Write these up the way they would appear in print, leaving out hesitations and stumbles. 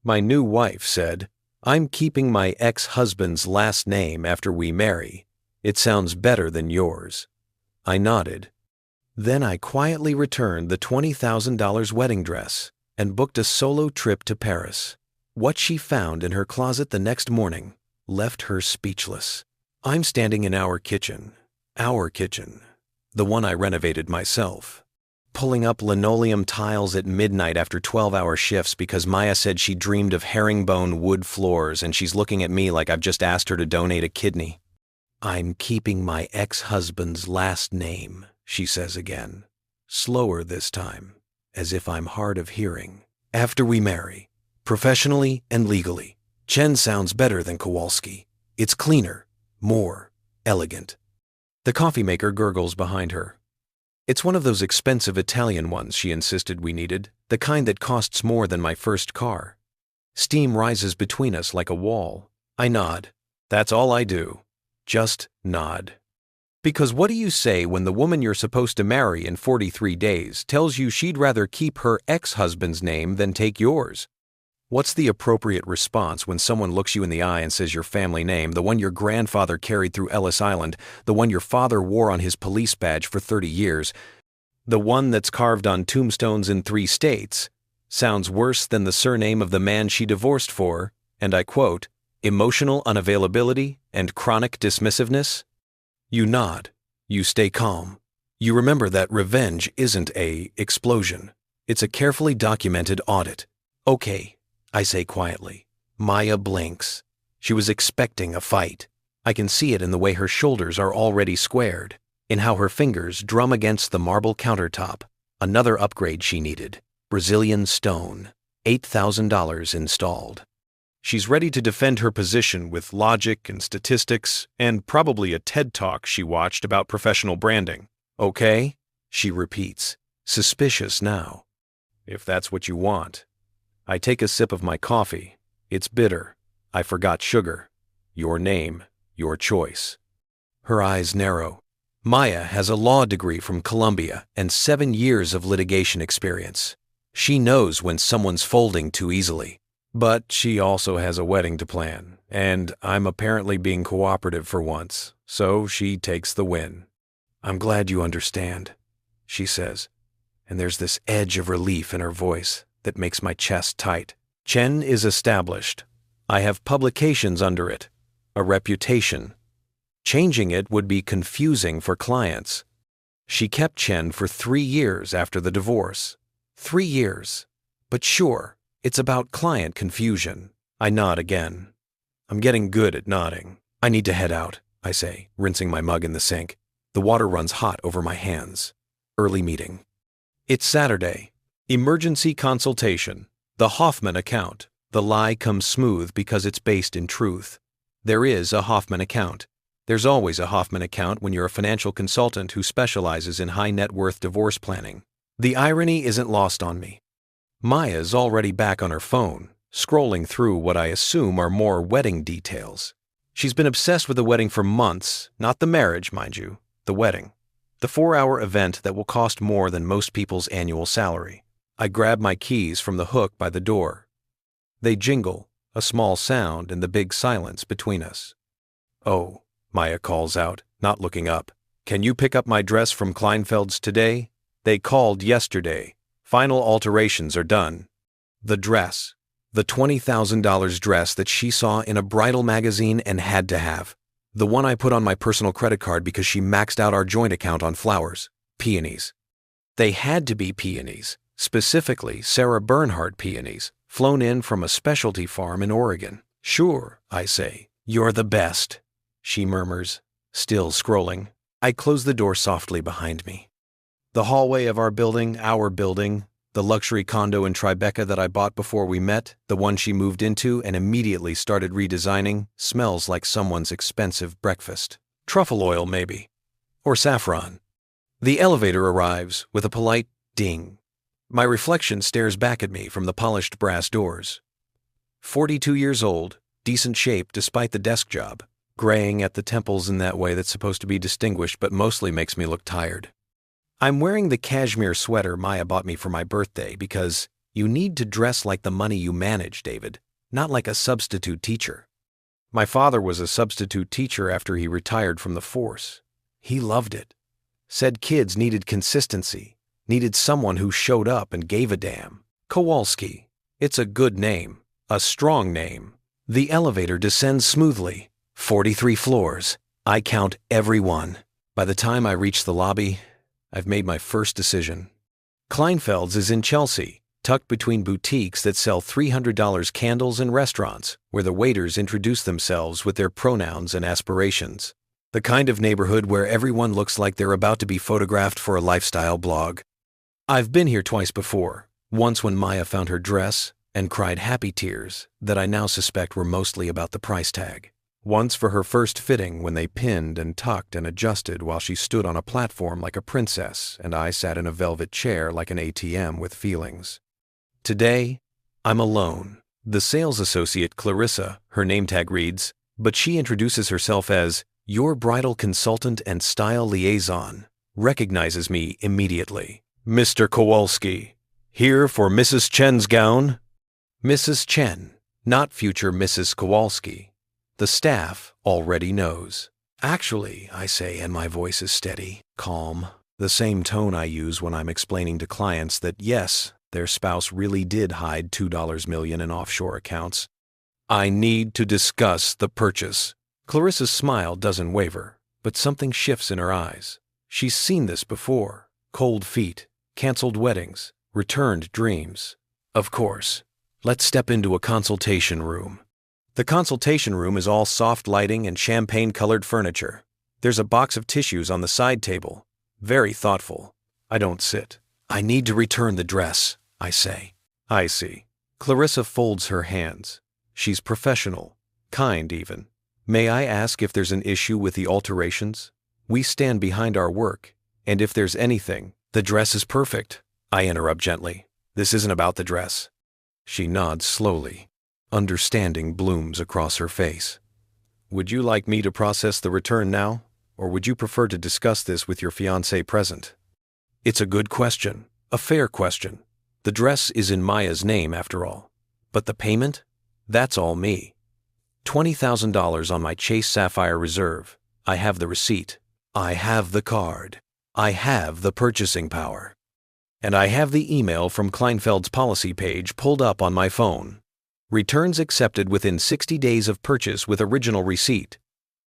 My new wife said, "I'm keeping my ex-husband's last name after we marry. It sounds better than yours." I nodded. Then I quietly returned the $20,000 wedding dress and booked a solo trip to Paris. What she found in her closet the next morning left her speechless. I'm standing in our kitchen, the one I renovated myself, pulling up linoleum tiles at midnight after 12-hour shifts because Maya said she dreamed of herringbone wood floors and she's looking at me like I've just asked her to donate a kidney. "I'm keeping my ex-husband's last name," she says again, slower this time, as if I'm hard of hearing. "After we marry, professionally and legally. Chen sounds better than Kowalski. It's cleaner, more elegant." The coffee maker gurgles behind her. It's one of those expensive Italian ones she insisted we needed, the kind that costs more than my first car. Steam rises between us like a wall. I nod. That's all I do. Just nod. Because what do you say when the woman you're supposed to marry in 43 days tells you she'd rather keep her ex-husband's name than take yours? What's the appropriate response when someone looks you in the eye and says your family name, the one your grandfather carried through Ellis Island, the one your father wore on his police badge for 30 years, the one that's carved on tombstones in 3 states, sounds worse than the surname of the man she divorced for, and I quote, "emotional unavailability and chronic dismissiveness"? You nod. You stay calm. You remember that revenge isn't a explosion. It's a carefully documented audit. "Okay," I say quietly. Maya blinks. She was expecting a fight. I can see it in the way her shoulders are already squared, in how her fingers drum against the marble countertop. Another upgrade she needed. Brazilian stone. $8,000 installed. She's ready to defend her position with logic and statistics and probably a TED Talk she watched about professional branding. "Okay?" she repeats, suspicious now. "If that's what you want." I take a sip of my coffee. It's bitter. I forgot sugar. Your name, your choice. Her eyes narrow. Maya has a law degree from Columbia and 7 years of litigation experience. She knows when someone's folding too easily. But she also has a wedding to plan, and I'm apparently being cooperative for once, so she takes the win. "I'm glad you understand," she says, and there's this edge of relief in her voice that makes my chest tight. Chen is established. I have publications under it, a reputation. Changing it would be confusing for clients. She kept Chen for 3 years after the divorce. 3 years. But sure, it's about client confusion. I nod again. I'm getting good at nodding. "I need to head out," I say, rinsing my mug in the sink. The water runs hot over my hands. Early meeting. It's Saturday. Emergency consultation. The Hoffman account. The lie comes smooth because it's based in truth. There is a Hoffman account. There's always a Hoffman account when you're a financial consultant who specializes in high net worth divorce planning. The irony isn't lost on me. Maya's already back on her phone, scrolling through what I assume are more wedding details. She's been obsessed with the wedding for months, not the marriage, mind you, the wedding. The 4-hour event that will cost more than most people's annual salary. I grab my keys from the hook by the door. They jingle, a small sound in the big silence between us. "Oh," Maya calls out, not looking up. "Can you pick up my dress from Kleinfeld's today? They called yesterday. Final alterations are done." The dress. The $20,000 dress that she saw in a bridal magazine and had to have. The one I put on my personal credit card because she maxed out our joint account on flowers. Peonies. They had to be peonies. Specifically, Sarah Bernhardt peonies, flown in from a specialty farm in Oregon. "Sure," I say. "You're the best," she murmurs, still scrolling. I close the door softly behind me. The hallway of our building, the luxury condo in Tribeca that I bought before we met, the one she moved into and immediately started redesigning, smells like someone's expensive breakfast. Truffle oil, maybe. Or saffron. The elevator arrives with a polite ding. My reflection stares back at me from the polished brass doors. 42 years old, decent shape despite the desk job, graying at the temples in that way that's supposed to be distinguished but mostly makes me look tired. I'm wearing the cashmere sweater Maya bought me for my birthday because You need to dress like the money you manage, David, not like a substitute teacher. My father was a substitute teacher after he retired from the force. He loved it. Said kids needed consistency, needed someone who showed up and gave a damn. Kowalski. It's a good name, a strong name. The elevator descends smoothly. 43 floors. I count every one. By the time I reach the lobby, I've made my first decision. Kleinfeld's is in Chelsea, tucked between boutiques that sell $300 candles and restaurants where the waiters introduce themselves with their pronouns and aspirations. The kind of neighborhood where everyone looks like they're about to be photographed for a lifestyle blog. I've been here twice before, once when Maya found her dress and cried happy tears that I now suspect were mostly about the price tag. Once for her first fitting when they pinned and tucked and adjusted while she stood on a platform like a princess and I sat in a velvet chair like an ATM with feelings. Today, I'm alone. The sales associate Clarissa, her name tag reads, but she introduces herself as your bridal consultant and style liaison, recognizes me immediately. Mr. Kowalski, here for Mrs. Chen's gown? Mrs. Chen, not future Mrs. Kowalski. The staff already knows. Actually, I say, and my voice is steady, calm, the same tone I use when I'm explaining to clients that yes, their spouse really did hide $2 million in offshore accounts. I need to discuss the purchase. Clarissa's smile doesn't waver, but something shifts in her eyes. She's seen this before. Cold feet, canceled weddings, returned dreams. Of course. Let's step into a consultation room. The consultation room is all soft lighting and champagne-colored furniture. There's a box of tissues on the side table. Very thoughtful. I don't sit. I need to return the dress, I say. I see. Clarissa folds her hands. She's professional, kind even. May I ask if there's an issue with the alterations? We stand behind our work, and if there's anything, the dress is perfect. I interrupt gently. This isn't about the dress. She nods slowly. Understanding blooms across her face. Would you like me to process the return now, or would you prefer to discuss this with your fiancé present? It's a good question, a fair question. The dress is in Maya's name after all. But the payment? That's all me. $20,000 on my Chase Sapphire Reserve. I have the receipt. I have the card. I have the purchasing power. And I have the email from Kleinfeld's policy page pulled up on my phone. Returns accepted within 60 days of purchase with original receipt.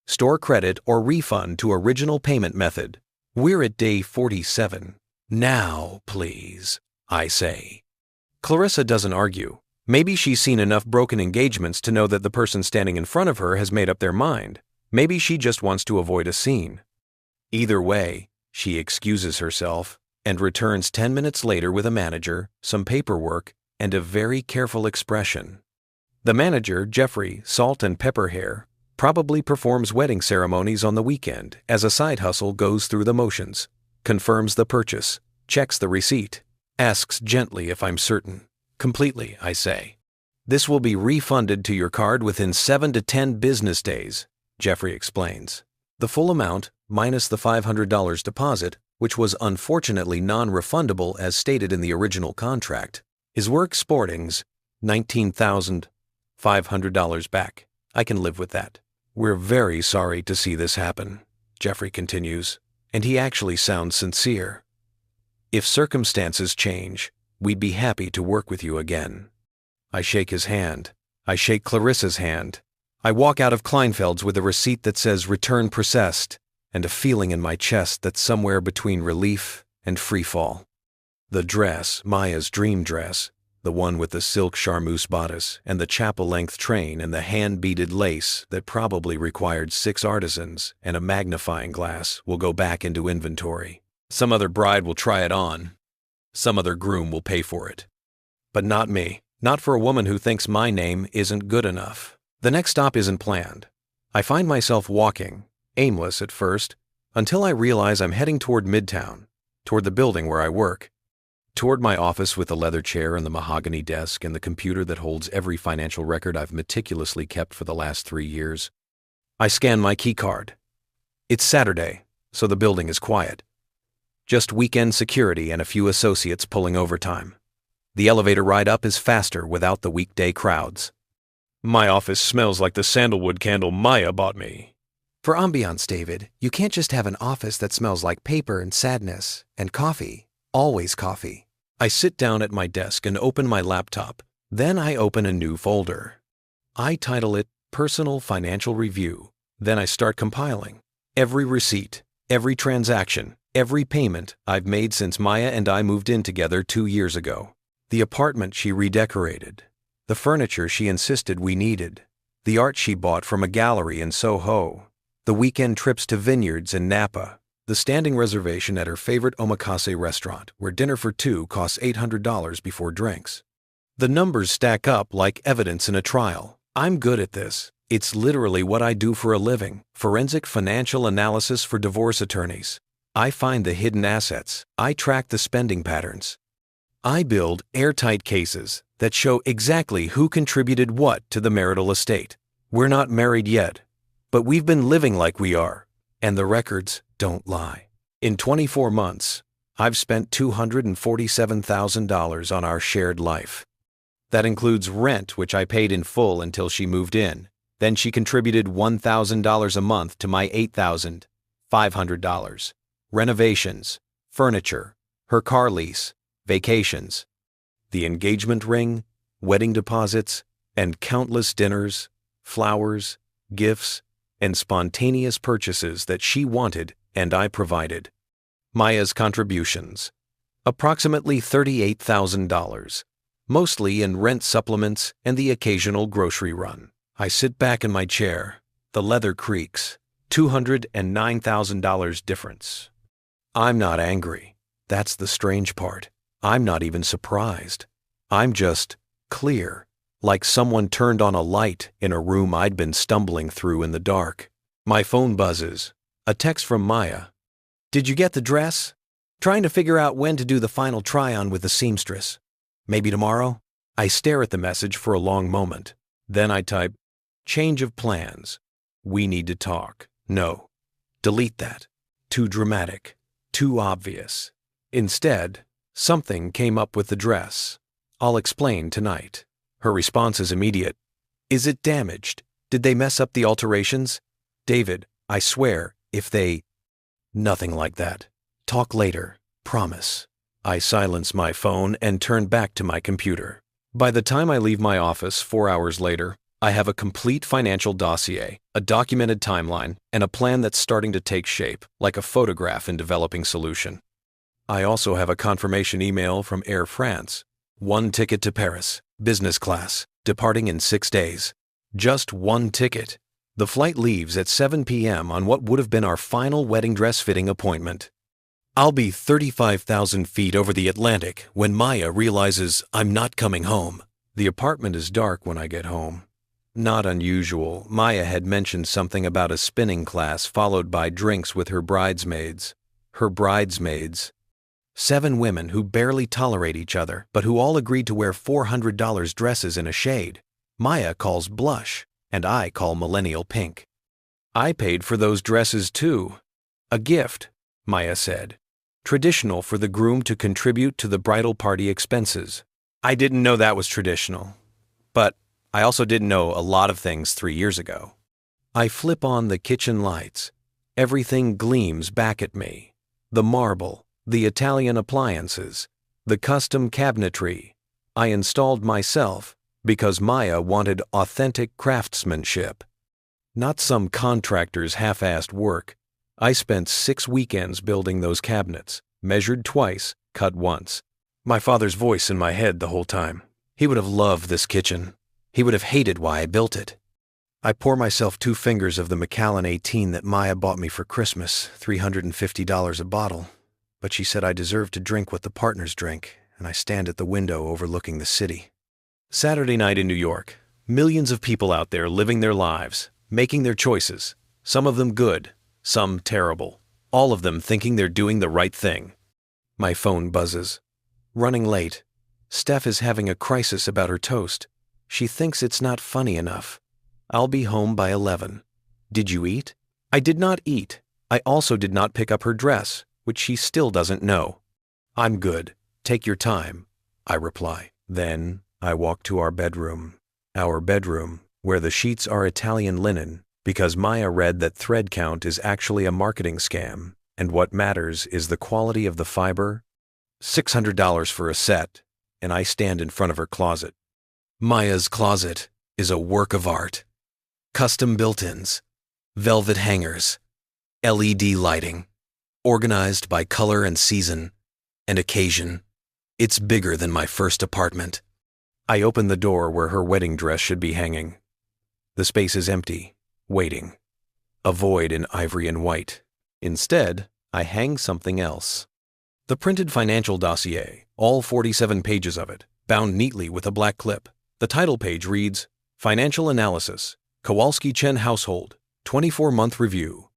Store credit or refund to original payment method. We're at day 47. Now, please, I say. Clarissa doesn't argue. Maybe she's seen enough broken engagements to know that the person standing in front of her has made up their mind. Maybe she just wants to avoid a scene. Either way, she excuses herself and returns 10 minutes later with a manager, some paperwork, and a very careful expression. The manager, Jeffrey, Salt and Pepper Hair, probably performs wedding ceremonies on the weekend as a side hustle goes through the motions, confirms the purchase, checks the receipt, asks gently if I'm certain. Completely, I say. This will be refunded to your card within 7 to 10 business days, Jeffrey explains. The full amount, minus the $500 deposit, which was unfortunately non-refundable as stated in the original contract, is Work Sporting's $19,500 back. I can live with that. We're very sorry to see this happen, Jeffrey continues, and he actually sounds sincere. If circumstances change, we'd be happy to work with you again. I shake his hand. I shake Clarissa's hand. I walk out of Kleinfeld's with a receipt that says return processed and a feeling in my chest that's somewhere between relief and freefall. The dress, Maya's dream dress, the one with the silk charmeuse bodice and the chapel-length train and the hand-beaded lace that probably required 6 artisans and a magnifying glass, will go back into inventory. Some other bride will try it on. Some other groom will pay for it. But not me. Not for a woman who thinks my name isn't good enough. The next stop isn't planned. I find myself walking, aimless at first, until I realize I'm heading toward Midtown, toward the building where I work, toward my office with the leather chair and the mahogany desk and the computer that holds every financial record I've meticulously kept for the last 3 years. I scan my key card. It's Saturday, so the building is quiet. Just weekend security and a few associates pulling overtime. The elevator ride up is faster without the weekday crowds. My office smells like the sandalwood candle Maya bought me. For ambiance, David, you can't just have an office that smells like paper and sadness and coffee. Always coffee. I sit down at my desk and open my laptop. Then I open a new folder. I title it Personal Financial Review. Then I start compiling. Every receipt, every transaction, every payment I've made since Maya and I moved in together 2 years ago. The apartment she redecorated. The furniture she insisted we needed. The art she bought from a gallery in Soho. The weekend trips to vineyards in Napa. The standing reservation at her favorite omakase restaurant, where dinner for two costs $800 before drinks. The numbers stack up like evidence in a trial. I'm good at this. It's literally what I do for a living. Forensic financial analysis for divorce attorneys. I find the hidden assets. I track the spending patterns. I build airtight cases that show exactly who contributed what to the marital estate. We're not married yet, but we've been living like we are, and the records don't lie. In 24 months, I've spent $247,000 on our shared life. That includes rent, which I paid in full until she moved in. Then she contributed $1,000 a month to my $8,500. Renovations, furniture, her car lease, vacations, the engagement ring, wedding deposits, and countless dinners, flowers, gifts, and spontaneous purchases that she wanted and I provided. Maya's contributions, approximately $38,000, mostly in rent supplements and the occasional grocery run. I sit back in my chair. The leather creaks. $209,000 difference. I'm not angry. That's the strange part. I'm not even surprised. I'm just clear, like someone turned on a light in a room I'd been stumbling through in the dark. My phone buzzes. A text from Maya. Did you get the dress? Trying to figure out when to do the final try-on with the seamstress. Maybe tomorrow? I stare at the message for a long moment. Then I type, change of plans. We need to talk. No. Delete that. Too dramatic. Too obvious. Instead, something came up with the dress. I'll explain tonight. Her response is immediate. Is it damaged? Did they mess up the alterations? David, I swear, if they... Nothing like that. Talk later. Promise. I silence my phone and turn back to my computer. By the time I leave my office 4 hours later, I have a complete financial dossier, a documented timeline, and a plan that's starting to take shape, like a photograph in developing solution. I also have a confirmation email from Air France. 1 ticket to Paris, business class, departing in 6 days. Just 1 ticket. The flight leaves at 7 p.m. on what would have been our final wedding dress fitting appointment. I'll be 35,000 feet over the Atlantic when Maya realizes I'm not coming home. The apartment is dark when I get home. Not unusual, Maya had mentioned something about a spinning class followed by drinks with her bridesmaids. Her bridesmaids. 7 women who barely tolerate each other, but who all agreed to wear $400 dresses in a shade. Maya calls blush, and I call millennial pink. I paid for those dresses too. A gift, Maya said. Traditional for the groom to contribute to the bridal party expenses. I didn't know that was traditional. But I also didn't know a lot of things 3 years ago. I flip on the kitchen lights. Everything gleams back at me. The marble, the Italian appliances, the custom cabinetry. I installed myself because Maya wanted authentic craftsmanship. Not some contractor's half-assed work. I spent 6 weekends building those cabinets, measured twice, cut once. My father's voice in my head the whole time. He would have loved this kitchen. He would have hated why I built it. I pour myself 2 fingers of the Macallan 18 that Maya bought me for Christmas, $350 a bottle. But she said I deserved to drink what the partners drink, and I stand at the window overlooking the city. Saturday night in New York. Millions of people out there living their lives, making their choices. Some of them good, some terrible. All of them thinking they're doing the right thing. My phone buzzes. Running late. Steph is having a crisis about her toast. She thinks it's not funny enough. I'll be home by 11. Did you eat? I did not eat. I also did not pick up her dress, which she still doesn't know. I'm good. Take your time. I reply. Then I walk to our bedroom. Our bedroom, where the sheets are Italian linen, because Maya read that thread count is actually a marketing scam, and what matters is the quality of the fiber. $600 for a set, and I stand in front of her closet. Maya's closet is a work of art. Custom built-ins, velvet hangers, LED lighting, organized by color and season and occasion. It's bigger than my first apartment. I open the door where her wedding dress should be hanging. The space is empty, waiting. A void in ivory and white. Instead, I hang something else. The printed financial dossier, all 47 pages of it, bound neatly with a black clip. The title page reads, Financial Analysis, Kowalski-Chen Household, 24-month review.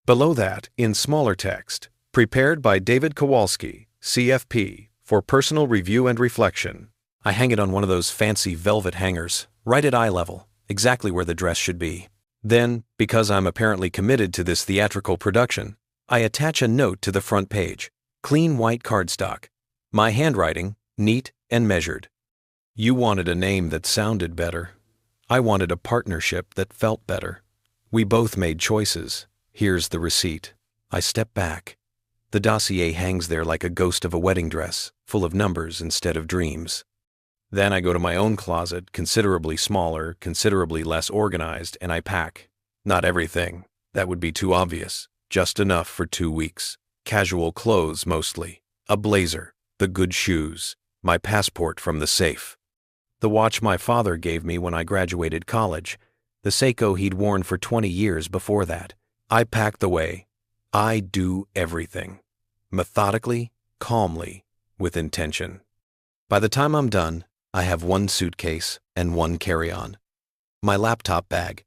Below that, in smaller text, prepared by David Kowalski, CFP, for personal review and reflection. I hang it on one of those fancy velvet hangers, right at eye level, exactly where the dress should be. Then, because I'm apparently committed to this theatrical production, I attach a note to the front page, clean white cardstock. My handwriting, neat and measured. You wanted a name that sounded better. I wanted a partnership that felt better. We both made choices. Here's the receipt. I step back. The dossier hangs there like a ghost of a wedding dress, full of numbers instead of dreams. Then I go to my own closet, considerably smaller, considerably less organized, and I pack. Not everything. That would be too obvious. Just enough for 2 weeks. Casual clothes mostly. A blazer, the good shoes, my passport from the safe. The watch my father gave me when I graduated college, the Seiko he'd worn for 20 years before that. I pack the way. I do everything. Methodically, calmly, with intention. By the time I'm done, I have 1 suitcase and 1 carry-on. My laptop bag,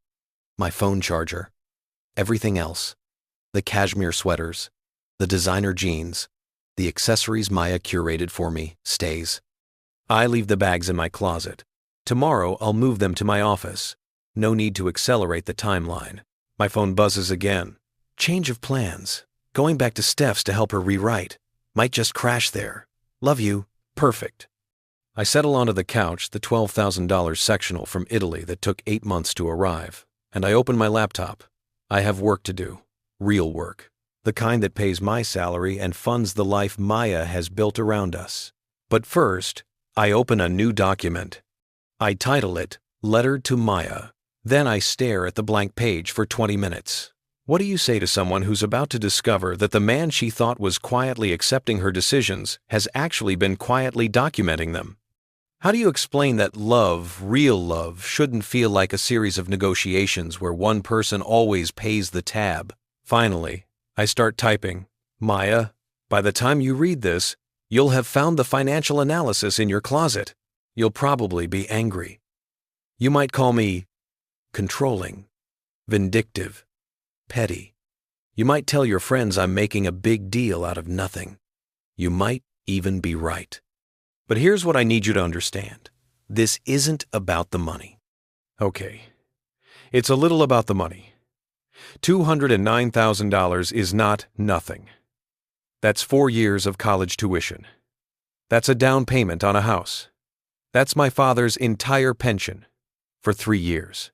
my phone charger, everything else. The cashmere sweaters, the designer jeans, the accessories Maya curated for me stays. I leave the bags in my closet. Tomorrow I'll move them to my office. No need to accelerate the timeline. My phone buzzes again. Change of plans. Going back to Steph's to help her rewrite. Might just crash there. Love you. Perfect. I settle onto the couch, the $12,000 sectional from Italy that took 8 months to arrive, and I open my laptop. I have work to do. Real work. The kind that pays my salary and funds the life Maya has built around us. But first, I open a new document. I title it, Letter to Maya. Then I stare at the blank page for 20 minutes. What do you say to someone who's about to discover that the man she thought was quietly accepting her decisions has actually been quietly documenting them? How do you explain that love, real love, shouldn't feel like a series of negotiations where one person always pays the tab? Finally, I start typing, Maya, by the time you read this, you'll have found the financial analysis in your closet. You'll probably be angry. You might call me controlling, vindictive, petty. You might tell your friends I'm making a big deal out of nothing. You might even be right. But here's what I need you to understand. This isn't about the money. Okay, it's a little about the money. $209,000 is not nothing. That's 4 years of college tuition. That's a down payment on a house. That's my father's entire pension for 3 years.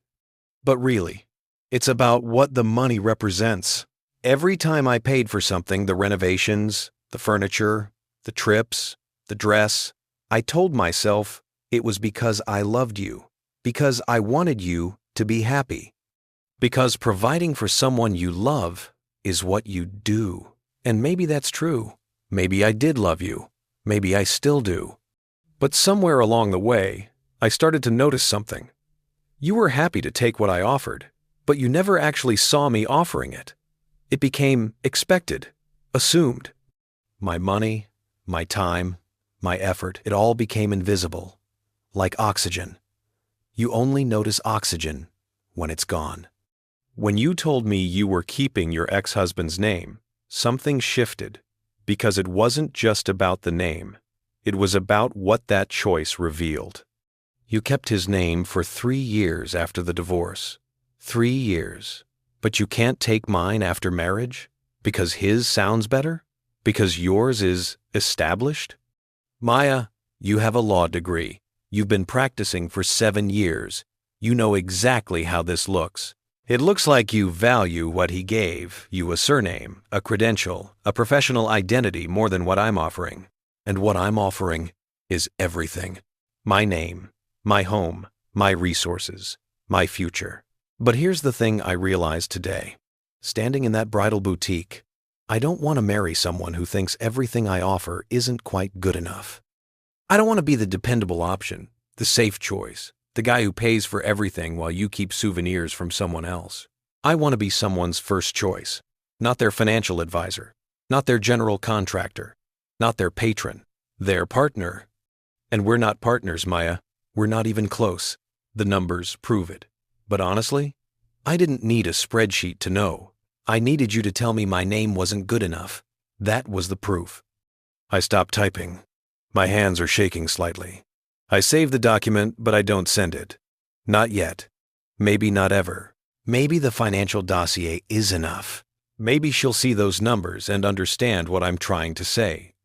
But really, it's about what the money represents. Every time I paid for something, the renovations, the furniture, the trips, the dress, I told myself it was because I loved you, because I wanted you to be happy. Because providing for someone you love is what you do. And maybe that's true. Maybe I did love you. Maybe I still do. But somewhere along the way, I started to notice something. You were happy to take what I offered, but you never actually saw me offering it. It became expected, assumed. My money, my time, my effort, it all became invisible, like oxygen. You only notice oxygen when it's gone. When you told me you were keeping your ex-husband's name, something shifted, because it wasn't just about the name. It was about what that choice revealed. You kept his name for 3 years after the divorce. 3 years. But you can't take mine after marriage? Because his sounds better? Because yours is established? Maya, You have a law degree. You've been practicing for 7 years. You know exactly how this looks. It looks like you value what he gave you, a surname, a credential, a professional identity more than what I'm offering. And what I'm offering is everything. My name, my home, my resources, my future. But here's the thing I realized today. Standing in that bridal boutique, I don't want to marry someone who thinks everything I offer isn't quite good enough. I don't want to be the dependable option, the safe choice, the guy who pays for everything while you keep souvenirs from someone else. I want to be someone's first choice, not their financial advisor, not their general contractor, not their patron, their partner. And we're not partners, Maya. We're not even close. The numbers prove it. But honestly, I didn't need a spreadsheet to know. I needed you to tell me my name wasn't good enough. That was the proof. I stopped typing. My hands are shaking slightly. I save the document, but I don't send it. Not yet. Maybe not ever. Maybe the financial dossier is enough. Maybe she'll see those numbers and understand what I'm trying to say.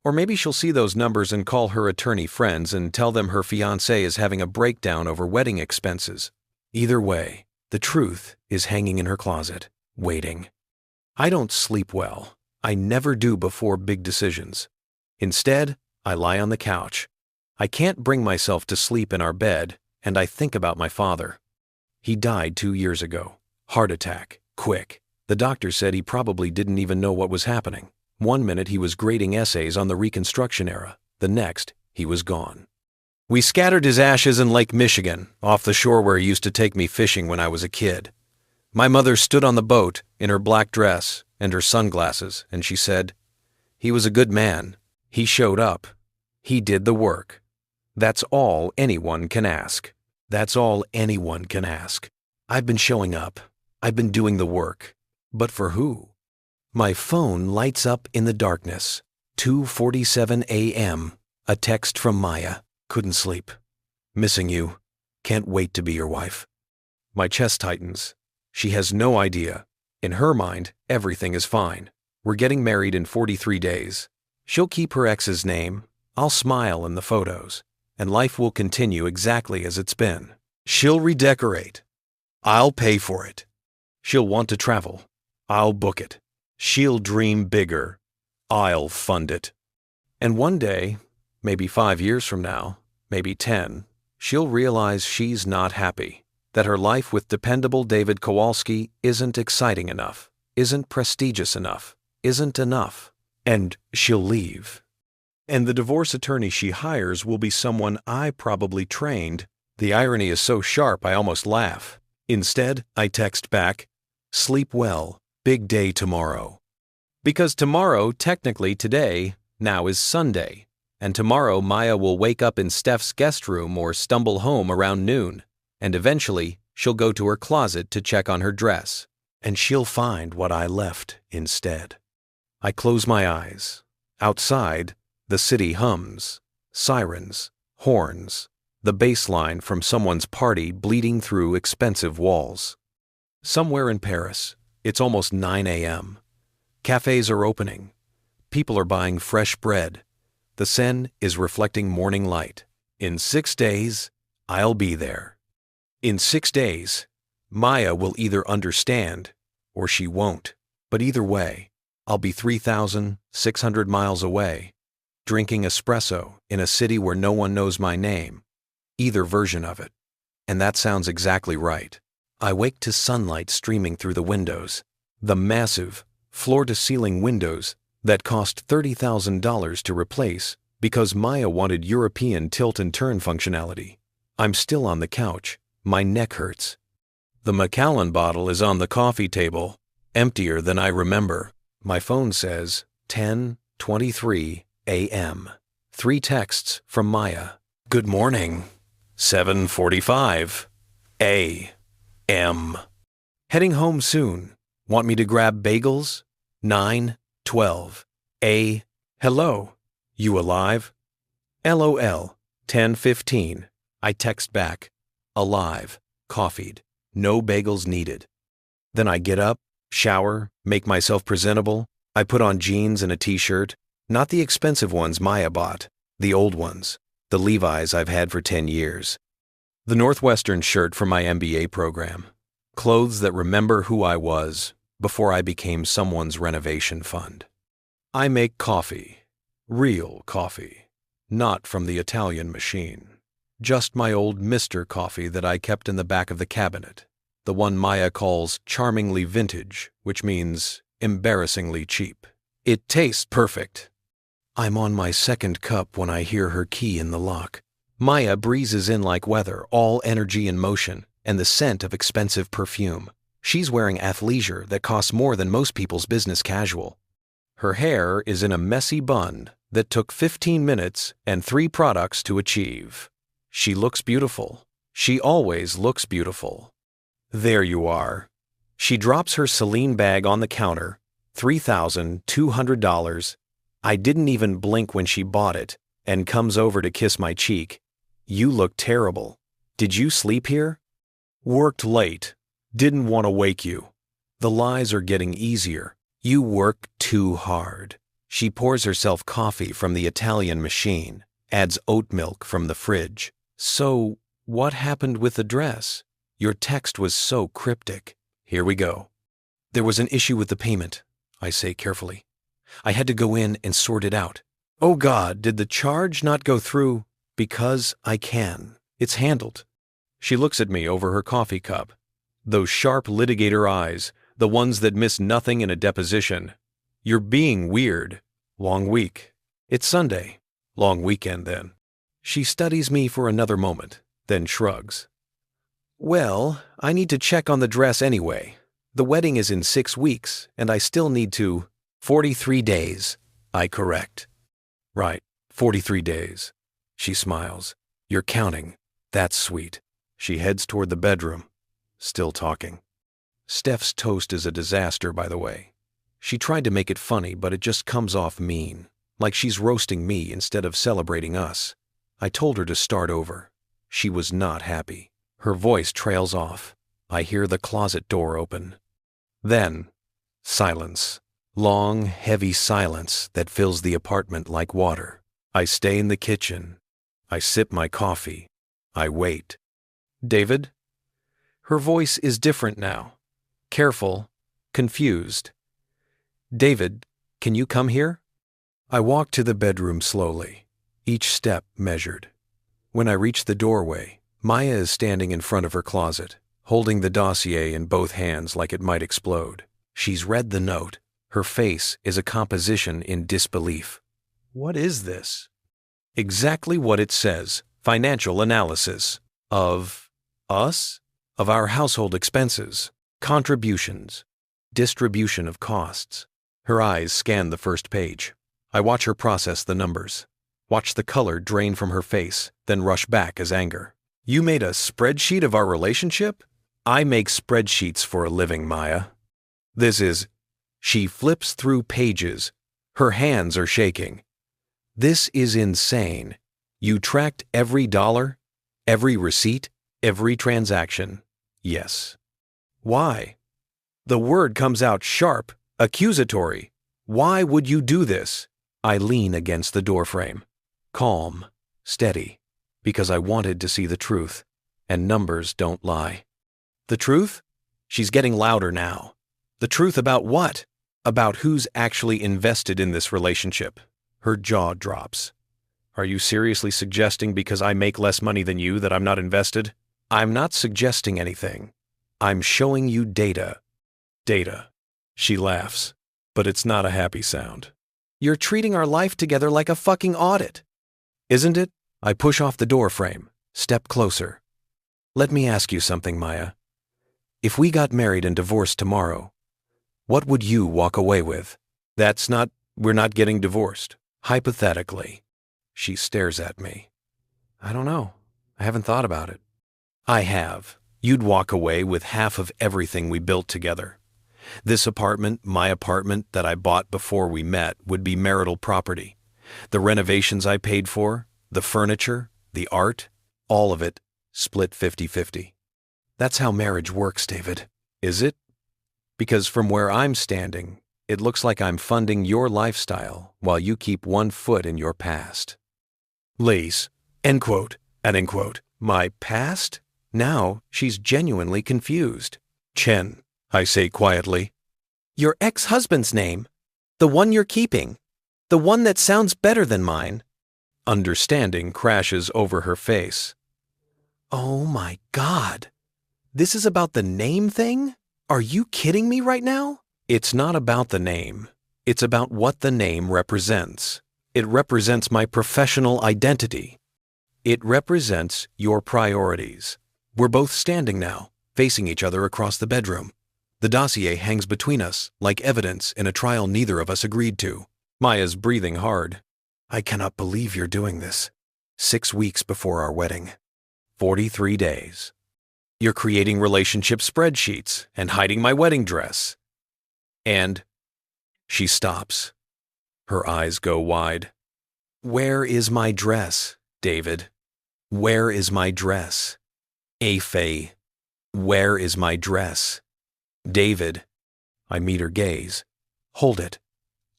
Or maybe she'll see those numbers and call her attorney friends and tell them her fiancé is having a breakdown over wedding expenses. Either way, the truth is hanging in her closet, waiting. I don't sleep well. I never do before big decisions. Instead, I lie on the couch. I can't bring myself to sleep in our bed, and I think about my father. He died 2 years ago. Heart attack. Quick. The doctor said he probably didn't even know what was happening. 1 minute he was grading essays on the Reconstruction era. The next, he was gone. We scattered his ashes in Lake Michigan, off the shore where he used to take me fishing when I was a kid. My mother stood on the boat in her black dress and her sunglasses, and she said, "He was a good man. He showed up. He did the work." That's all anyone can ask. That's all anyone can ask. I've been showing up. I've been doing the work. But for who? My phone lights up in the darkness. 2:47 a.m. A text from Maya. Couldn't sleep. Missing you. Can't wait to be your wife. My chest tightens. She has no idea. In her mind, everything is fine. We're getting married in 43 days. She'll keep her ex's name. I'll smile in the photos. And life will continue exactly as it's been. She'll redecorate. I'll pay for it. She'll want to travel. I'll book it. She'll dream bigger. I'll fund it. And one day, maybe 5 years from now, maybe 10, she'll realize she's not happy, that her life with dependable David Kowalski isn't exciting enough, isn't prestigious enough, isn't enough, and she'll leave. And the divorce attorney she hires will be someone I probably trained. The irony is so sharp I almost laugh. Instead, I text back, "Sleep well, big day tomorrow." Because tomorrow, technically today, now is Sunday. And tomorrow Maya will wake up in Steph's guest room or stumble home around noon. And eventually, she'll go to her closet to check on her dress. And she'll find what I left instead. I close my eyes. Outside, the city hums. Sirens, horns, the bass line from someone's party bleeding through expensive walls. Somewhere in Paris, it's almost 9 a.m. Cafes are opening. People are buying fresh bread. The Seine is reflecting morning light. In 6 days, I'll be there. In 6 days, Maya will either understand or she won't. But either way, I'll be 3,600 miles away, drinking espresso in a city where no one knows my name. Either version of it. And that sounds exactly right. I wake to sunlight streaming through the windows. The massive, floor-to-ceiling windows that cost $30,000 to replace because Maya wanted European tilt and turn functionality. I'm still on the couch. My neck hurts. The Macallan bottle is on the coffee table, emptier than I remember. My phone says 10:23 a.m. 3 texts from Maya. Good morning. 7:45 a.m. Heading home soon. Want me to grab bagels? 9:12 a. Hello. You alive? LOL. 10:15. I text back. Alive. Coffeed. No bagels needed. Then I get up, shower, make myself presentable. I put on jeans and a t-shirt, not the expensive ones Maya bought. The old ones, the Levi's I've had for 10 years. The Northwestern shirt from my MBA program. Clothes that remember who I was before I became someone's renovation fund. I make coffee, real coffee, not from the Italian machine. Just my old Mr. Coffee that I kept in the back of the cabinet, the one Maya calls charmingly vintage, which means embarrassingly cheap. It tastes perfect. I'm on my second cup when I hear her key in the lock. Maya breezes in like weather, all energy and motion, and the scent of expensive perfume. She's wearing athleisure that costs more than most people's business casual. Her hair is in a messy bun that took 15 minutes and 3 products to achieve. She looks beautiful. She always looks beautiful. There you are. She drops her Celine bag on the counter, $3,200. I didn't even blink when she bought it, and comes over to kiss my cheek. You look terrible. Did you sleep here? Worked late. Didn't want to wake you. The lies are getting easier. You work too hard. She pours herself coffee from the Italian machine, adds oat milk from the fridge. So, what happened with the dress? Your text was so cryptic. Here we go. There was an issue with the payment, I say carefully. I had to go in and sort it out. Oh God, did the charge not go through? Because I can. It's handled. She looks at me over her coffee cup. Those sharp litigator eyes, the ones that miss nothing in a deposition. You're being weird. Long week. It's Sunday. Long weekend then. She studies me for another moment, then shrugs. Well, I need to check on the dress anyway. The wedding is in 6 weeks, and I still need to... 43 days, I correct. Right, 43 days. She smiles. You're counting. That's sweet. She heads toward the bedroom, still talking. Steph's toast is a disaster, by the way. She tried to make it funny, but it just comes off mean, like she's roasting me instead of celebrating us. I told her to start over. She was not happy. Her voice trails off. I hear the closet door open. Then, silence. Long, heavy silence that fills the apartment like water. I stay in the kitchen. I sip my coffee. I wait. David? Her voice is different now. Careful, confused. David, can you come here? I walk to the bedroom slowly, each step measured. When I reach the doorway, Maya is standing in front of her closet, holding the dossier in both hands like it might explode. She's read the note. Her face is a composition in disbelief. What is this? Exactly what it says. Financial analysis. Of us? Of our household expenses, contributions, distribution of costs. Her eyes scan the first page. I watch her process the numbers. Watch the color drain from her face, then rush back as anger. You made a spreadsheet of our relationship? I make spreadsheets for a living, Maya. This is... She flips through pages. Her hands are shaking. This is insane. You tracked every dollar, every receipt, every transaction. Yes. Why? The word comes out sharp, accusatory. Why would you do this? I lean against the doorframe. Calm, steady, because I wanted to see the truth, and numbers don't lie. The truth? She's getting louder now. The truth about what? About who's actually invested in this relationship. Her jaw drops. Are you seriously suggesting because I make less money than you that I'm not invested? I'm not suggesting anything. I'm showing you data. Data. She laughs, but it's not a happy sound. You're treating our life together like a fucking audit. Isn't it? I push off the doorframe, step closer. Let me ask you something, Maya. If we got married and divorced tomorrow, what would you walk away with? We're not getting divorced. Hypothetically. She stares at me. I don't know. I haven't thought about it. I have. You'd walk away with half of everything we built together. This apartment, my apartment that I bought before we met, would be marital property. The renovations I paid for, the furniture, the art, all of it, split 50-50. That's how marriage works, David. Is it? Because from where I'm standing, it looks like I'm funding your lifestyle while you keep one foot in your past. Lace, end quote, and end quote. My past? Now she's genuinely confused. Chen, I say quietly. Your ex-husband's name. The one you're keeping. The one that sounds better than mine. Understanding crashes over her face. Oh my God. This is about the name thing? Are you kidding me right now? It's not about the name. It's about what the name represents. It represents my professional identity. It represents your priorities. We're both standing now, facing each other across the bedroom. The dossier hangs between us, like evidence in a trial neither of us agreed to. Maya's breathing hard. I cannot believe you're doing this. 6 weeks before our wedding. 43 days. You're creating relationship spreadsheets and hiding my wedding dress. And she stops. Her eyes go wide. Where is my dress, David? Where is my dress? Faye, where is my dress? David. I meet her gaze. Hold it.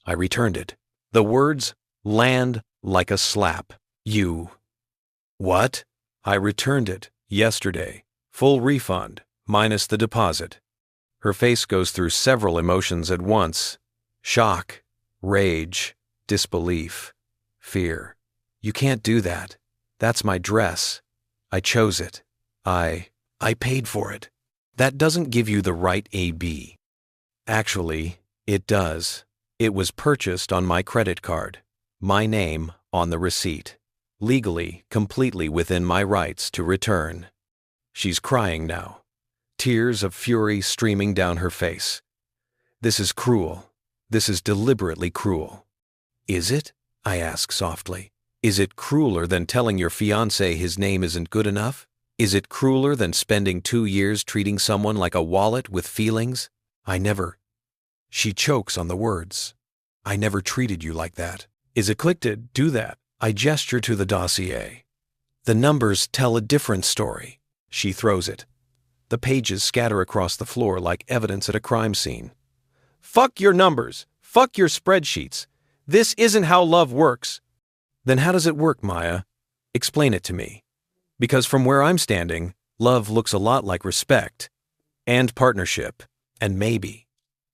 I returned it. The words land like a slap. You. What? I returned it yesterday. Full refund, minus the deposit. Her face goes through several emotions at once. Shock, rage, disbelief, fear. You can't do that. That's my dress. I chose it. I paid for it. That doesn't give you the right AB. Actually, it does. It was purchased on my credit card. My name on the receipt. Legally, completely within my rights to return. She's crying now. Tears of fury streaming down her face. This is cruel. This is deliberately cruel. Is it? I ask softly. Is it crueler than telling your fiancé his name isn't good enough? Is it crueler than spending 2 years treating someone like a wallet with feelings? She chokes on the words. I never treated you like that. Is it clicked? Do that. I gesture to the dossier. The numbers tell a different story. She throws it. The pages scatter across the floor like evidence at a crime scene. Fuck your numbers. Fuck your spreadsheets. This isn't how love works. Then how does it work, Maya? Explain it to me. Because from where I'm standing, love looks a lot like respect and partnership and maybe,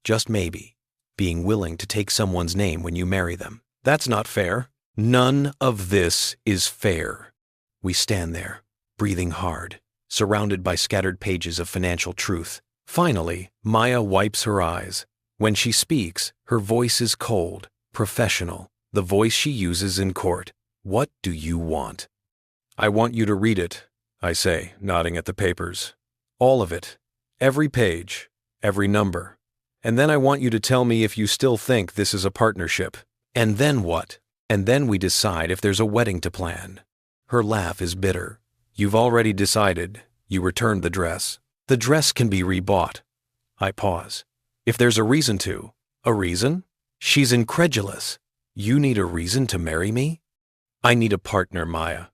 just maybe, being willing to take someone's name when you marry them. That's not fair. None of this is fair. We stand there, breathing hard, surrounded by scattered pages of financial truth. Finally, Maya wipes her eyes. When she speaks, her voice is cold, professional, the voice she uses in court. What do you want? I want you to read it, I say, nodding at the papers. All of it. Every page. Every number. And then I want you to tell me if you still think this is a partnership. And then what? And then we decide if there's a wedding to plan. Her laugh is bitter. You've already decided. You returned the dress. The dress can be rebought. I pause. If there's a reason to. A reason? She's incredulous. You need a reason to marry me? I need a partner, Maya.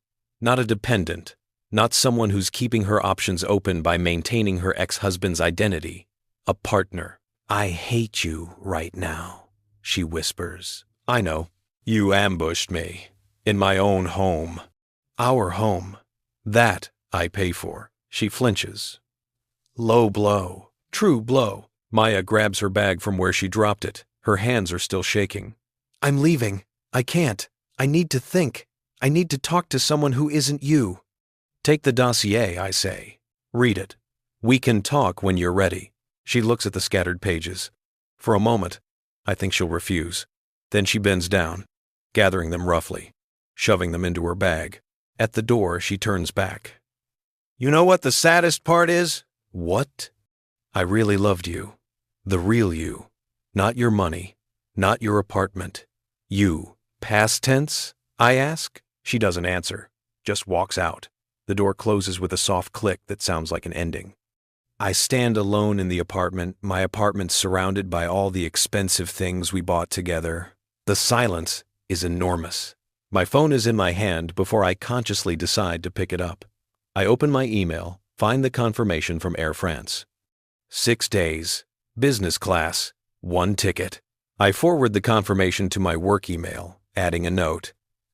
Not a dependent. Not someone who's keeping her options open by maintaining her ex-husband's identity. A partner. I hate you right now, she whispers. I know. You ambushed me. In my own home. Our home. That I pay for. She flinches. Low blow. True blow. Maya grabs her bag from where she dropped it. Her hands are still shaking. I'm leaving. I can't. I need to think. I need to talk to someone who isn't you. Take the dossier, I say. Read it. We can talk when you're ready. She looks at the scattered pages. For a moment, I think she'll refuse. Then she bends down, gathering them roughly, shoving them into her bag. At the door, she turns back. You know what the saddest part is? What? I really loved you. The real you. Not your money. Not your apartment. You. Past tense? I ask. She doesn't answer, just walks out. The door closes with a soft click that sounds like an ending. I stand alone in the apartment, my apartment surrounded by all the expensive things we bought together. The silence is enormous. My phone is in my hand before I consciously decide to pick it up. I open my email, find the confirmation from Air France. 6 days, business class, 1 ticket. I forward the confirmation to my work email, adding a note.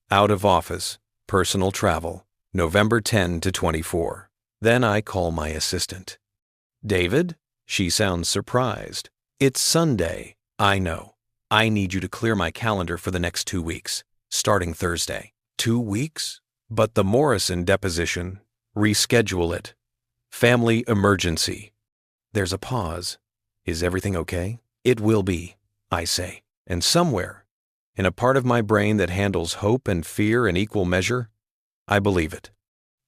Out of office. Personal travel, November 10 to 24. Then I call my assistant. David? She sounds surprised. It's Sunday. I know. I need you to clear my calendar for the next 2 weeks, starting Thursday. 2 weeks? But the Morrison deposition. Reschedule it. Family emergency. There's a pause. Is everything okay? It will be, I say. And somewhere, in a part of my brain that handles hope and fear in equal measure, I believe it.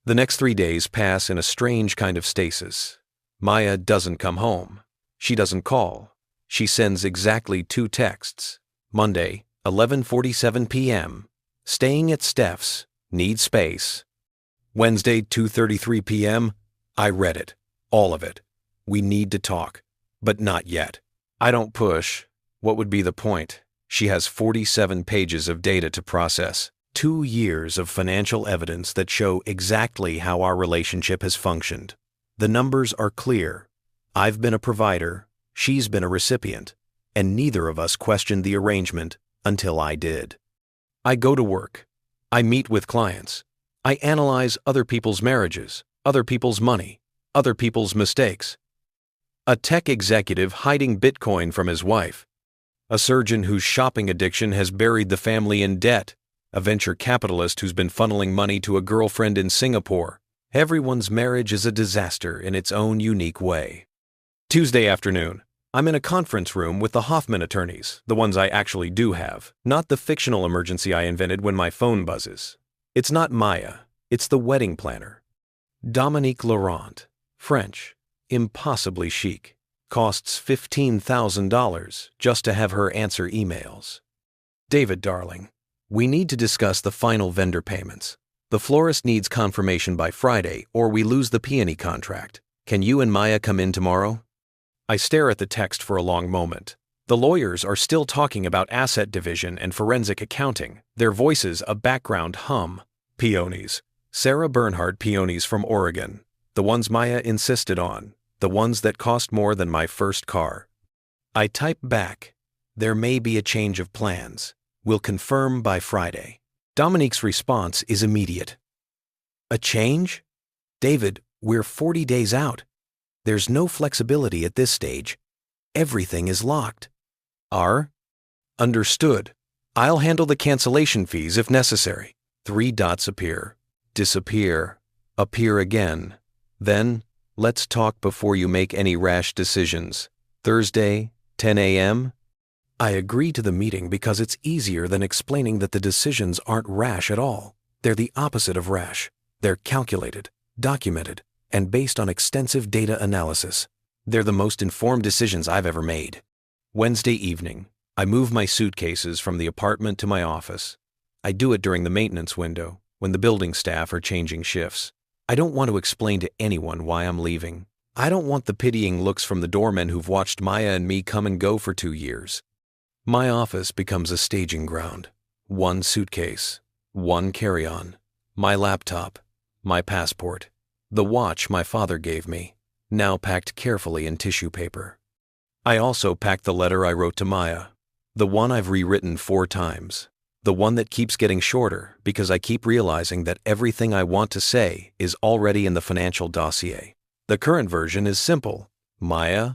The next 3 days pass in a strange kind of stasis. Maya doesn't come home. She doesn't call. She sends exactly 2 texts. Monday, 11:47 p.m. Staying at Steph's. Need space. Wednesday, 2:33 p.m. I read it. All of it. We need to talk. But not yet. I don't push. What would be the point? She has 47 pages of data to process. 2 years of financial evidence that show exactly how our relationship has functioned. The numbers are clear. I've been a provider, she's been a recipient, and neither of us questioned the arrangement until I did. I go to work. I meet with clients. I analyze other people's marriages, other people's money, other people's mistakes. A tech executive hiding Bitcoin from his wife. A surgeon whose shopping addiction has buried the family in debt. A venture capitalist who's been funneling money to a girlfriend in Singapore. Everyone's marriage is a disaster in its own unique way. Tuesday afternoon, I'm in a conference room with the Hoffman attorneys, the ones I actually do have, not the fictional emergency I invented when my phone buzzes. It's not Maya, it's the wedding planner. Dominique Laurent, French, impossibly chic, costs $15,000 just to have her answer emails. David, darling, we need to discuss the final vendor payments. The florist needs confirmation by Friday or we lose the peony contract. Can you and Maya come in tomorrow? I stare at the text for a long moment. The lawyers are still talking about asset division and forensic accounting, their voices a background hum. Peonies. Sarah Bernhardt peonies from Oregon. The ones Maya insisted on. The ones that cost more than my first car. I type back. There may be a change of plans. We'll confirm by Friday. Dominique's response is immediate. A change? David, we're 40 days out. There's no flexibility at this stage. Everything is locked. Understood. I'll handle the cancellation fees if necessary. 3 dots appear. Disappear. Appear again. Then, let's talk before you make any rash decisions. Thursday, 10 a.m.? I agree to the meeting because it's easier than explaining that the decisions aren't rash at all. They're the opposite of rash. They're calculated, documented, and based on extensive data analysis. They're the most informed decisions I've ever made. Wednesday evening, I move my suitcases from the apartment to my office. I do it during the maintenance window, when the building staff are changing shifts. I don't want to explain to anyone why I'm leaving. I don't want the pitying looks from the doormen who've watched Maya and me come and go for 2 years. My office becomes a staging ground. 1 suitcase, 1 carry-on, my laptop, my passport, the watch my father gave me, now packed carefully in tissue paper. I also packed the letter I wrote to Maya, the one I've rewritten 4 times, the one that keeps getting shorter because I keep realizing that everything I want to say is already in the financial dossier. The current version is simple. Maya,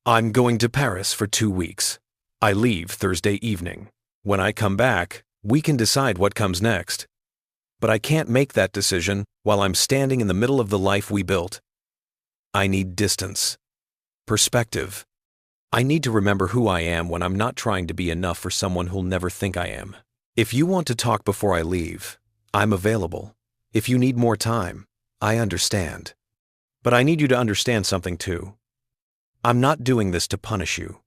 I'm going to Paris for 2 weeks. I leave Thursday evening. When I come back, we can decide what comes next. But I can't make that decision while I'm standing in the middle of the life we built. I need distance. Perspective. I need to remember who I am when I'm not trying to be enough for someone who'll never think I am. If you want to talk before I leave, I'm available. If you need more time, I understand. But I need you to understand something too. I'm not doing this to punish you.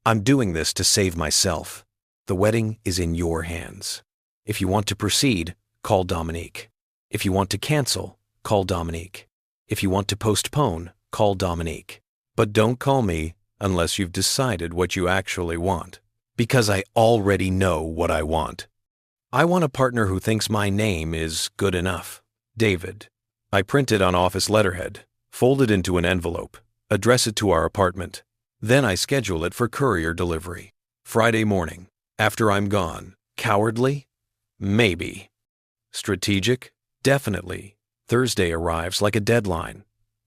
I'm doing this to save myself. The wedding is in your hands. If you want to proceed, call Dominique. If you want to cancel, call Dominique. If you want to postpone, call Dominique. But don't call me unless you've decided what you actually want. Because I already know what I want. I want a partner who thinks my name is good enough. David. I print it on office letterhead, fold it into an envelope, address it to our apartment. Then I schedule it for courier delivery. Friday morning, after I'm gone. Cowardly? Maybe. Strategic? Definitely. Thursday arrives like a deadline.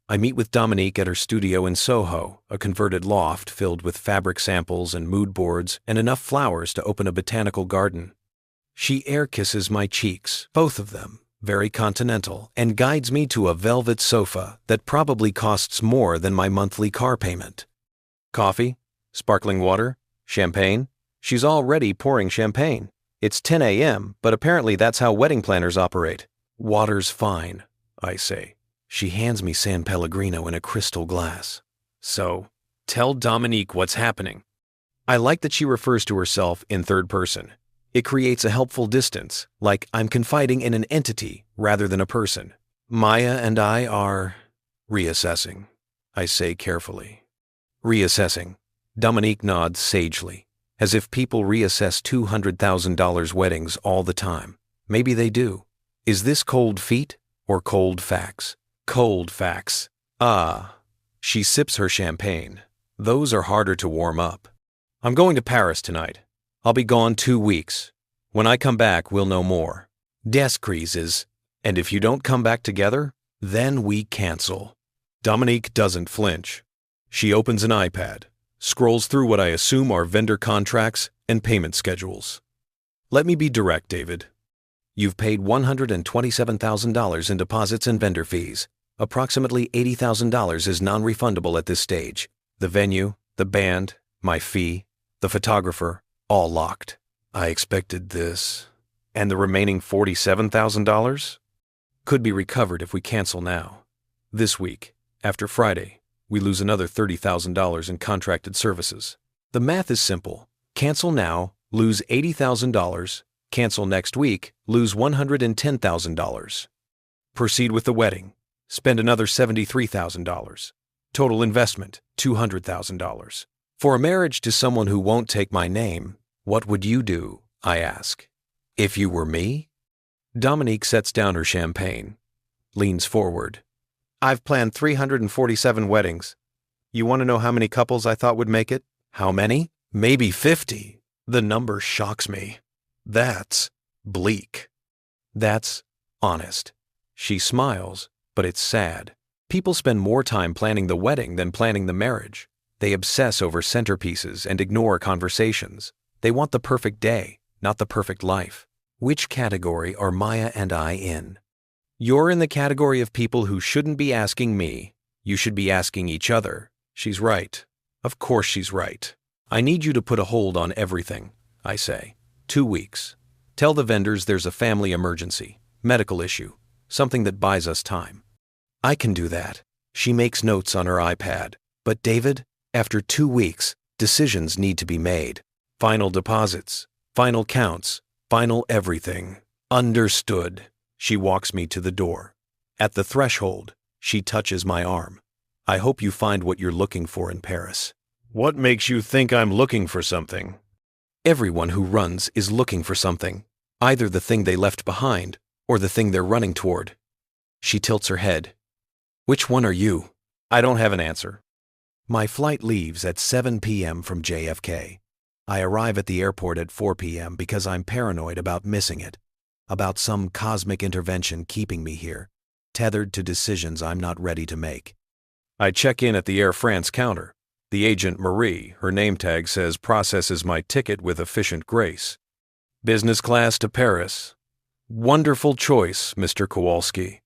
I meet with Dominique at her studio in Soho, a converted loft filled with fabric samples and mood boards and enough flowers to open a botanical garden. She air kisses my cheeks, both of them, very continental, and guides me to a velvet sofa that probably costs more than my monthly car payment. Coffee? Sparkling water? Champagne? She's already pouring champagne. It's 10 a.m., but apparently that's how wedding planners operate. Water's fine, I say. She hands me San Pellegrino in a crystal glass. So, tell Dominique what's happening. I like that she refers to herself in third person. It creates a helpful distance, like I'm confiding in an entity rather than a person. Maya and I are reassessing, I say carefully. Reassessing. Dominique nods sagely, as if people reassess $200,000 weddings all the time. Maybe they do. Is this cold feet or cold facts? Cold facts. Ah. She sips her champagne. Those are harder to warm up. I'm going to Paris tonight. I'll be gone 2 weeks. When I come back, we'll know more. Des crises. And if you don't come back together, then we cancel. Dominique doesn't flinch. She opens an iPad, scrolls through what I assume are vendor contracts and payment schedules. Let me be direct, David. You've paid $127,000 in deposits and vendor fees. Approximately $80,000 is non-refundable at this stage. The venue, the band, my fee, the photographer, all locked. I expected this. And the remaining $47,000? Could be recovered if we cancel now. This week, after Friday, we lose another $30,000 in contracted services. The math is simple. Cancel now, lose $80,000. Cancel next week, lose $110,000. Proceed with the wedding. Spend another $73,000. Total investment, $200,000. For a marriage to someone who won't take my name, what would you do? I ask. If you were me? Dominique sets down her champagne, leans forward. I've planned 347 weddings. You want to know how many couples I thought would make it? How many? Maybe 50. The number shocks me. That's bleak. That's honest. She smiles, but it's sad. People spend more time planning the wedding than planning the marriage. They obsess over centerpieces and ignore conversations. They want the perfect day, not the perfect life. Which category are Maya and I in? You're in the category of people who shouldn't be asking me. You should be asking each other. She's right. Of course she's right. I need you to put a hold on everything, I say. 2 weeks. Tell the vendors there's a family emergency, medical issue, something that buys us time. I can do that. She makes notes on her iPad. But David, after 2 weeks, decisions need to be made. Final deposits, final counts, final everything. Understood. She walks me to the door. At the threshold, she touches my arm. I hope you find what you're looking for in Paris. What makes you think I'm looking for something? Everyone who runs is looking for something, either the thing they left behind or the thing they're running toward. She tilts her head. Which one are you? I don't have an answer. My flight leaves at 7 p.m. from JFK. I arrive at the airport at 4 p.m. because I'm paranoid about missing it, about some cosmic intervention keeping me here, tethered to decisions I'm not ready to make. I check in at the Air France counter. The agent Marie, her name tag says, processes my ticket with efficient grace. Business class to Paris. Wonderful choice, Mr. Kowalski.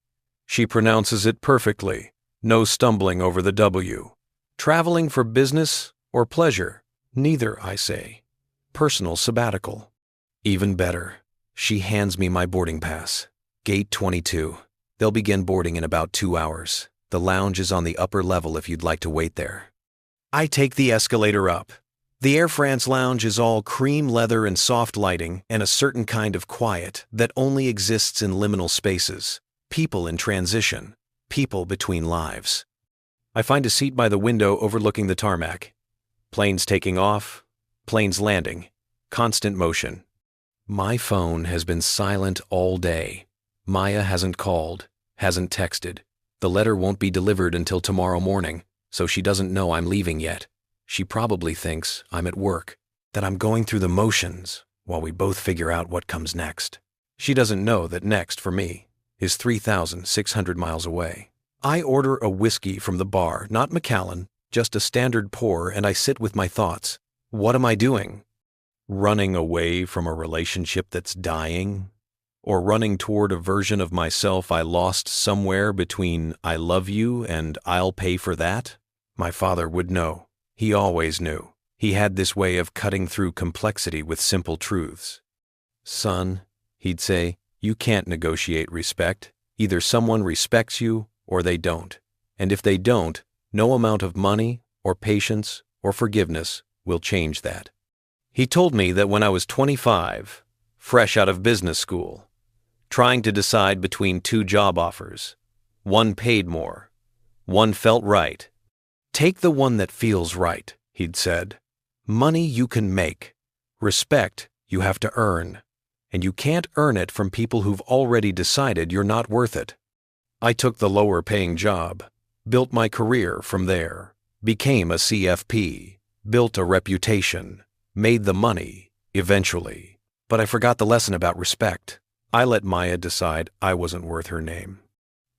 She pronounces it perfectly. No stumbling over the W. Traveling for business or pleasure? Neither, I say. Personal sabbatical. Even better. She hands me my boarding pass. Gate 22. They'll begin boarding in about 2 hours. The lounge is on the upper level if you'd like to wait there. I take the escalator up. The Air France lounge is all cream leather and soft lighting and a certain kind of quiet that only exists in liminal spaces. People in transition. People between lives. I find a seat by the window overlooking the tarmac. Planes taking off. Planes landing. Constant motion. My phone has been silent all day. Maya hasn't called, hasn't texted. The letter won't be delivered until tomorrow morning, so she doesn't know I'm leaving yet. She probably thinks I'm at work, that I'm going through the motions while we both figure out what comes next. She doesn't know that next for me is 3,600 miles away. I order a whiskey from the bar, not Macallan, just a standard pour, and I sit with my thoughts. What am I doing? Running away from a relationship that's dying? Or running toward a version of myself I lost somewhere between I love you and I'll pay for that? My father would know. He always knew. He had this way of cutting through complexity with simple truths. Son, he'd say, you can't negotiate respect. Either someone respects you or they don't. And if they don't, no amount of money or patience or forgiveness will change that. He told me that when I was 25, fresh out of business school, trying to decide between two job offers, one paid more, one felt right. Take the one that feels right, he'd said. Money you can make. Respect you have to earn. And you can't earn it from people who've already decided you're not worth it. I took the lower paying job, built my career from there, became a CFP, built a reputation, made the money, eventually. But I forgot the lesson about respect. I let Maya decide I wasn't worth her name.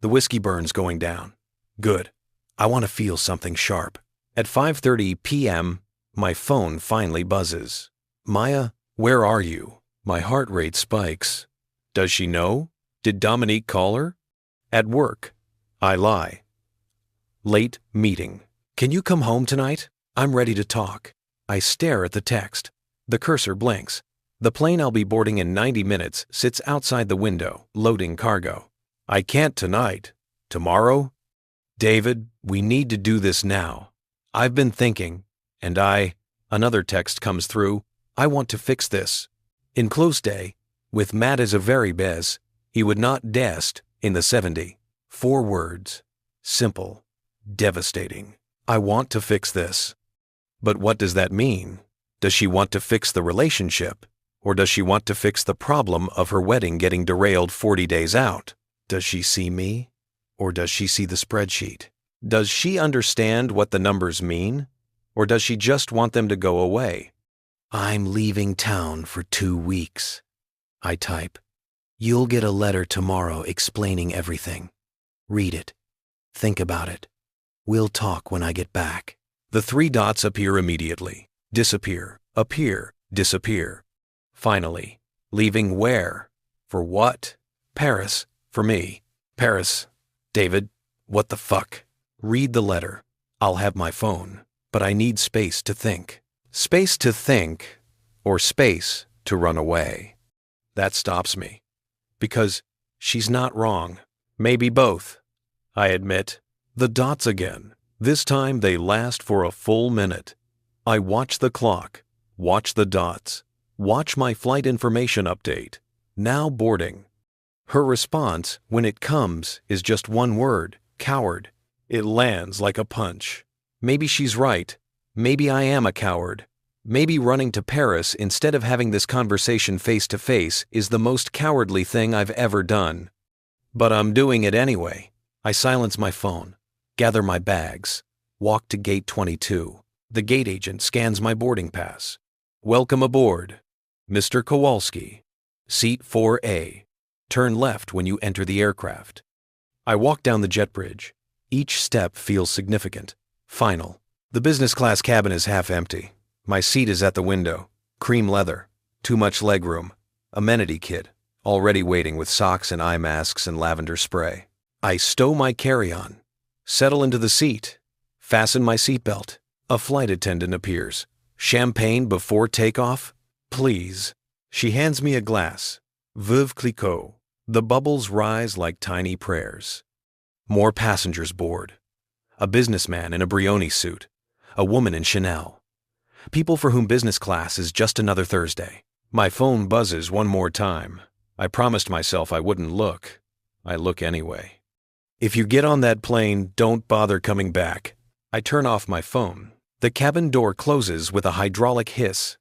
The whiskey burn's going down. Good. I want to feel something sharp. At 5:30 p.m., my phone finally buzzes. Maya, where are you? My heart rate spikes. Does she know? Did Dominique call her? At work. I lie. Late meeting. Can you come home tonight? I'm ready to talk. I stare at the text. The cursor blinks. The plane I'll be boarding in 90 minutes sits outside the window, loading cargo. I can't tonight. Tomorrow? David, we need to do this now. I've been thinking, and another text comes through, I want to fix this. In close day, with Matt as a very bez, he would not dest in the 70. 4 words. Simple. Devastating. I want to fix this. But what does that mean? Does she want to fix the relationship? Or does she want to fix the problem of her wedding getting derailed 40 days out? Does she see me? Or does she see the spreadsheet? Does she understand what the numbers mean? Or does she just want them to go away? I'm leaving town for 2 weeks. I type. You'll get a letter tomorrow explaining everything. Read it. Think about it. We'll talk when I get back. The 3 dots appear immediately. Disappear. Appear. Disappear. Finally, leaving where? For what? Paris. For me. Paris. David, what the fuck? Read the letter. I'll have my phone, but I need space to think. Space to think, or space to run away. That stops me. Because she's not wrong. Maybe both. I admit. The dots again. This time they last for a full minute. I watch the clock, watch the dots, watch my flight information update. Now boarding. Her response, when it comes, is just one word, coward. It lands like a punch. Maybe she's right. Maybe I am a coward. Maybe running to Paris instead of having this conversation face to face is the most cowardly thing I've ever done. But I'm doing it anyway. I silence my phone, gather my bags, walk to gate 22. The gate agent scans my boarding pass. Welcome aboard, Mr. Kowalski. Seat 4A. Turn left when you enter the aircraft. I walk down the jet bridge. Each step feels significant, final. The business class cabin is half empty. My seat is at the window. Cream leather. Too much legroom. Amenity kit. Already waiting with socks and eye masks and lavender spray. I stow my carry-on. Settle into the seat. Fasten my seatbelt. A flight attendant appears. Champagne before takeoff? Please. She hands me a glass. Veuve Clicquot. The bubbles rise like tiny prayers. More passengers board. A businessman in a Brioni suit. A woman in Chanel. People for whom business class is just another Thursday. My phone buzzes one more time. I promised myself I wouldn't look. I look anyway. If you get on that plane, don't bother coming back. I turn off my phone. The cabin door closes with a hydraulic hiss.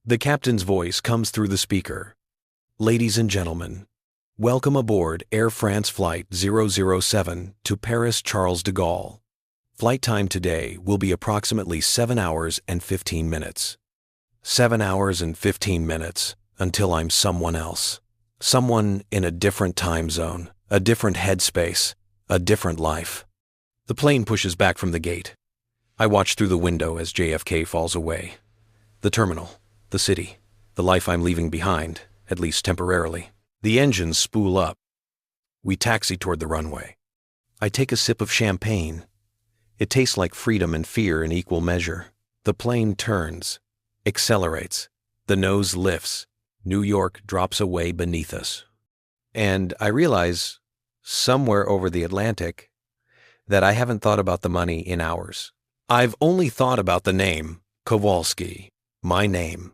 The captain's voice comes through the speaker. Ladies and gentlemen, welcome aboard Air France Flight 007 to Paris Charles de Gaulle. Flight time today will be approximately 7 hours and 15 minutes. 7 hours and 15 minutes until I'm someone else. Someone in a different time zone, a different headspace, a different life. The plane pushes back from the gate. I watch through the window as JFK falls away. The terminal, the city, the life I'm leaving behind, at least temporarily. The engines spool up. We taxi toward the runway. I take a sip of champagne. It tastes like freedom and fear in equal measure. The plane turns, accelerates. The nose lifts. New York drops away beneath us. And I realize, somewhere over the Atlantic, that I haven't thought about the money in hours. I've only thought about the name, Kowalski, my name,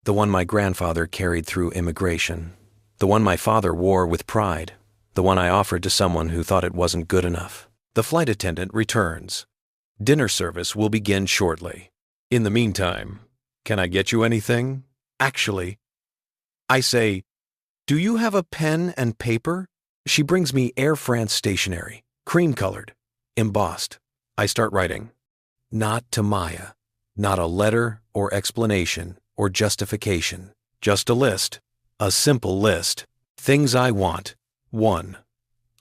the one my grandfather carried through immigration, the one my father wore with pride, the one I offered to someone who thought it wasn't good enough. The flight attendant returns. Dinner service will begin shortly. In the meantime, can I get you anything? Actually, I say, do you have a pen and paper? She brings me Air France stationery, cream-colored, embossed. I start writing. Not to Maya. Not a letter or explanation or justification. Just a list. A simple list. Things I want. 1.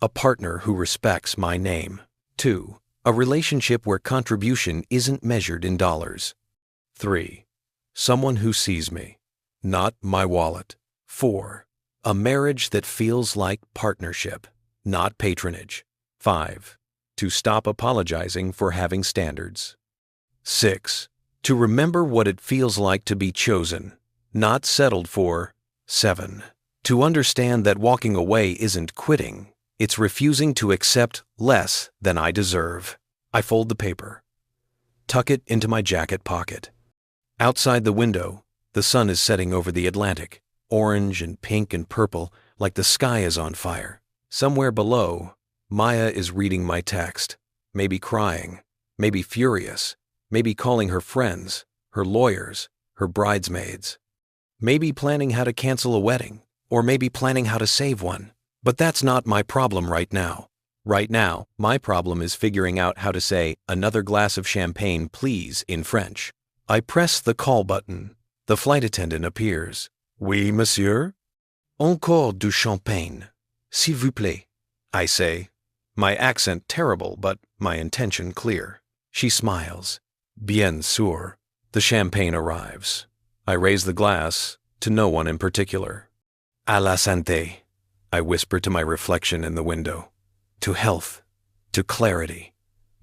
A partner who respects my name. 2. A relationship where contribution isn't measured in dollars. 3. Someone who sees me, not my wallet. 4. A marriage that feels like partnership, not patronage. 5. To stop apologizing for having standards. 6. To remember what it feels like to be chosen, not settled for. 7. To understand that walking away isn't quitting, it's refusing to accept less than I deserve. I fold the paper, tuck it into my jacket pocket. Outside the window, the sun is setting over the Atlantic, orange and pink and purple, like the sky is on fire. Somewhere below, Maya is reading my text, maybe crying, maybe furious, maybe calling her friends, her lawyers, her bridesmaids, maybe planning how to cancel a wedding, or maybe planning how to save one. But that's not my problem right now. Right now, my problem is figuring out how to say, "Another glass of champagne, please," in French. I press the call button. The flight attendant appears. Oui, monsieur? Encore du champagne, s'il vous plaît, I say, my accent terrible, but my intention clear. She smiles. Bien sûr. The champagne arrives. I raise the glass, to no one in particular. À la santé, I whisper to my reflection in the window. To health, to clarity,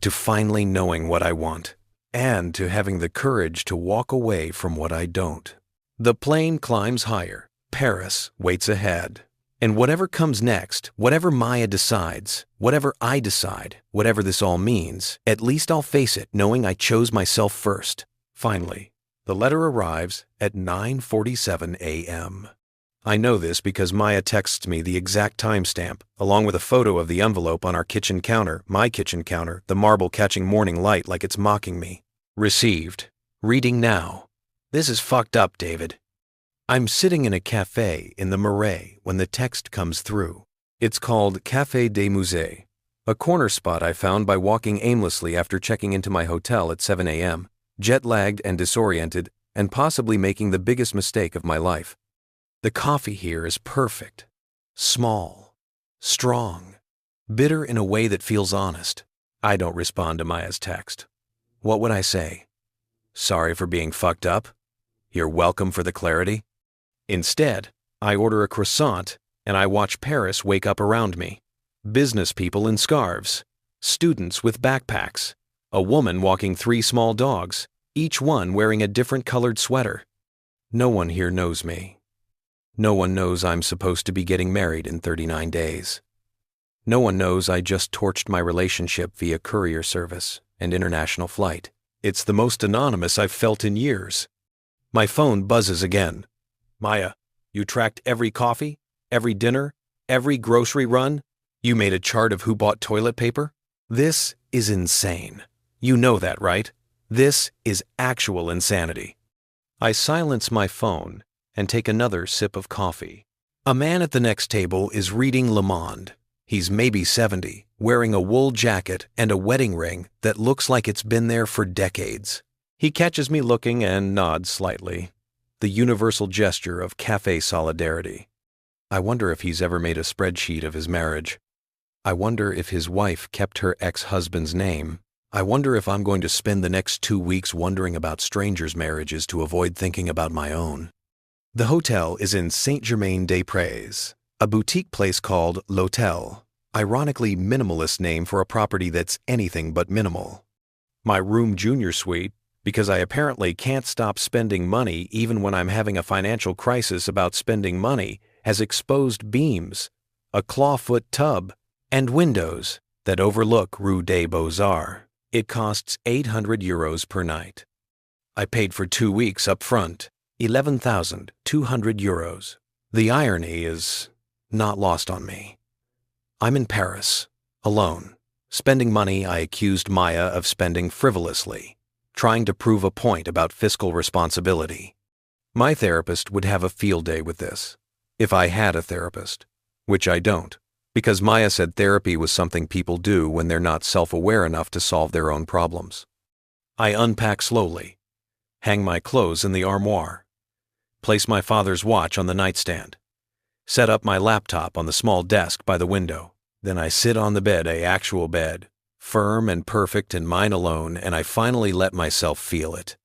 to finally knowing what I want, and to having the courage to walk away from what I don't. The plane climbs higher. Paris waits ahead. And whatever comes next, whatever Maya decides, whatever I decide, whatever this all means, at least I'll face it knowing I chose myself first. Finally, the letter arrives at 9:47 a.m. I know this because Maya texts me the exact timestamp, along with a photo of the envelope on our kitchen counter, my kitchen counter, the marble catching morning light like it's mocking me. Received. Reading now. This is fucked up, David. I'm sitting in a cafe in the Marais when the text comes through. It's called Café des Musées, a corner spot I found by walking aimlessly after checking into my hotel at 7 a.m., jet-lagged and disoriented, and possibly making the biggest mistake of my life. The coffee here is perfect. Small. Strong. Bitter in a way that feels honest. I don't respond to Maya's text. What would I say? Sorry for being fucked up? You're welcome for the clarity? Instead, I order a croissant and I watch Paris wake up around me. Business people in scarves, students with backpacks, a woman walking 3 small dogs, each one wearing a different colored sweater. No one here knows me. No one knows I'm supposed to be getting married in 39 days. No one knows I just torched my relationship via courier service and international flight. It's the most anonymous I've felt in years. My phone buzzes again. Maya, you tracked every coffee, every dinner, every grocery run? You made a chart of who bought toilet paper? This is insane. You know that, right? This is actual insanity. I silence my phone and take another sip of coffee. A man at the next table is reading Le Monde. He's maybe 70, wearing a wool jacket and a wedding ring that looks like it's been there for decades. He catches me looking and nods slightly, the universal gesture of café solidarity. I wonder if he's ever made a spreadsheet of his marriage. I wonder if his wife kept her ex-husband's name. I wonder if I'm going to spend the next 2 weeks wondering about strangers' marriages to avoid thinking about my own. The hotel is in Saint-Germain-des-Prés, a boutique place called L'Hôtel, ironically minimalist name for a property that's anything but minimal. My room junior suite, because I apparently can't stop spending money even when I'm having a financial crisis about spending money, has exposed beams, a clawfoot tub, and windows that overlook Rue des Beaux-Arts. It costs €800 per night. I paid for 2 weeks up front, €11,200. The irony is not lost on me. I'm in Paris, alone, spending money I accused Maya of spending frivolously, trying to prove a point about fiscal responsibility. My therapist would have a field day with this, if I had a therapist, which I don't, because Maya said therapy was something people do when they're not self-aware enough to solve their own problems. I unpack slowly, hang my clothes in the armoire, place my father's watch on the nightstand, set up my laptop on the small desk by the window. Then I sit on the bed, a actual bed, firm and perfect and mine alone, and I finally let myself feel it.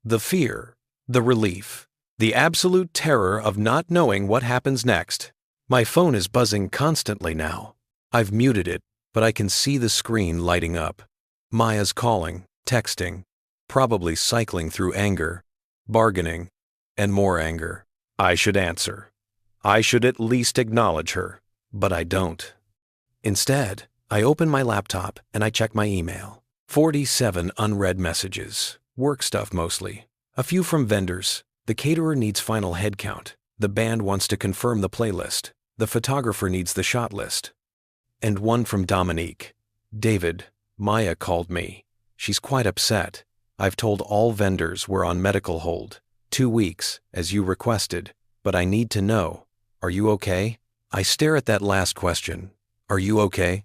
The fear, the relief, the absolute terror of not knowing what happens next. My phone is buzzing constantly now. I've muted it, but I can see the screen lighting up. Maya's calling, texting, probably cycling through anger, bargaining, and more anger. I should answer. I should at least acknowledge her, but I don't. Instead, I open my laptop and I check my email. 47 unread messages, work stuff mostly, a few from vendors. The caterer needs final headcount. The band wants to confirm the playlist. The photographer needs the shot list. And one from Dominique. David, Maya called me. She's quite upset. I've told all vendors we're on medical hold. 2 weeks, as you requested. But I need to know, are you okay? I stare at that last question. Are you okay?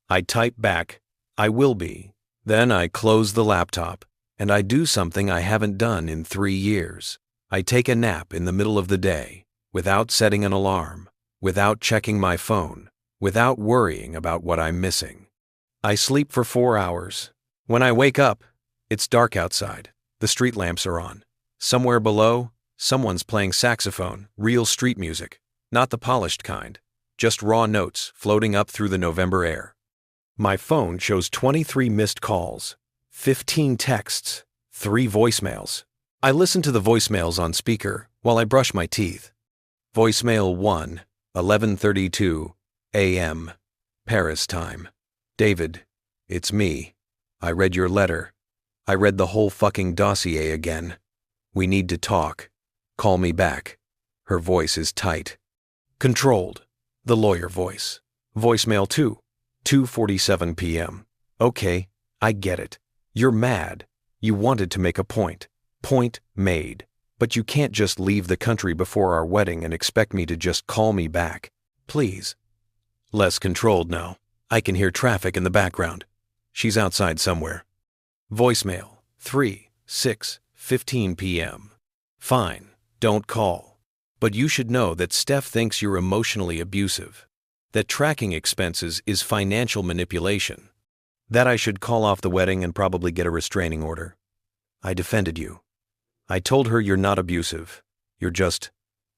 I type back, I will be. Then I close the laptop, and I do something I haven't done in 3 years. I take a nap in the middle of the day, without setting an alarm, without checking my phone, without worrying about what I'm missing. I sleep for 4 hours. When I wake up, it's dark outside. The street lamps are on. Somewhere below, someone's playing saxophone, real street music, not the polished kind, just raw notes floating up through the November air. My phone shows 23 missed calls, 15 texts, 3 voicemails. I listen to the voicemails on speaker while I brush my teeth. Voicemail 1, 11:32 a.m. Paris time. David, it's me. I read your letter. I read the whole fucking dossier again. We need to talk. Call me back. Her voice is tight. Controlled. The lawyer voice. Voicemail 2, 2:47 p.m. Okay, I get it. You're mad. You wanted to make a point. Point made. But you can't just leave the country before our wedding and expect me to just call me back. Please. Less controlled now. I can hear traffic in the background. She's outside somewhere. Voicemail 3, 6:15 p.m. Fine, don't call. But you should know that Steph thinks you're emotionally abusive. That tracking expenses is financial manipulation. That I should call off the wedding and probably get a restraining order. I defended you. I told her you're not abusive. You're just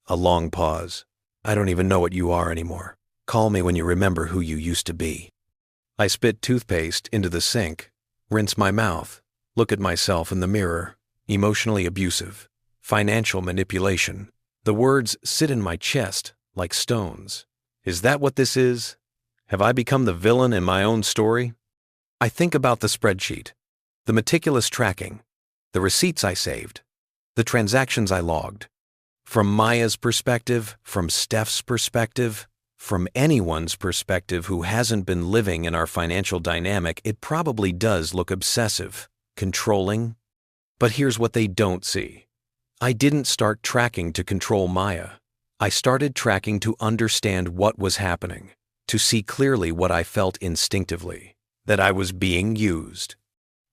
a long pause. I don't even know what you are anymore. Call me when you remember who you used to be. I spit toothpaste into the sink, rinse my mouth, look at myself in the mirror. Emotionally abusive. Financial manipulation. The words sit in my chest like stones. Is that what this is? Have I become the villain in my own story? I think about the spreadsheet, the meticulous tracking, the receipts I saved, the transactions I logged. From Maya's perspective, from Steph's perspective, from anyone's perspective who hasn't been living in our financial dynamic, it probably does look obsessive, controlling. But here's what they don't see. I didn't start tracking to control Maya. I started tracking to understand what was happening, to see clearly what I felt instinctively, that I was being used.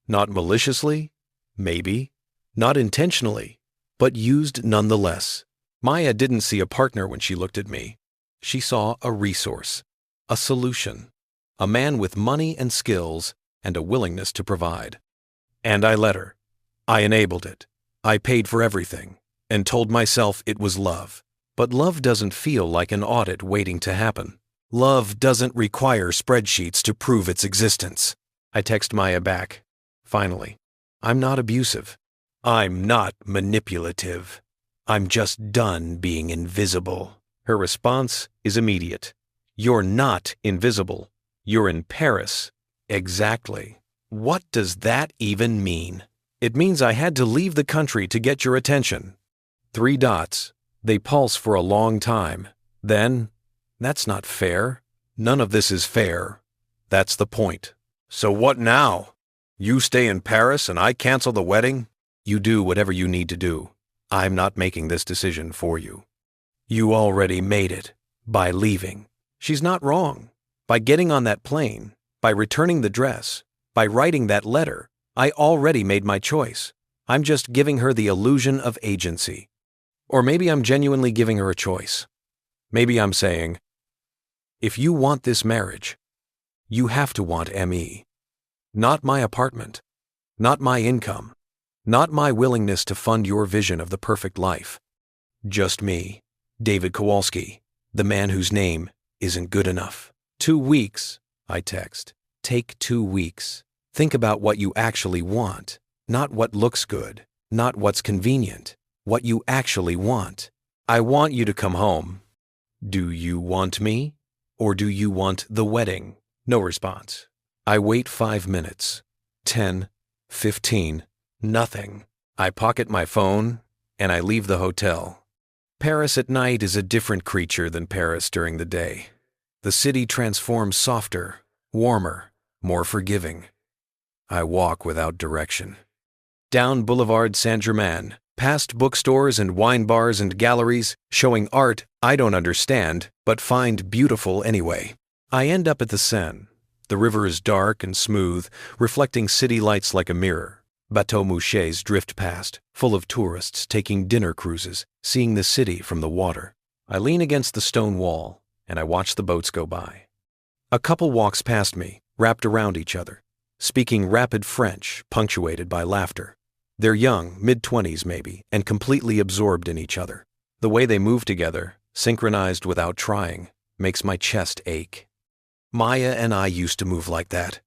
Not maliciously, maybe, not intentionally, but used nonetheless. Maya didn't see a partner when she looked at me. She saw a resource, a solution, a man with money and skills and a willingness to provide. And I let her. I enabled it. I paid for everything and told myself it was love. But love doesn't feel like an audit waiting to happen. Love doesn't require spreadsheets to prove its existence. I text Maya back. Finally, I'm not abusive. I'm not manipulative. I'm just done being invisible. Her response is immediate. You're not invisible. You're in Paris. Exactly. What does that even mean? It means I had to leave the country to get your attention. 3 dots. They pulse for a long time. Then, that's not fair. None of this is fair. That's the point. So what now? You stay in Paris and I cancel the wedding? You do whatever you need to do. I'm not making this decision for you. You already made it. By leaving. She's not wrong. By getting on that plane, by returning the dress, by writing that letter, I already made my choice. I'm just giving her the illusion of agency. Or maybe I'm genuinely giving her a choice. Maybe I'm saying, if you want this marriage, you have to want ME. Not my apartment, not my income, not my willingness to fund your vision of the perfect life. Just me, David Kowalski, the man whose name isn't good enough. 2 weeks, I text. Take 2 weeks. Think about what you actually want, not what looks good, not what's convenient, what you actually want. I want you to come home. Do you want me? Or do you want the wedding? No response. I wait 5 minutes. 10, 15, nothing. I pocket my phone and I leave the hotel. Paris at night is a different creature than Paris during the day. The city transforms softer, warmer, more forgiving. I walk without direction. Down Boulevard Saint-Germain, past bookstores and wine bars and galleries showing art I don't understand but find beautiful anyway. I end up at the Seine. The river is dark and smooth, reflecting city lights like a mirror. Bateaux mouchés drift past, full of tourists taking dinner cruises, seeing the city from the water. I lean against the stone wall, and I watch the boats go by. A couple walks past me, wrapped around each other, speaking rapid French, punctuated by laughter. They're young, mid-20s maybe, and completely absorbed in each other. The way they move together, synchronized without trying, makes my chest ache. Maya and I used to move like that.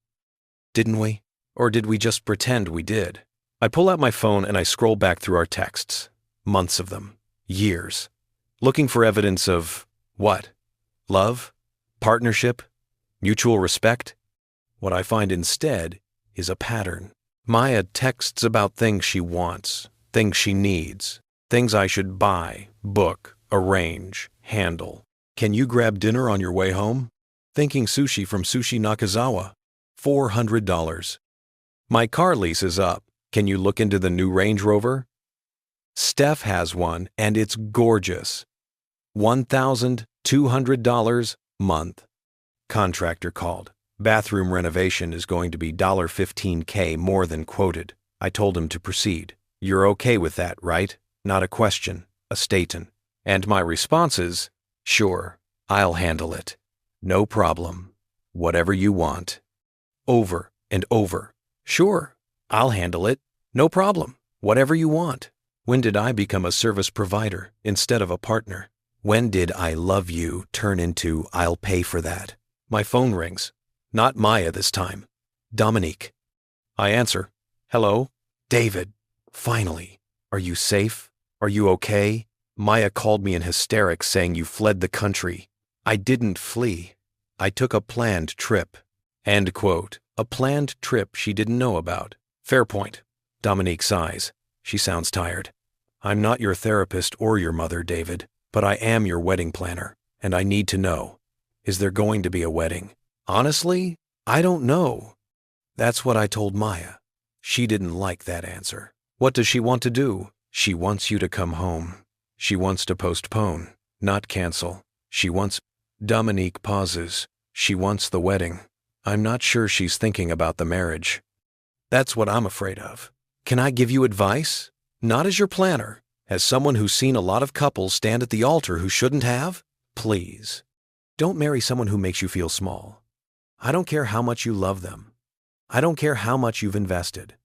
Didn't we? Or did we just pretend we did? I pull out my phone and I scroll back through our texts. Months of them. Years. Looking for evidence of what? Love? Partnership? Mutual respect? What I find instead is a pattern. Maya texts about things she wants, things she needs, things I should buy, book, arrange, handle. Can you grab dinner on your way home? Thinking sushi from Sushi Nakazawa. $400. My car lease is up. Can you look into the new Range Rover? Steph has one and it's gorgeous. $1,200 month. Contractor called. Bathroom renovation is going to be $15K more than quoted. I told him to proceed. You're okay with that, right? Not a question, a statement. And my response is, sure, I'll handle it. No problem. Whatever you want. Over and over. Sure, I'll handle it. No problem. Whatever you want. When did I become a service provider instead of a partner? When did I love you turn into I'll pay for that? My phone rings. Not Maya this time. Dominique. I answer. Hello? David. Finally. Are you safe? Are you okay? Maya called me in hysterics saying you fled the country. I didn't flee. I took a planned trip. End quote. A planned trip she didn't know about. Fair point. Dominique sighs. She sounds tired. I'm not your therapist or your mother, David, but I am your wedding planner, and I need to know. Is there going to be a wedding? Honestly, I don't know. That's what I told Maya. She didn't like that answer. What does she want to do? She wants you to come home. She wants to postpone, not cancel. She wants... Dominique pauses. She wants the wedding. I'm not sure she's thinking about the marriage. That's what I'm afraid of. Can I give you advice? Not as your planner, as someone who's seen a lot of couples stand at the altar who shouldn't have? Please, don't marry someone who makes you feel small. I don't care how much you love them. I don't care how much you've invested.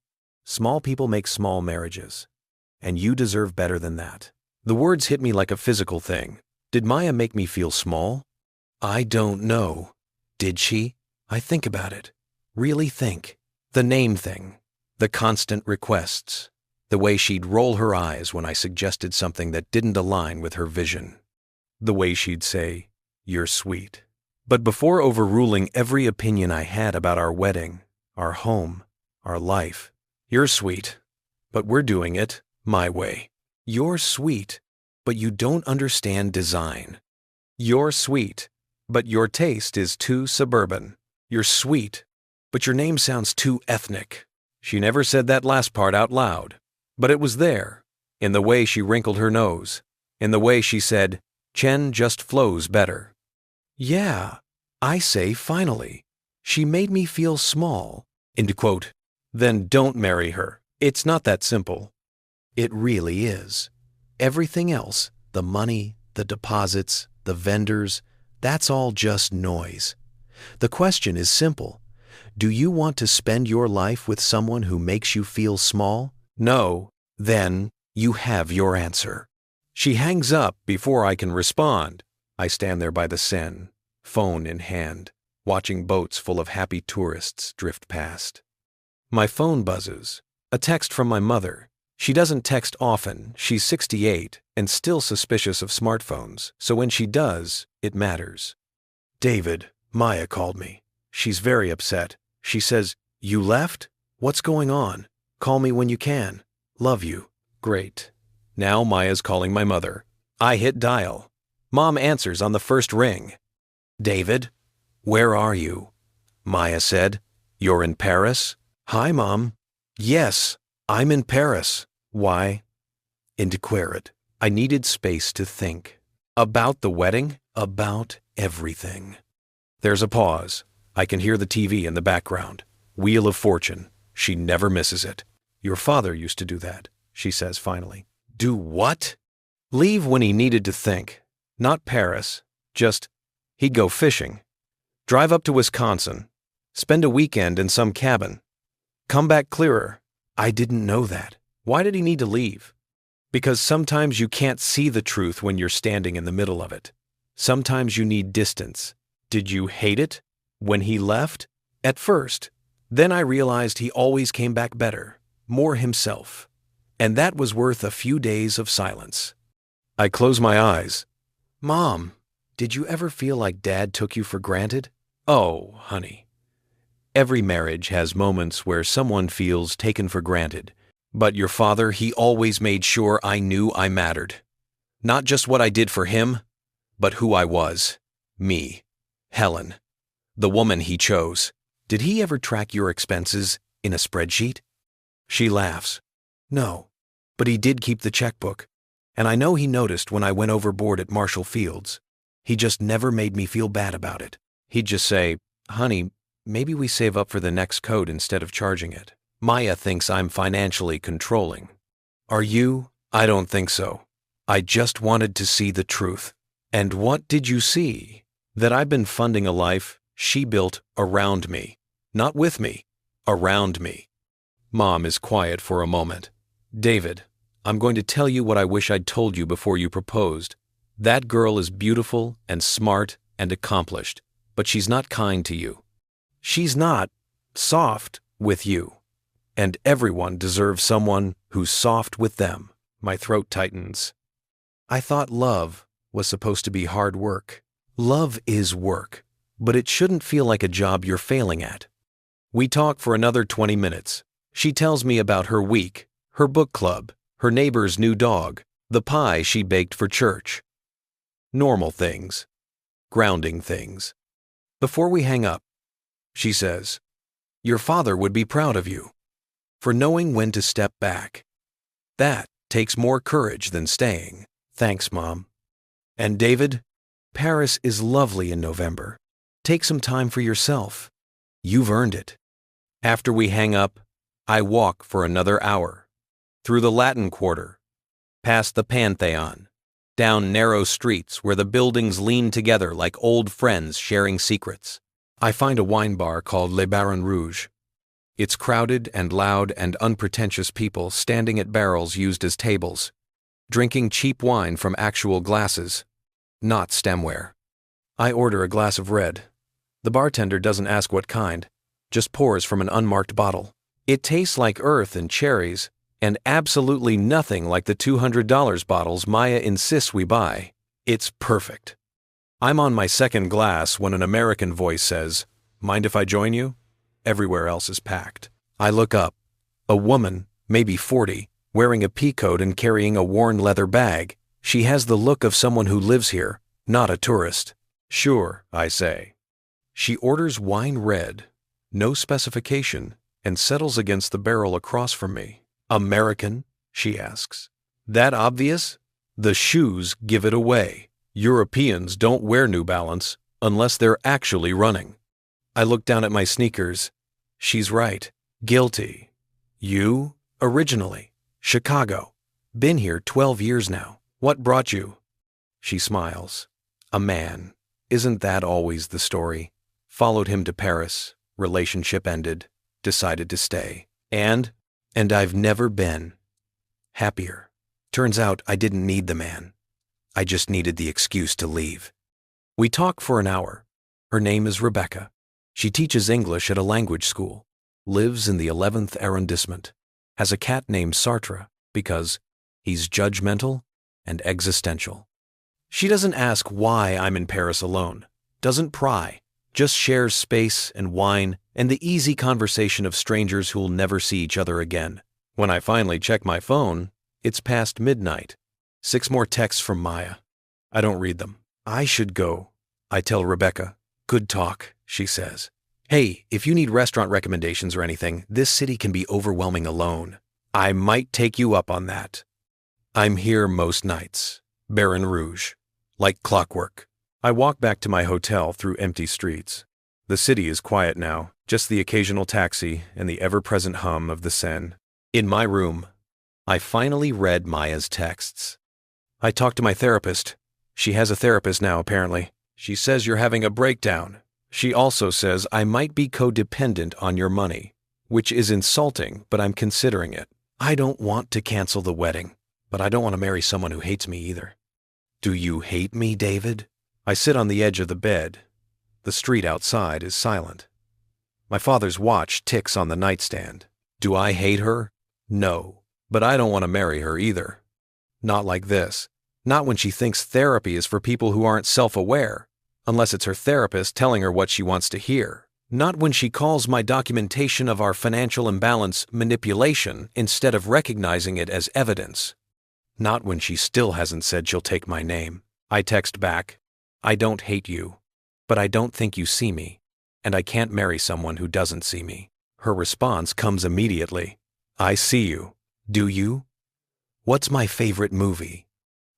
Small people make small marriages, and you deserve better than that." The words hit me like a physical thing. Did Maya make me feel small? I don't know. Did she? I think about it. Really think. The name thing. The constant requests. The way she'd roll her eyes when I suggested something that didn't align with her vision. The way she'd say, "You're sweet." But before overruling every opinion I had about our wedding, our home, our life, "You're sweet, but we're doing it my way." You're sweet, but you don't understand design. You're sweet, but your taste is too suburban. You're sweet, but your name sounds too ethnic. She never said that last part out loud, but it was there, in the way she wrinkled her nose, in the way she said, "Chen just flows better." Yeah, I say finally. She made me feel small. End quote. Then don't marry her. It's not that simple. It really is. Everything else, the money, the deposits, the vendors, that's all just noise. The question is simple. Do you want to spend your life with someone who makes you feel small? No, then you have your answer. She hangs up before I can respond. I stand there by the Seine, phone in hand, watching boats full of happy tourists drift past. My phone buzzes. A text from my mother. She doesn't text often. She's 68 and still suspicious of smartphones, so when she does, it matters. "David, Maya called me. She's very upset. She says, 'You left? What's going on? Call me when you can. Love you.'" Great. Now Maya's calling my mother. I hit dial. Mom answers on the first ring. "David, where are you?" Maya said. "You're in Paris?" "Hi, Mom." "Yes, I'm in Paris." "Why?" Indequerit. I needed space to think. About the wedding? About everything. There's a pause. I can hear the TV in the background. Wheel of Fortune. She never misses it. "Your father used to do that," she says finally. Do what? Leave when he needed to think. Not Paris. Just, he'd go fishing. Drive up to Wisconsin. Spend a weekend in some cabin. Come back clearer. I didn't know that. Why did he need to leave? Because sometimes you can't see the truth when you're standing in the middle of it. Sometimes you need distance. Did you hate it when he left? At first. Then I realized he always came back better, more himself. And that was worth a few days of silence. I close my eyes. Mom, did you ever feel like Dad took you for granted? Oh, honey. Every marriage has moments where someone feels taken for granted. But your father, he always made sure I knew I mattered. Not just what I did for him, but who I was. Me. Helen. The woman he chose. Did he ever track your expenses in a spreadsheet? She laughs. No, but he did keep the checkbook. And I know he noticed when I went overboard at Marshall Fields. He just never made me feel bad about it. He'd just say, honey, maybe we save up for the next code instead of charging it. Maya thinks I'm financially controlling. Are you? I don't think so. I just wanted to see the truth. And what did you see? That I've been funding a life she built around me. Not with me, around me. Mom is quiet for a moment. David, I'm going to tell you what I wish I'd told you before you proposed. That girl is beautiful and smart and accomplished, but she's not kind to you. She's not soft with you. And everyone deserves someone who's soft with them. My throat tightens. I thought love was supposed to be hard work. Love is work, but it shouldn't feel like a job you're failing at. We talk for another 20 minutes. She tells me about her week, her book club, her neighbor's new dog, the pie she baked for church. Normal things. Grounding things. Before we hang up, she says, your father would be proud of you for knowing when to step back. That takes more courage than staying. Thanks, Mom. And David, Paris is lovely in November. Take some time for yourself. You've earned it. After we hang up, I walk for another hour. Through the Latin Quarter, past the Pantheon, down narrow streets where the buildings lean together like old friends sharing secrets. I find a wine bar called Le Baron Rouge. It's crowded and loud and unpretentious people standing at barrels used as tables, drinking cheap wine from actual glasses, not stemware. I order a glass of red. The bartender doesn't ask what kind, just pours from an unmarked bottle. It tastes like earth and cherries, and absolutely nothing like the $200 bottles Maya insists we buy. It's perfect. I'm on my second glass when an American voice says, "Mind if I join you?" Everywhere else is packed. I look up. A woman, maybe 40, wearing a peacoat and carrying a worn leather bag. She has the look of someone who lives here, not a tourist. "Sure," I say. She orders wine red, no specification, and settles against the barrel across from me. "American?" she asks. "That obvious?" The shoes give it away. Europeans don't wear New Balance unless they're actually running. I look down at my sneakers. She's right. Guilty. "You? Originally. Chicago. Been here 12 years now. What brought you?" She smiles. "A man. Isn't that always the story? Followed him to Paris. Relationship ended. Decided to stay. And I've never been happier. Turns out I didn't need the man. I just needed the excuse to leave." We talk for an hour. Her name is Rebecca. She teaches English at a language school, lives in the 11th arrondissement, has a cat named Sartre because he's judgmental and existential. She doesn't ask why I'm in Paris alone, doesn't pry, just shares space and wine and the easy conversation of strangers who'll never see each other again. When I finally check my phone, it's past midnight. 6 more texts from Maya. I don't read them. I should go. I tell Rebecca. "Good talk," she says. "Hey, if you need restaurant recommendations or anything, this city can be overwhelming alone. I might take you up on that." I'm here most nights. Baron Rouge. Like clockwork. I walk back to my hotel through empty streets. The city is quiet now, just the occasional taxi and the ever-present hum of the Seine. In my room, I finally read Maya's texts. I talked to my therapist. She has a therapist now, apparently. She says you're having a breakdown. She also says I might be codependent on your money, which is insulting, but I'm considering it. I don't want to cancel the wedding, but I don't want to marry someone who hates me either. Do you hate me, David? I sit on the edge of the bed. The street outside is silent. My father's watch ticks on the nightstand. Do I hate her? No, but I don't want to marry her either. Not like this. Not when she thinks therapy is for people who aren't self-aware, unless it's her therapist telling her what she wants to hear. Not when she calls my documentation of our financial imbalance manipulation instead of recognizing it as evidence. Not when she still hasn't said she'll take my name. I text back, "I don't hate you, but I don't think you see me, and I can't marry someone who doesn't see me." Her response comes immediately. "I see you. Do you? What's my favorite movie?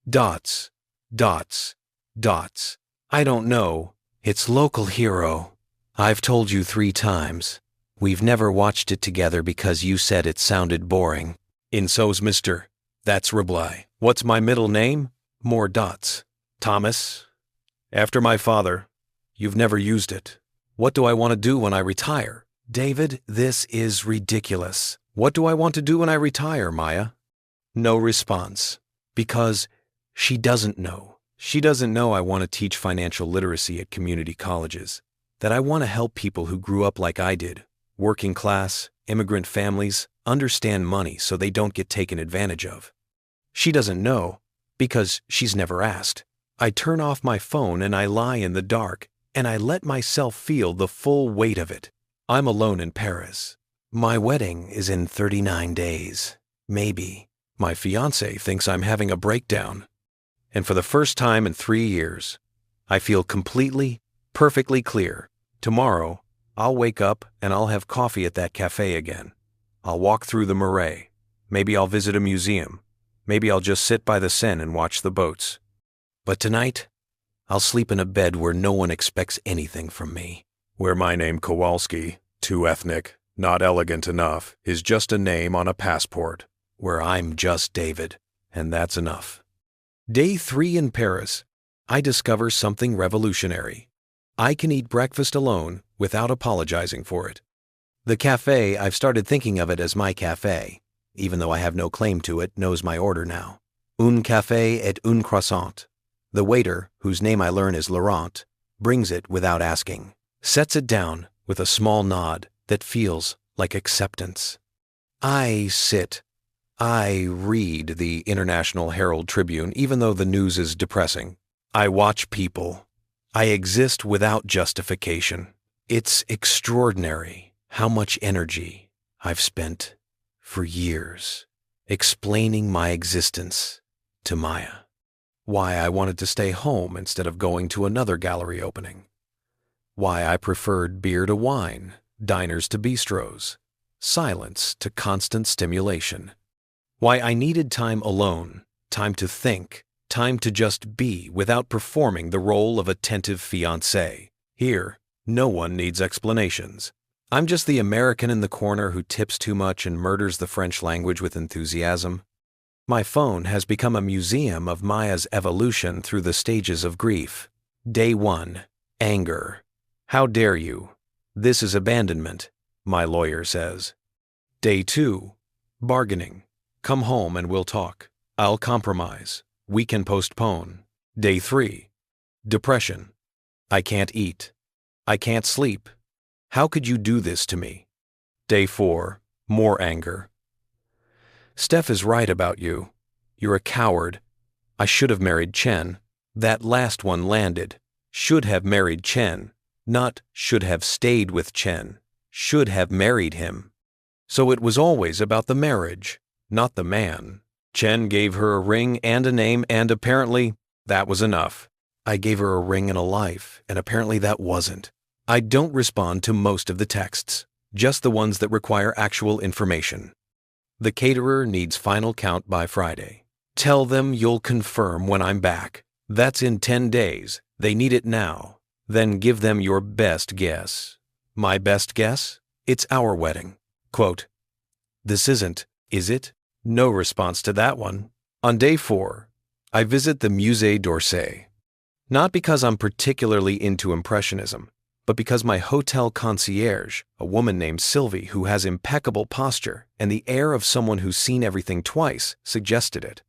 Dots, dots, dots. I don't know. It's Local Hero. I've told you 3 times. We've never watched it together because you said it sounded boring. In so's Mr. That's reply. What's my middle name? More dots. Thomas. After my father. You've never used it. What do I want to do when I retire? David, this is ridiculous. What do I want to do when I retire, Maya? No response. Because she doesn't know. She doesn't know I want to teach financial literacy at community colleges, that I want to help people who grew up like I did, working class, immigrant families, understand money so they don't get taken advantage of. She doesn't know because she's never asked. I turn off my phone and I lie in the dark, and I let myself feel the full weight of it. I'm alone in Paris. My wedding is in 39 days. Maybe. My fiancé thinks I'm having a breakdown. And for the first time in 3 years, I feel completely, perfectly clear. Tomorrow, I'll wake up and I'll have coffee at that cafe again. I'll walk through the Marais. Maybe I'll visit a museum. Maybe I'll just sit by the Seine and watch the boats. But tonight, I'll sleep in a bed where no one expects anything from me. Where my name Kowalski, too ethnic, not elegant enough, is just a name on a passport. Where I'm just David, and that's enough. Day 3 in Paris. I discover something revolutionary. I can eat breakfast alone without apologizing for it. The cafe, I've started thinking of it as my cafe, even though I have no claim to it, knows my order now. Un café et un croissant. The waiter, whose name I learn is Laurent, brings it without asking, sets it down with a small nod that feels like acceptance. I sit. I read the International Herald Tribune, even though the news is depressing. I watch people. I exist without justification. It's extraordinary how much energy I've spent for years explaining my existence to Maya. Why I wanted to stay home instead of going to another gallery opening. Why I preferred beer to wine, diners to bistros, silence to constant stimulation. Why I needed time alone, time to think, time to just be without performing the role of attentive fiancé. Here, no one needs explanations. I'm just the American in the corner who tips too much and murders the French language with enthusiasm. My phone has become a museum of Maya's evolution through the stages of grief. Day 1, anger. How dare you? This is abandonment, my lawyer says. Day 2, bargaining. Come home and we'll talk. I'll compromise. We can postpone. Day 3, depression. I can't eat. I can't sleep. How could you do this to me? Day 4, more anger. Steph is right about you. You're a coward. I should have married Chen. That last one landed. Should have married Chen. Not should have stayed with Chen. Should have married him. So it was always about the marriage, not the man. Chen gave her a ring and a name, and apparently that was enough. I gave her a ring and a life, and apparently that wasn't. I don't respond to most of the texts, just the ones that require actual information. The caterer needs final count by Friday. Tell them you'll confirm when I'm back. That's in 10 days. They need it now. Then give them your best guess. My best guess? It's our wedding. Quote, this isn't, is it? No response to that one. On day 4, I visit the Musée d'Orsay. Not because I'm particularly into Impressionism, but because my hotel concierge, a woman named Sylvie who has impeccable posture and the air of someone who's seen everything twice, suggested it.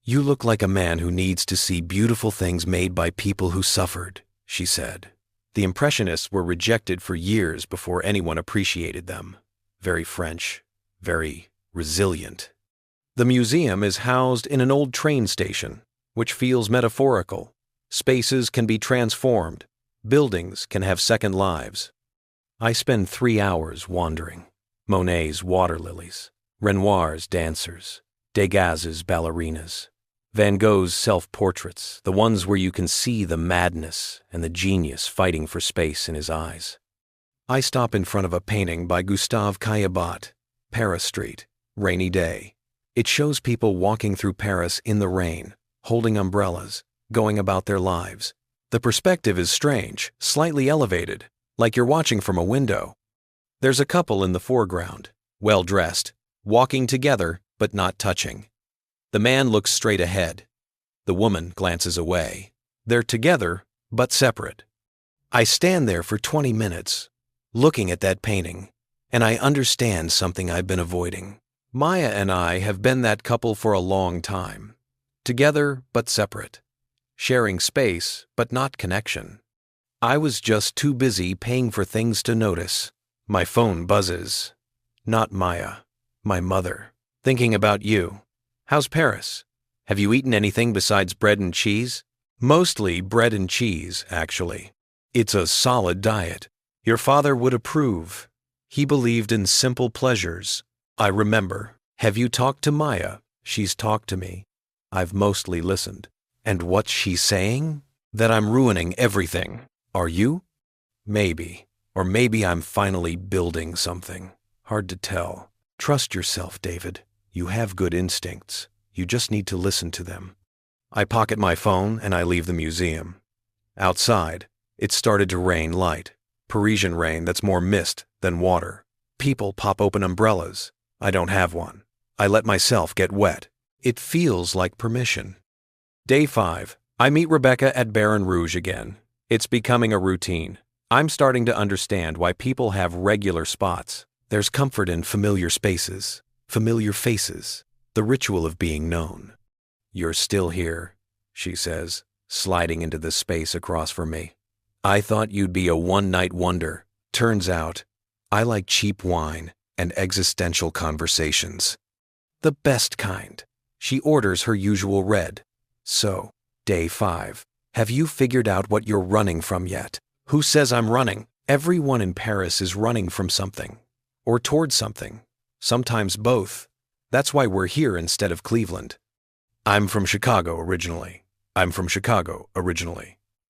You look like a man who needs to see beautiful things made by people who suffered, she said. The Impressionists were rejected for years before anyone appreciated them. Very French, very resilient. The museum is housed in an old train station, which feels metaphorical. Spaces can be transformed. Buildings can have second lives. I spend 3 hours wandering. Monet's water lilies, Renoir's dancers, Degas's ballerinas, Van Gogh's self-portraits, the ones where you can see the madness and the genius fighting for space in his eyes. I stop in front of a painting by Gustave Caillebotte, Paris Street, rainy day. It shows people walking through Paris in the rain, holding umbrellas, going about their lives. The perspective is strange, slightly elevated, like you're watching from a window. There's a couple in the foreground, well-dressed, walking together but not touching. The man looks straight ahead. The woman glances away. They're together but separate. I stand there for 20 minutes, looking at that painting, and I understand something I've been avoiding. Maya and I have been that couple for a long time, together but separate. Sharing space, but not connection. I was just too busy paying for things to notice. My phone buzzes. Not Maya, my mother. Thinking about you. How's Paris? Have you eaten anything besides bread and cheese? Mostly bread and cheese, actually. It's a solid diet. Your father would approve. He believed in simple pleasures. I remember. Have you talked to Maya? She's talked to me. I've mostly listened. And what's she saying? That I'm ruining everything. Are you? Maybe. Or maybe I'm finally building something. Hard to tell. Trust yourself, David. You have good instincts. You just need to listen to them. I pocket my phone and I leave the museum. Outside, it started to rain light. Parisian rain that's more mist than water. People pop open umbrellas. I don't have one. I let myself get wet. It feels like permission. Day 5. I meet Rebecca at Baron Rouge again. It's becoming a routine. I'm starting to understand why people have regular spots. There's comfort in familiar spaces, familiar faces, the ritual of being known. You're still here, she says, sliding into the space across from me. I thought you'd be a one-night wonder. Turns out, I like cheap wine and existential conversations. The best kind. She orders her usual red. So, Day 5. Have you figured out what you're running from yet? Who says I'm running? Everyone in Paris is running from something. Or towards something. Sometimes both. That's why we're here instead of Cleveland. I'm from Chicago originally.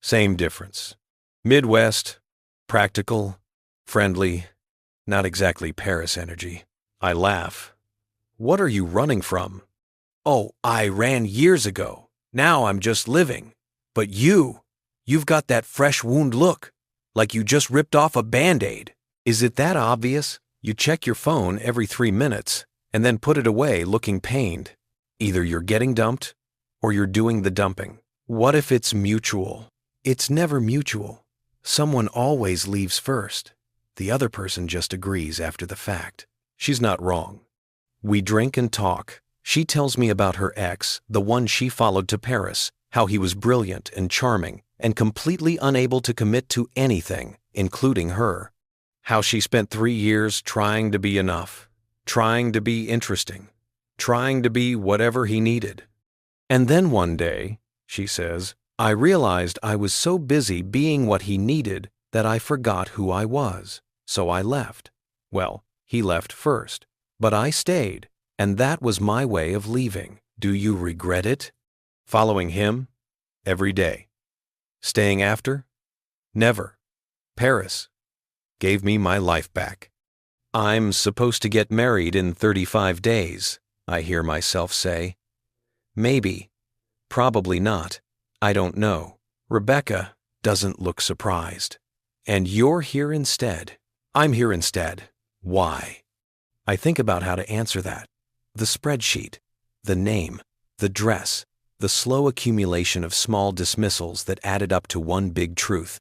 Same difference. Midwest, practical, friendly, not exactly Paris energy. I laugh. What are you running from? Oh, I ran years ago. Now I'm just living. But you've got that fresh wound look, like you just ripped off a Band-Aid. Is it that obvious? You check your phone every 3 minutes and then put it away looking pained. Either you're getting dumped or you're doing the dumping. What if it's mutual? It's never mutual. Someone always leaves first. The other person just agrees after the fact. She's not wrong. We drink and talk. She tells me about her ex, the one she followed to Paris, how he was brilliant and charming and completely unable to commit to anything, including her. How she spent 3 years trying to be enough, trying to be interesting, trying to be whatever he needed. And then one day, she says, I realized I was so busy being what he needed that I forgot who I was. So I left. Well, he left first, but I stayed, and that was my way of leaving. Do you regret it? Following him? Every day. Staying after? Never. Paris gave me my life back. I'm supposed to get married in 35 days, I hear myself say. Maybe. Probably not. I don't know. Rebecca doesn't look surprised. And you're here instead. I'm here instead. Why? I think about how to answer that. The spreadsheet, the name, the dress, the slow accumulation of small dismissals that added up to one big truth.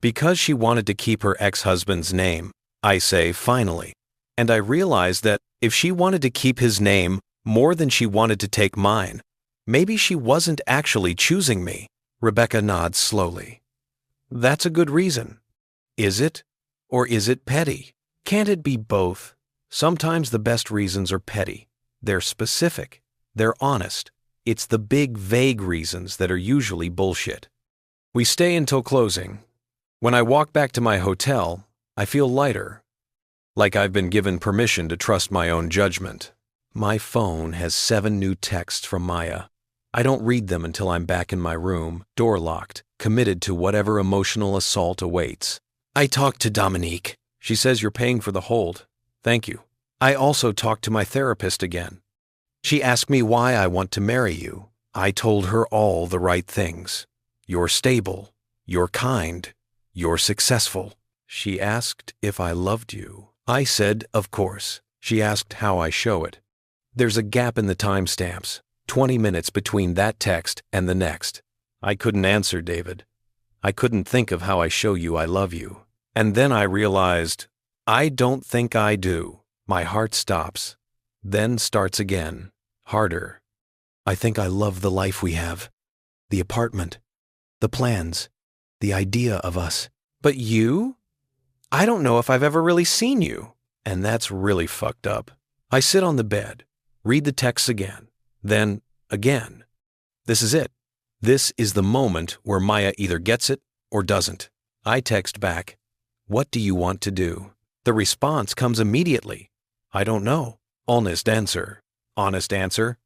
Because she wanted to keep her ex-husband's name, I say finally. And I realized that if she wanted to keep his name more than she wanted to take mine, maybe she wasn't actually choosing me. Rebecca nods slowly. That's a good reason. Is it? Or is it petty? Can't it be both? Sometimes the best reasons are petty. They're specific. They're honest. It's the big, vague reasons that are usually bullshit. We stay until closing. When I walk back to my hotel, I feel lighter. Like I've been given permission to trust my own judgment. My phone has 7 new texts from Maya. I don't read them until I'm back in my room, door locked, committed to whatever emotional assault awaits. I talked to Dominique. She says you're paying for the hold. Thank you. I also talked to my therapist again. She asked me why I want to marry you. I told her all the right things. You're stable. You're kind. You're successful. She asked if I loved you. I said, of course. She asked how I show it. There's a gap in the timestamps, 20 minutes between that text and the next. I couldn't answer, David. I couldn't think of how I show you I love you. And then I realized, I don't think I do. My heart stops, then starts again, harder. I think I love the life we have. The apartment, the plans, the idea of us. But you? I don't know if I've ever really seen you. And that's really fucked up. I sit on the bed, read the texts again, then again. This is it. This is the moment where Maya either gets it or doesn't. I text back, what do you want to do? The response comes immediately. I don't know. Honest answer. Honest answer.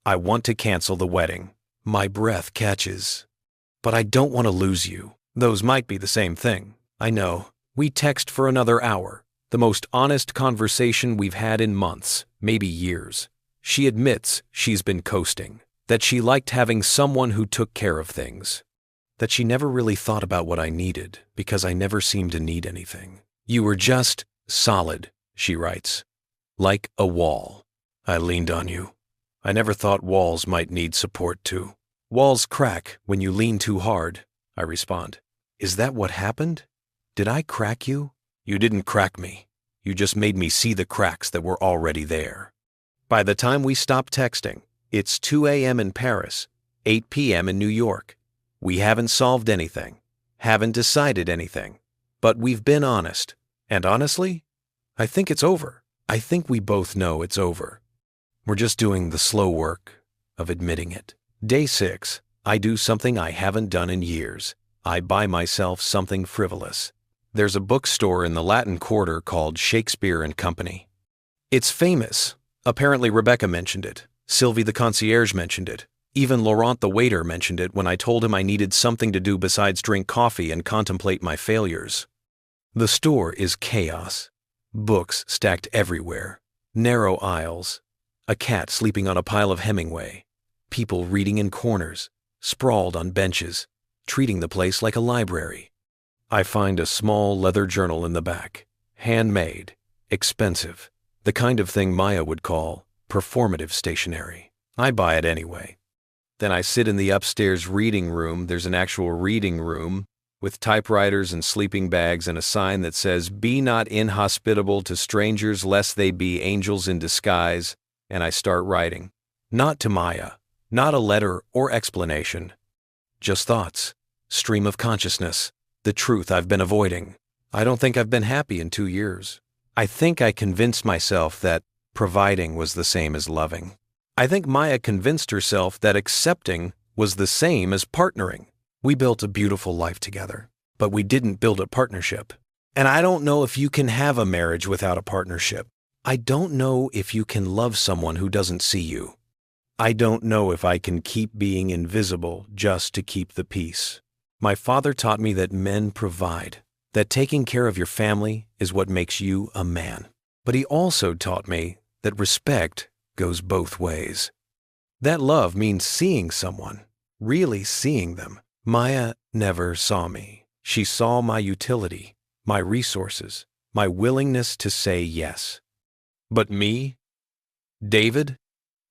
I want to cancel the wedding. My breath catches. But I don't want to lose you. Those might be the same thing. I know. We text for another hour. The most honest conversation we've had in months, maybe years. She admits she's been coasting. That she liked having someone who took care of things. That she never really thought about what I needed because I never seemed to need anything. You were just solid, she writes. Like a wall. I leaned on you. I never thought walls might need support too. Walls crack when you lean too hard, I respond. Is that what happened? Did I crack you? You didn't crack me. You just made me see the cracks that were already there. By the time we stop texting, it's 2 a.m. in Paris, 8 p.m. in New York. We haven't solved anything, haven't decided anything, but we've been honest. And honestly, I think it's over. I think we both know it's over. We're just doing the slow work of admitting it. Day 6, I do something I haven't done in years. I buy myself something frivolous. There's a bookstore in the Latin Quarter called Shakespeare & Company. It's famous. Apparently Rebecca mentioned it. Sylvie the concierge mentioned it. Even Laurent the waiter mentioned it when I told him I needed something to do besides drink coffee and contemplate my failures. The store is chaos. Books stacked everywhere. Narrow aisles. A cat sleeping on a pile of Hemingway. People reading in corners, sprawled on benches, treating the place like a library. I find a small leather journal in the back. Handmade. Expensive. The kind of thing Maya would call performative stationery. I buy it anyway. Then I sit in the upstairs reading room. There's an actual reading room with typewriters and sleeping bags and a sign that says, "Be not inhospitable to strangers lest they be angels in disguise," and I start writing. Not to Maya, not a letter or explanation. Just thoughts, stream of consciousness, the truth I've been avoiding. I don't think I've been happy in 2 years. I think I convinced myself that providing was the same as loving. I think Maya convinced herself that accepting was the same as partnering. We built a beautiful life together, but we didn't build a partnership. And I don't know if you can have a marriage without a partnership. I don't know if you can love someone who doesn't see you. I don't know if I can keep being invisible just to keep the peace. My father taught me that men provide, that taking care of your family is what makes you a man. But he also taught me that respect goes both ways. That love means seeing someone, really seeing them. Maya never saw me. She saw my utility, my resources, my willingness to say yes. But me? David?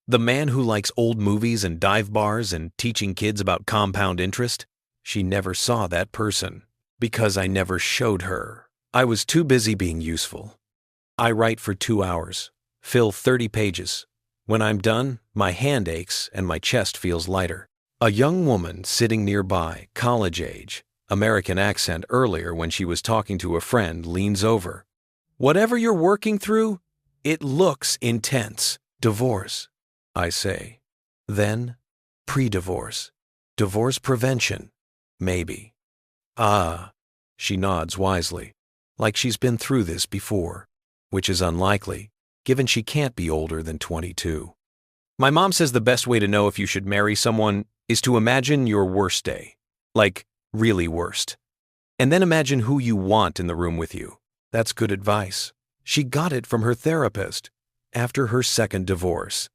The man who likes old movies and dive bars and teaching kids about compound interest? She never saw that person because I never showed her. I was too busy being useful. I write for 2 hours, fill 30 pages. When I'm done, my hand aches and my chest feels lighter. A young woman sitting nearby, college age, American accent earlier when she was talking to a friend, leans over. Whatever you're working through, it looks intense. Divorce, I say. Then, pre-divorce. Divorce prevention. Maybe. Ah, she nods wisely, like she's been through this before, which is unlikely, given she can't be older than 22. My mom says the best way to know if you should marry someone is to imagine your worst day, like really worst, and then imagine who you want in the room with you. That's good advice. She got it from her therapist after her second divorce.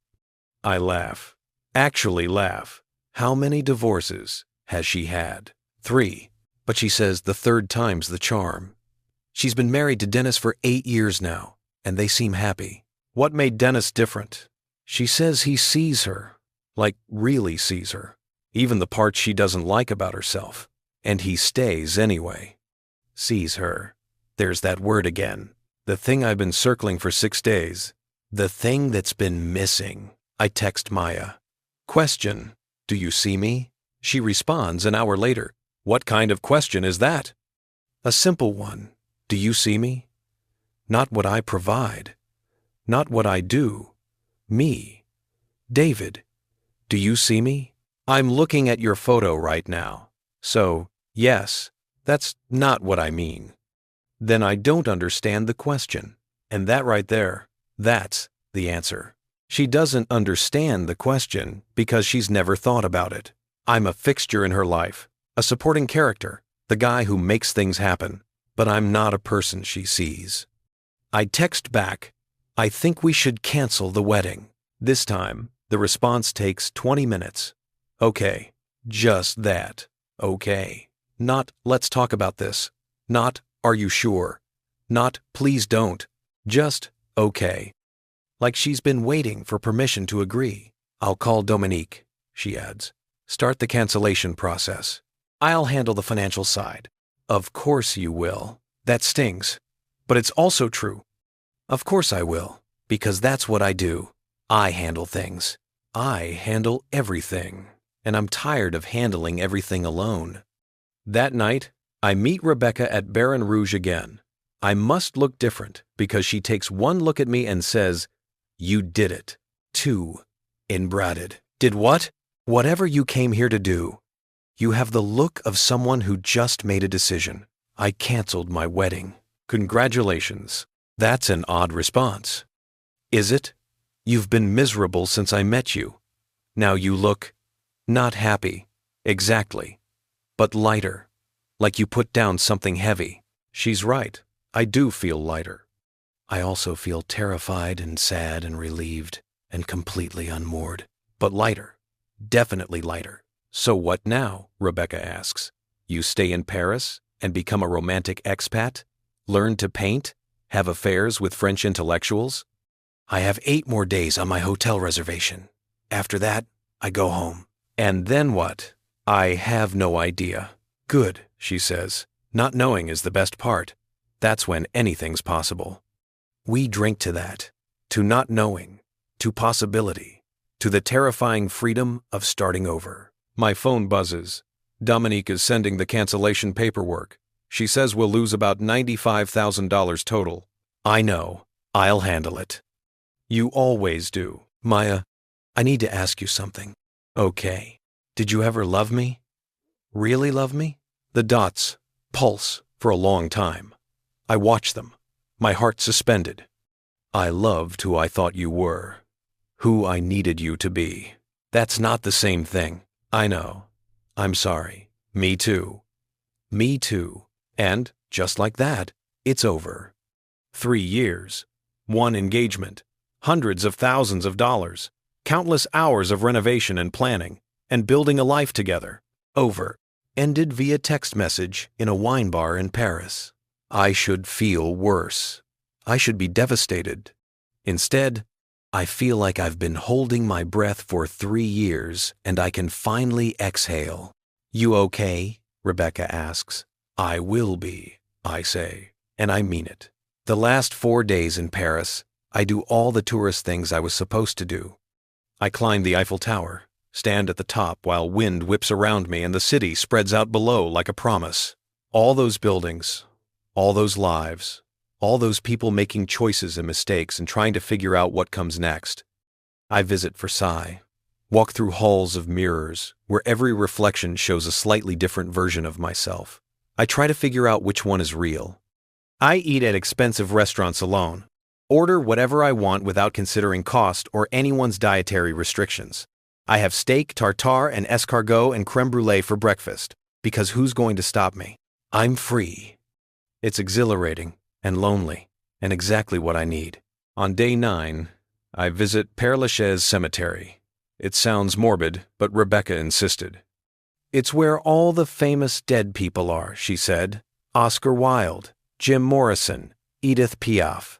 I laugh. Actually laugh. How many divorces has she had? 3. But she says the third time's the charm. She's been married to Dennis for 8 years now, and they seem happy. What made Dennis different? She says he sees her, like really sees her, even the parts she doesn't like about herself, and he stays anyway. Sees her. There's that word again. The thing I've been circling for 6 days. The thing that's been missing. I text Maya. Question, do you see me? She responds an hour later. What kind of question is that? A simple one. Do you see me? Not what I provide. Not what I do. Me. David, do you see me? I'm looking at your photo right now. So, yes, that's not what I mean. Then I don't understand the question. And that right there, that's the answer. She doesn't understand the question because she's never thought about it. I'm a fixture in her life, a supporting character, the guy who makes things happen, but I'm not a person she sees. I text back, I think we should cancel the wedding. This time, the response takes 20 minutes. Okay, just that. Okay. Not, let's talk about this. Not, are you sure? Not, please don't. Just, okay. Like she's been waiting for permission to agree. I'll call Dominique, she adds. Start the cancellation process. I'll handle the financial side. Of course you will. That stings. But it's also true. Of course I will, because that's what I do. I handle things. I handle everything. And I'm tired of handling everything alone. That night, I meet Rebecca at Baron Rouge again. I must look different because she takes one look at me and says, "You did it." 2. Inbratted. Did what? Whatever you came here to do. You have the look of someone who just made a decision. I canceled my wedding. Congratulations. That's an odd response. Is it? You've been miserable since I met you. Now you look not happy. Exactly. But lighter. Like you put down something heavy. She's right. I do feel lighter. I also feel terrified and sad and relieved and completely unmoored. But lighter. Definitely lighter. So what now? Rebecca asks. You stay in Paris and become a romantic expat? Learn to paint? Have affairs with French intellectuals? I have 8 more days on my hotel reservation. After that, I go home. And then what? I have no idea. Good, she says. Not knowing is the best part. That's when anything's possible. We drink to that, to not knowing, to possibility, to the terrifying freedom of starting over. My phone buzzes. Dominique is sending the cancellation paperwork. She says we'll lose about $95,000 total. I know. I'll handle it. You always do. Maya, I need to ask you something. Okay. Did you ever love me? Really love me? The dots pulse for a long time. I watch them, my heart suspended. I loved who I thought you were, who I needed you to be. That's not the same thing. I know. I'm sorry. Me too. Me too. And, just like that, it's over. 3 years, 1 engagement, hundreds of thousands of dollars, countless hours of renovation and planning, and building a life together. Over. Ended via text message in a wine bar in Paris. I should feel worse. I should be devastated. Instead, I feel like I've been holding my breath for 3 years and I can finally exhale. You okay? Rebecca asks. I will be, I say, and I mean it. The last 4 days in Paris, I do all the tourist things I was supposed to do. I climb the Eiffel Tower, stand at the top while wind whips around me and the city spreads out below like a promise. All those buildings, all those lives, all those people making choices and mistakes and trying to figure out what comes next. I visit Versailles, walk through halls of mirrors where every reflection shows a slightly different version of myself. I try to figure out which one is real. I eat at expensive restaurants alone, order whatever I want without considering cost or anyone's dietary restrictions. I have steak, tartare, and escargot and creme brulee for breakfast, because who's going to stop me? I'm free. It's exhilarating and lonely, and exactly what I need. On day 9, I visit Père Lachaise Cemetery. It sounds morbid, but Rebecca insisted. It's where all the famous dead people are, she said. Oscar Wilde, Jim Morrison, Edith Piaf.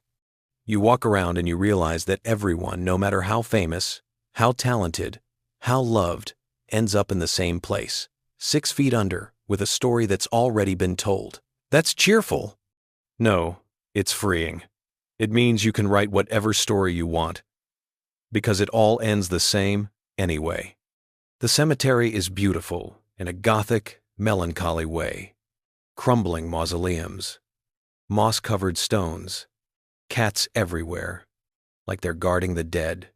You walk around and you realize that everyone, no matter how famous, how talented, how loved, ends up in the same place, 6 feet under, with a story that's already been told. That's cheerful. No, it's freeing. It means you can write whatever story you want, because it all ends the same anyway. The cemetery is beautiful in a gothic, melancholy way. Crumbling mausoleums, moss-covered stones, cats everywhere, like they're guarding the dead.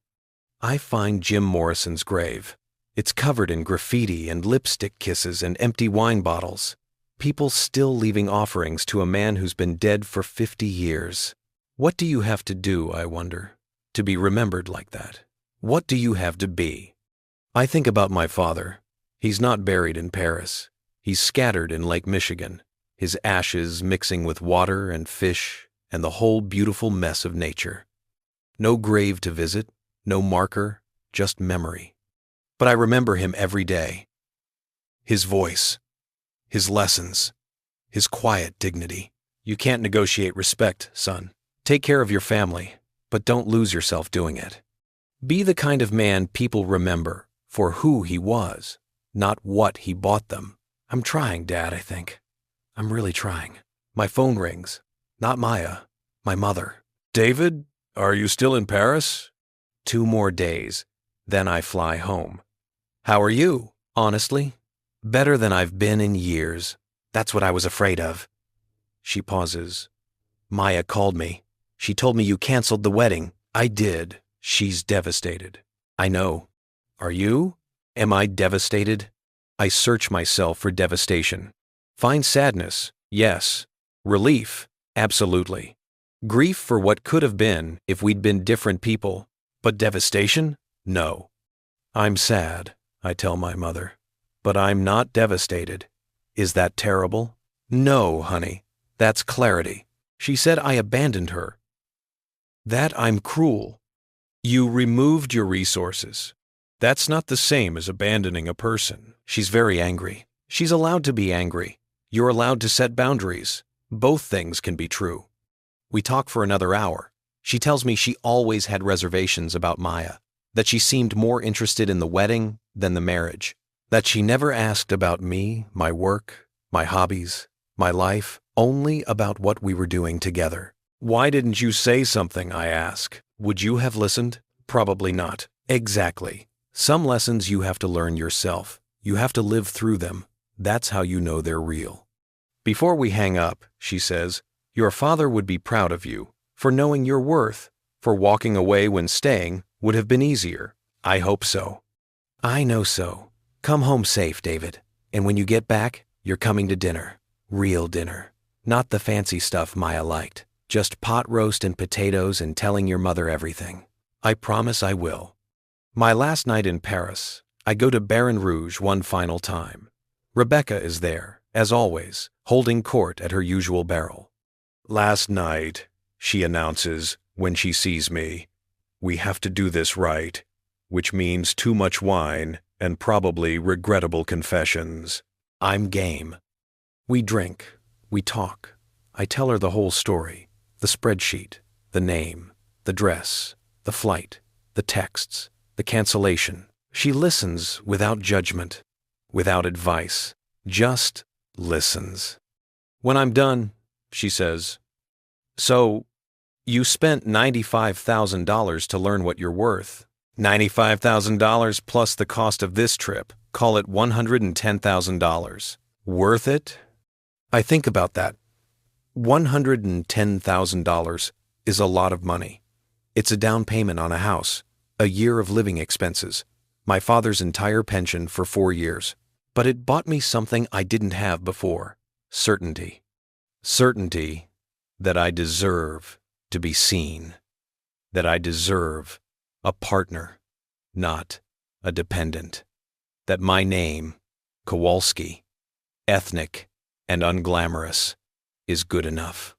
I find Jim Morrison's grave. It's covered in graffiti and lipstick kisses and empty wine bottles. People still leaving offerings to a man who's been dead for 50 years. What do you have to do, I wonder, to be remembered like that? What do you have to be? I think about my father. He's not buried in Paris. He's scattered in Lake Michigan, his ashes mixing with water and fish and the whole beautiful mess of nature. No grave to visit, no marker, just memory. But I remember him every day. His voice, his lessons, his quiet dignity. You can't negotiate respect, son. Take care of your family, but don't lose yourself doing it. Be the kind of man people remember for who he was, not what he bought them. I'm trying, Dad, I think. I'm really trying. My phone rings. Not Maya, my mother. David, are you still in Paris? 2 more days, then I fly home. How are you, honestly? Better than I've been in years. That's what I was afraid of. She pauses. Maya called me. She told me you canceled the wedding. I did. She's devastated. I know. Are you? Am I devastated? I search myself for devastation. Find sadness, yes. Relief, absolutely. Grief for what could have been if we'd been different people. But devastation? No. I'm sad, I tell my mother. But I'm not devastated. Is that terrible? No, honey. That's clarity. She said I abandoned her. That I'm cruel. You removed your resources. That's not the same as abandoning a person. She's very angry. She's allowed to be angry. You're allowed to set boundaries. Both things can be true. We talk for another hour. She tells me she always had reservations about Maya, that she seemed more interested in the wedding than the marriage, that she never asked about me, my work, my hobbies, my life, only about what we were doing together. Why didn't you say something, I ask. Would you have listened? Probably not. Exactly. Some lessons you have to learn yourself. You have to live through them. That's how you know they're real. Before we hang up, she says, your father would be proud of you for knowing your worth, for walking away when staying would have been easier. I hope so. I know so. Come home safe, David. And when you get back, you're coming to dinner. Real dinner. Not the fancy stuff Maya liked. Just pot roast and potatoes and telling your mother everything. I promise I will. My last night in Paris, I go to Baron Rouge one final time. Rebecca is there, as always, holding court at her usual barrel. Last night, she announces when she sees me, we have to do this right, which means too much wine and probably regrettable confessions. I'm game. We drink, we talk. I tell her the whole story, the spreadsheet, the name, the dress, the flight, the texts, the cancellation. She listens without judgment, without advice, just listens. When I'm done, she says, so, you spent $95,000 to learn what you're worth. $95,000 plus the cost of this trip. Call it $110,000. Worth it? I think about that. $110,000 is a lot of money. It's a down payment on a house, a year of living expenses, my father's entire pension for 4 years. But it bought me something I didn't have before. Certainty. Certainty that I deserve to be seen. That I deserve a partner, not a dependent. That my name, Kowalski, ethnic and unglamorous, is good enough.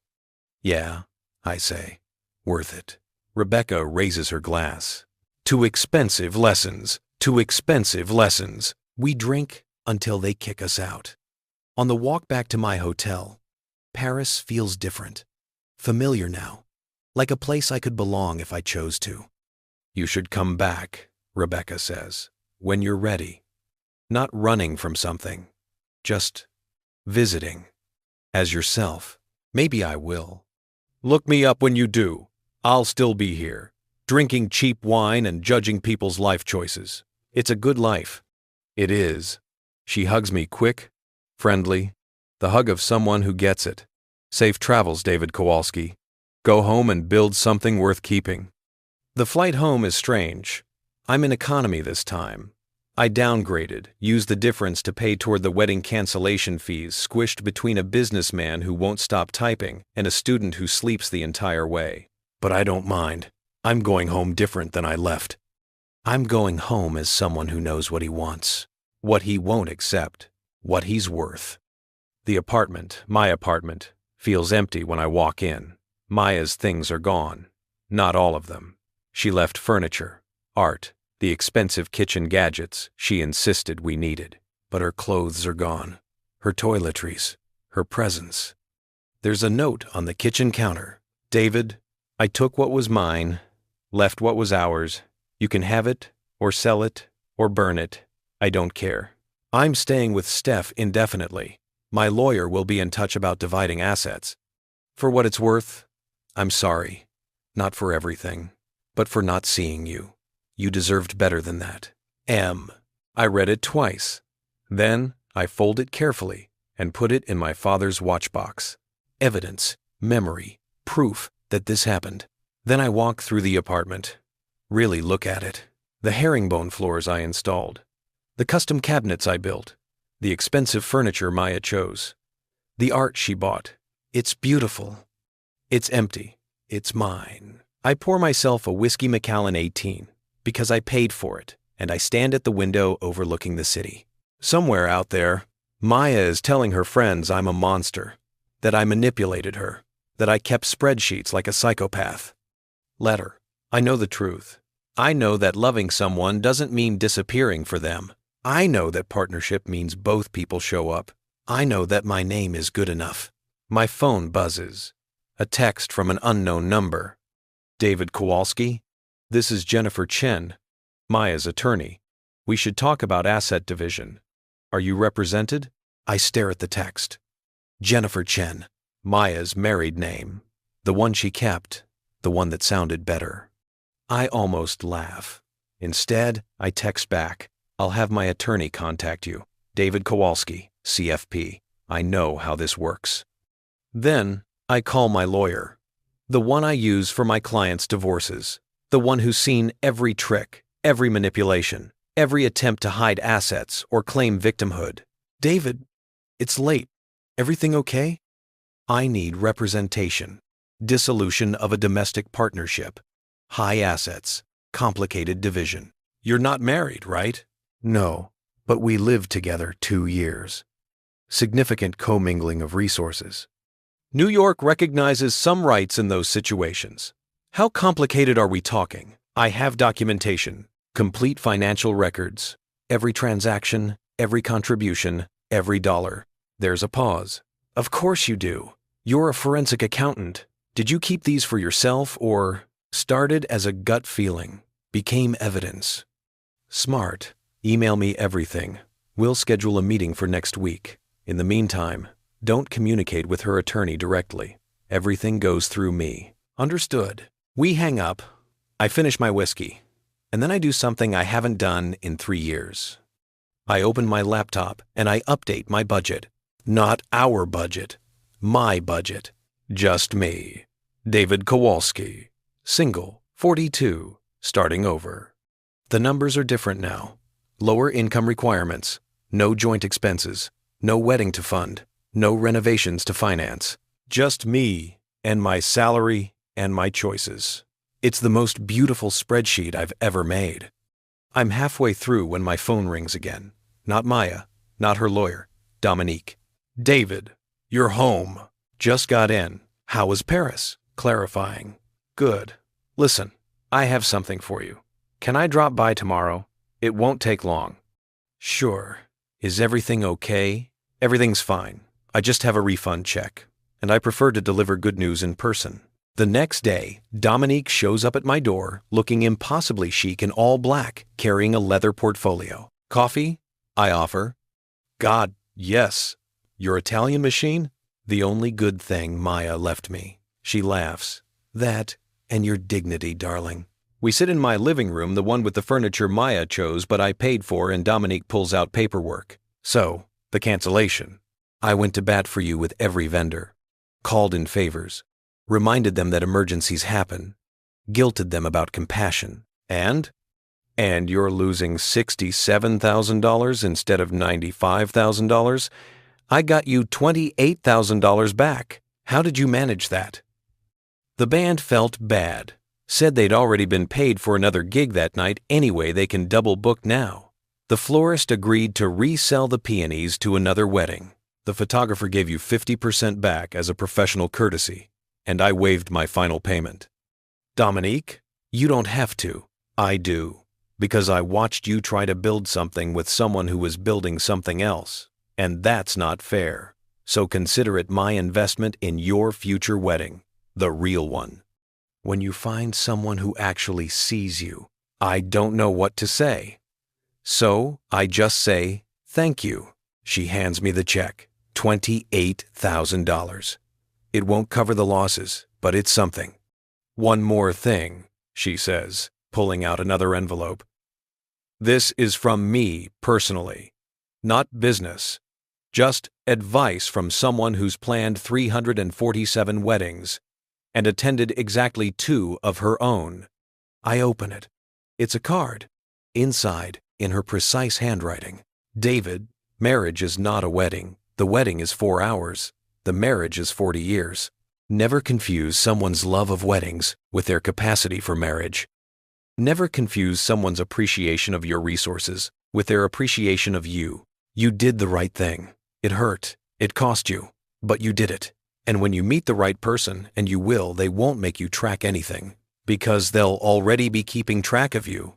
Yeah, I say, worth it. Rebecca raises her glass. Too expensive lessons, too expensive lessons. We drink until they kick us out. On the walk back to my hotel, Paris feels different, familiar now, like a place I could belong if I chose to. You should come back, Rebecca says, when you're ready. Not running from something, just visiting. As yourself. Maybe I will. Look me up when you do. I'll still be here, drinking cheap wine and judging people's life choices. It's a good life. It is. She hugs me quick, friendly, the hug of someone who gets it. Safe travels, David Kowalski. Go home and build something worth keeping. The flight home is strange. I'm in economy this time. I downgraded, used the difference to pay toward the wedding cancellation fees squished between a businessman who won't stop typing and a student who sleeps the entire way. But I don't mind. I'm going home different than I left. I'm going home as someone who knows what he wants, what he won't accept, what he's worth. The apartment, my apartment, feels empty when I walk in. Maya's things are gone. Not all of them. She left furniture, art, the expensive kitchen gadgets she insisted we needed. But her clothes are gone. Her toiletries, her presents. There's a note on the kitchen counter. David, I took what was mine, left what was ours. You can have it, or sell it, or burn it. I don't care. I'm staying with Steph indefinitely. My lawyer will be in touch about dividing assets. For what it's worth, I'm sorry. Not for everything, but for not seeing you. You deserved better than that. M. I read it twice. Then I fold it carefully and put it in my father's watchbox. Evidence, memory, proof that this happened. Then I walk through the apartment. Really look at it. The herringbone floors I installed. The custom cabinets I built. The expensive furniture Maya chose. The art she bought. It's beautiful. It's empty. It's mine. I pour myself a Whiskey Macallan 18 because I paid for it, and I stand at the window overlooking the city. Somewhere out there, Maya is telling her friends I'm a monster, that I manipulated her, that I kept spreadsheets like a psychopath. Let her. I know the truth. I know that loving someone doesn't mean disappearing for them. I know that partnership means both people show up. I know that my name is good enough. My phone buzzes. A text from an unknown number. David Kowalski? This is Jennifer Chen, Maya's attorney. We should talk about asset division. Are you represented? I stare at the text. Jennifer Chen, Maya's married name. The one she kept, the one that sounded better. I almost laugh. Instead, I text back. I'll have my attorney contact you. David Kowalski, CFP. I know how this works. Then, I call my lawyer. The one I use for my clients' divorces. The one who's seen every trick, every manipulation, every attempt to hide assets or claim victimhood. David, it's late. Everything okay? I need representation. Dissolution of a domestic partnership. High assets. Complicated division. You're not married, right? No, but we lived together 2 years. Significant commingling of resources. New York recognizes some rights in those situations. How complicated are we talking? I have documentation, complete financial records, every transaction, every contribution, every dollar. There's a pause. Of course you do. You're a forensic accountant. Did you keep these for yourself or started as a gut feeling, became evidence? Smart. Email me everything. We'll schedule a meeting for next week. In the meantime, don't communicate with her attorney directly. Everything goes through me. Understood. We hang up. I finish my whiskey. And then I do something I haven't done in 3 years. I open my laptop and I update my budget. Not our budget. My budget. Just me. David Kowalski. Single. 42. Starting over. The numbers are different now. Lower income requirements. No joint expenses. No wedding to fund. No renovations to finance. Just me and my salary and my choices. It's the most beautiful spreadsheet I've ever made. I'm halfway through when my phone rings again. Not Maya, not her lawyer, Dominique. David, you're home. Just got in. How was Paris? Clarifying. Good. Listen, I have something for you. Can I drop by tomorrow? It won't take long. Sure. Is everything okay? Everything's fine. I just have a refund check, and I prefer to deliver good news in person. The next day, Dominique shows up at my door, looking impossibly chic in all black, carrying a leather portfolio. Coffee? I offer. God, yes. Your Italian machine? The only good thing Maya left me. She laughs. That, and your dignity, darling. We sit in my living room, the one with the furniture Maya chose but I paid for, and Dominique pulls out paperwork. So, the cancellation. I went to bat for you with every vendor. Called in favors. Reminded them that emergencies happen. Guilted them about compassion. And you're losing $67,000 instead of $95,000? I got you $28,000 back. How did you manage that? The band felt bad. Said they'd already been paid for another gig that night anyway, they can double book now. The florist agreed to resell the peonies to another wedding. The photographer gave you 50% back as a professional courtesy, and I waived my final payment. Dominique, you don't have to. I do. Because I watched you try to build something with someone who was building something else, and that's not fair. So consider it my investment in your future wedding, the real one. When you find someone who actually sees you, I don't know what to say. So I just say, Thank you. She hands me the check. $28,000. It won't cover the losses, but it's something. One more thing, she says, pulling out another envelope. This is from me personally, not business. Just advice from someone who's planned 347 weddings and attended exactly 2 of her own. I open it. It's a card. Inside, in her precise handwriting, David, marriage is not a wedding. The wedding is 4 hours. The marriage is 40 years. Never confuse someone's love of weddings with their capacity for marriage. Never confuse someone's appreciation of your resources with their appreciation of you. You did the right thing. It hurt. It cost you. But you did it. And when you meet the right person, and you will, they won't make you track anything, because they'll already be keeping track of you.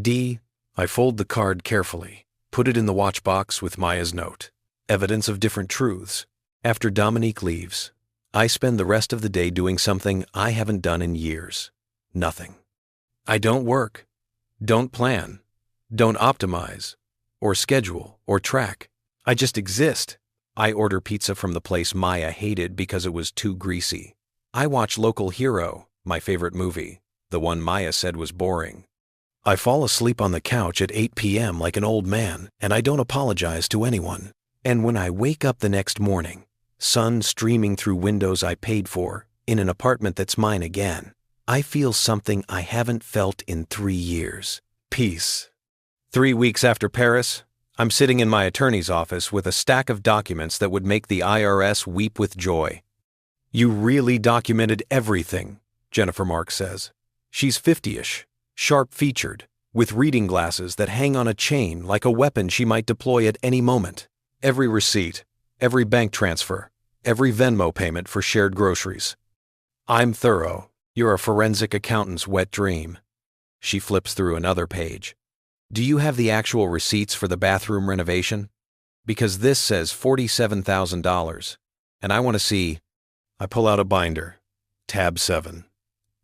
D. I fold the card carefully, put it in the watch box with Maya's note. Evidence of different truths. After Dominique leaves, I spend the rest of the day doing something I haven't done in years. Nothing. I don't work, don't plan, don't optimize, or schedule, or track. I just exist. I order pizza from the place Maya hated because it was too greasy. I watch Local Hero, my favorite movie, the one Maya said was boring. I fall asleep on the couch at 8 p.m. like an old man, and I don't apologize to anyone. And when I wake up the next morning, sun streaming through windows I paid for, in an apartment that's mine again, I feel something I haven't felt in 3 years. Peace. 3 weeks after Paris, I'm sitting in my attorney's office with a stack of documents that would make the IRS weep with joy. You really documented everything, Jennifer Marks says. She's 50-ish, sharp-featured, with reading glasses that hang on a chain like a weapon she might deploy at any moment. Every receipt, every bank transfer, every Venmo payment for shared groceries. I'm thorough. You're a forensic accountant's wet dream. She flips through another page. Do you have the actual receipts for the bathroom renovation? Because this says $47,000, and I want to see. I pull out a binder. Tab 7.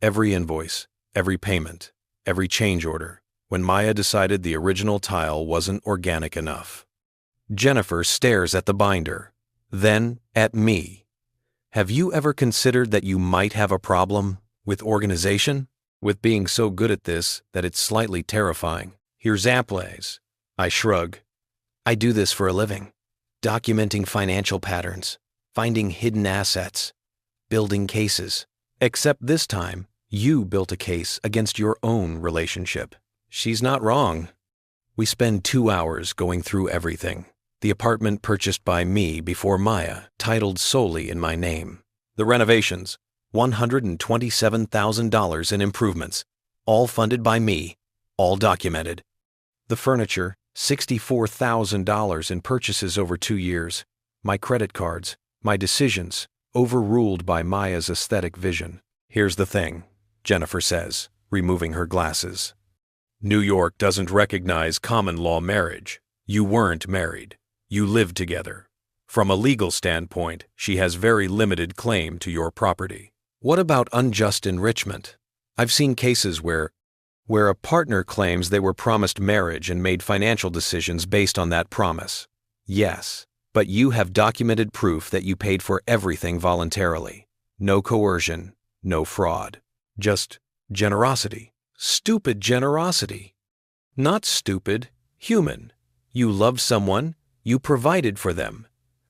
Every invoice, every payment, every change order, when Maya decided the original tile wasn't organic enough. Jennifer stares at the binder, then at me. Have you ever considered that you might have a problem with organization? With being so good at this that it's slightly terrifying. Here's Amplays. I shrug. I do this for a living. Documenting financial patterns, finding hidden assets, building cases. Except this time, you built a case against your own relationship. She's not wrong. We spend 2 hours going through everything. The apartment purchased by me before Maya, titled solely in my name. The renovations, $127,000 in improvements, all funded by me, all documented. The furniture, $64,000 in purchases over 2 years. My credit cards, my decisions, overruled by Maya's aesthetic vision. Here's the thing, Jennifer says, removing her glasses. New York doesn't recognize common law marriage. You weren't married. You lived together. From a legal standpoint, she has very limited claim to your property. What about unjust enrichment? I've seen cases where a partner claims they were promised marriage and made financial decisions based on that promise. Yes, but you have documented proof that you paid for everything voluntarily. No coercion, no fraud. Just generosity. Stupid generosity. Not stupid, human. You loved someone, you provided for them.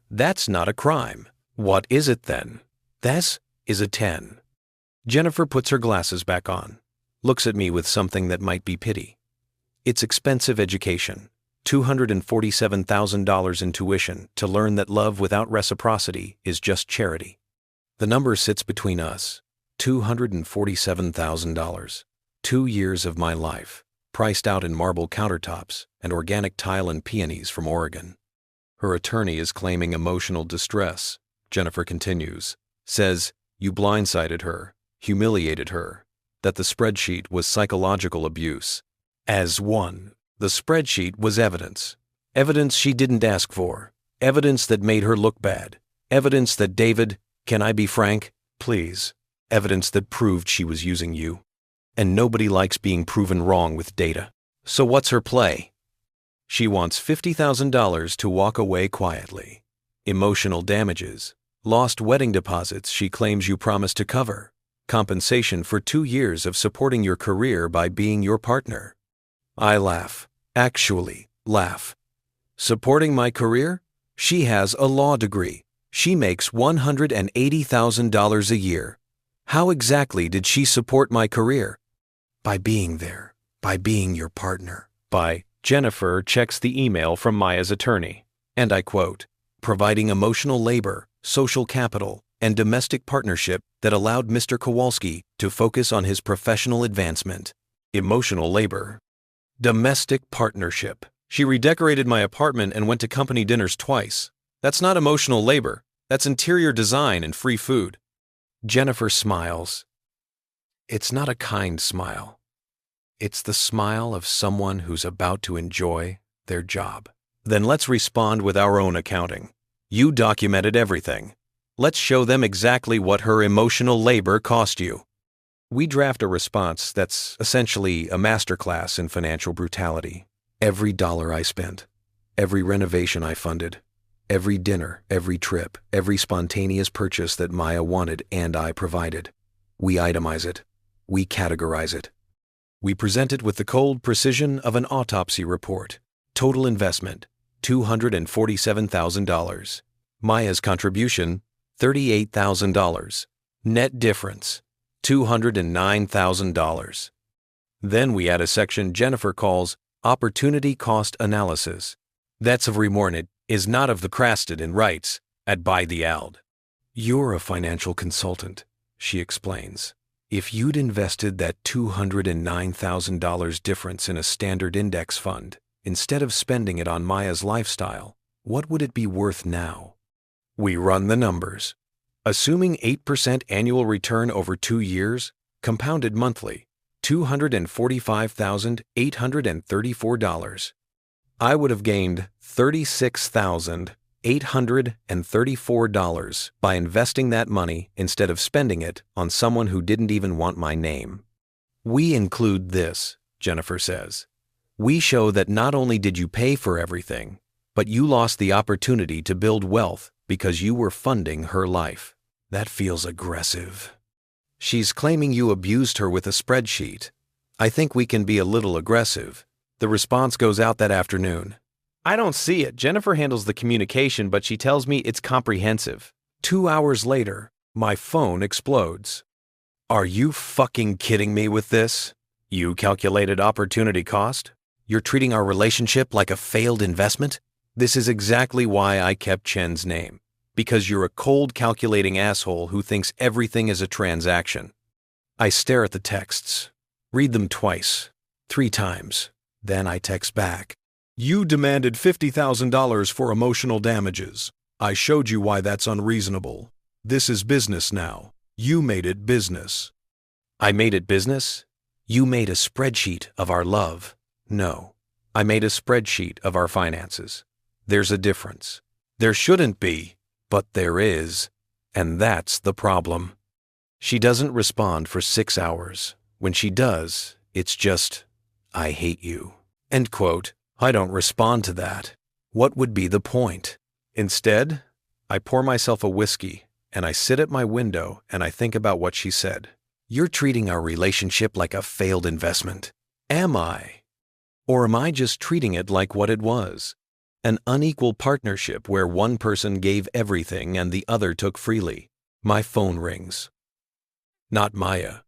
That's not a crime. What is it then? This is a 10. Jennifer puts her glasses back on, looks at me with something that might be pity. It's expensive education, $247,000 in tuition to learn that love without reciprocity is just charity. The number sits between us, $247,000. 2 years of my life, priced out in marble countertops and organic tile and peonies from Oregon. Her attorney is claiming emotional distress, Jennifer continues, says you blindsided her, humiliated her, that the spreadsheet was psychological abuse. As one, the spreadsheet was evidence. Evidence she didn't ask for. Evidence that made her look bad. Evidence that David, can I be frank, please? Evidence that proved she was using you. And nobody likes being proven wrong with data. So what's her play? She wants $50,000 to walk away quietly. Emotional damages. Lost wedding deposits she claims you promised to cover. Compensation for 2 years of supporting your career by being your partner. I laugh. Actually, laugh. Supporting my career? She has a law degree. She makes $180,000 a year. How exactly did she support my career? By being there. By being your partner. By Jennifer checks the email from Maya's attorney. And I quote, providing emotional labor, social capital, and domestic partnership that allowed Mr. Kowalski to focus on his professional advancement. Emotional labor. Domestic partnership. She redecorated my apartment and went to company dinners twice. That's not emotional labor. That's interior design and free food. Jennifer smiles. It's not a kind smile. It's the smile of someone who's about to enjoy their job. Then let's respond with our own accounting. You documented everything. Let's show them exactly what her emotional labor cost you. We draft a response that's essentially a masterclass in financial brutality. Every dollar I spent, every renovation I funded, every dinner, every trip, every spontaneous purchase that Maya wanted and I provided. We itemize it. We categorize it. We present it with the cold precision of an autopsy report. Total investment, $247,000. Maya's contribution, $38,000. Net difference, $209,000. Then we add a section Jennifer calls Opportunity Cost Analysis. That's of Remorned is not of the crasted and writes at by the ald. You're a financial consultant, she explains. If you'd invested that $209,000 difference in a standard index fund, instead of spending it on Maya's lifestyle, what would it be worth now? We run the numbers. Assuming 8% annual return over 2 years, compounded monthly, $245,834. I would have gained $36,834 by investing that money instead of spending it on someone who didn't even want my name. We include this, Jennifer says. We show that not only did you pay for everything, but you lost the opportunity to build wealth because you were funding her life. That feels aggressive. She's claiming you abused her with a spreadsheet. I think we can be a little aggressive. The response goes out that afternoon. I don't see it. Jennifer handles the communication, but she tells me it's comprehensive. 2 hours later, my phone explodes. Are you fucking kidding me with this? You calculated opportunity cost? You're treating our relationship like a failed investment? This is exactly why I kept Chen's name. Because you're a cold calculating asshole who thinks everything is a transaction. I stare at the texts, read them twice, 3 times. Then I text back. You demanded $50,000 for emotional damages. I showed you why that's unreasonable. This is business now. You made it business. I made it business? You made a spreadsheet of our love. No, I made a spreadsheet of our finances. There's a difference. There shouldn't be, but there is, and that's the problem. She doesn't respond for 6 hours. When she does, it's just, I hate you. End quote. I don't respond to that. What would be the point? Instead, I pour myself a whiskey and I sit at my window and I think about what she said. You're treating our relationship like a failed investment. Am I? Or am I just treating it like what it was? An unequal partnership where one person gave everything and the other took freely. My phone rings. Not Maya.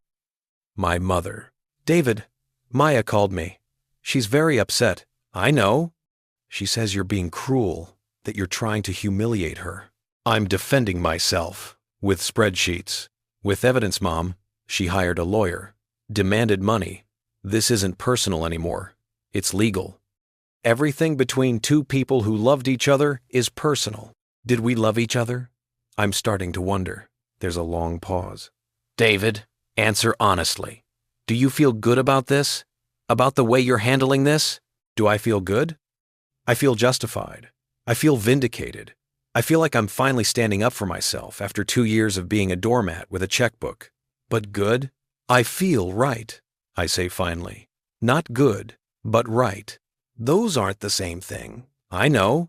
My mother. David, Maya called me. She's very upset. I know. She says you're being cruel, that you're trying to humiliate her. I'm defending myself. With spreadsheets. With evidence, Mom. She hired a lawyer. Demanded money. This isn't personal anymore. It's legal. Everything between 2 people who loved each other is personal. Did we love each other? I'm starting to wonder. There's a long pause. David, answer honestly. Do you feel good about this? About the way you're handling this? Do I feel good? I feel justified. I feel vindicated. I feel like I'm finally standing up for myself after 2 years of being a doormat with a checkbook. But good? I feel right, I say finally. Not good, but right. Those aren't the same thing. I know.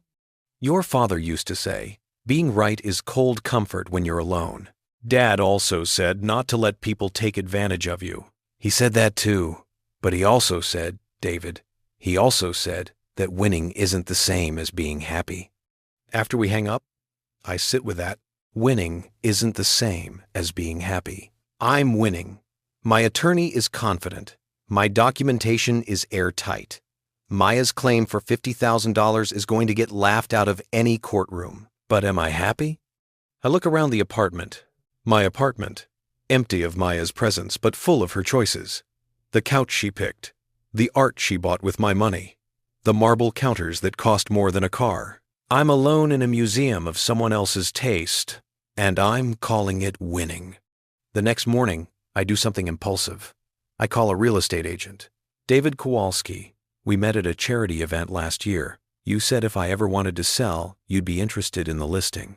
Your father used to say, being right is cold comfort when you're alone. Dad also said not to let people take advantage of you. He said that too. But he also said, David, he also said that winning isn't the same as being happy. After we hang up, I sit with that. Winning isn't the same as being happy. I'm winning. My attorney is confident. My documentation is airtight. Maya's claim for $50,000 is going to get laughed out of any courtroom. But am I happy? I look around the apartment. My apartment, empty of Maya's presence but full of her choices. The couch she picked, the art she bought with my money, the marble counters that cost more than a car. I'm alone in a museum of someone else's taste, and I'm calling it winning. The next morning, I do something impulsive. I call a real estate agent. David Kowalski, we met at a charity event last year. You said if I ever wanted to sell, you'd be interested in the listing.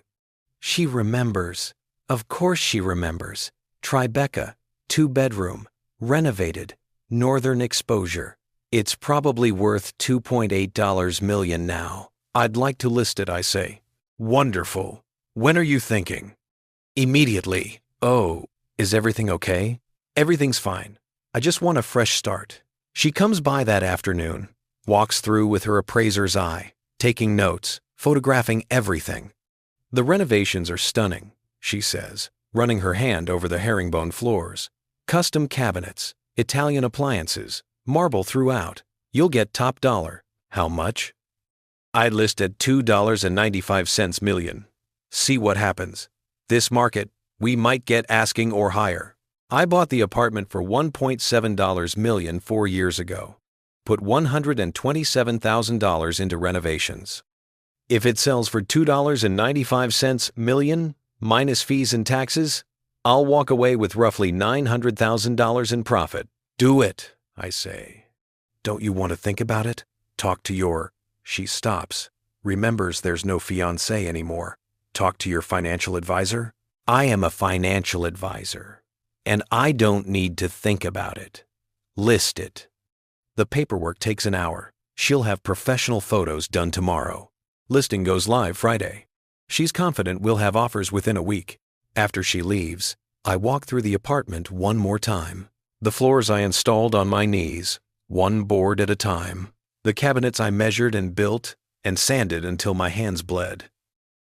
She remembers. Of course she remembers. Tribeca, 2-bedroom, renovated, northern exposure. It's probably worth $2.8 million now. I'd like to list it, I say. Wonderful. When are you thinking? Immediately. Oh, is everything okay? Everything's fine. I just want a fresh start. She comes by that afternoon, walks through with her appraiser's eye, taking notes, photographing everything. The renovations are stunning, she says, running her hand over the herringbone floors. Custom cabinets, Italian appliances, marble throughout. You'll get top dollar. How much? I'd list at $2.95 million. See what happens. This market, we might get asking or higher. I bought the apartment for $1.7 million 4 years ago. Put $127,000 into renovations. If it sells for $2.95 million, minus fees and taxes, I'll walk away with roughly $900,000 in profit. Do it, I say. Don't you want to think about it? Talk to your... She stops, remembers there's no fiancé anymore. Talk to your financial advisor? I am a financial advisor, and I don't need to think about it. List it. The paperwork takes an hour. She'll have professional photos done tomorrow. Listing goes live Friday. She's confident we'll have offers within a week. After she leaves, I walk through the apartment one more time. The floors I installed on my knees, one board at a time. The cabinets I measured and built and sanded until my hands bled.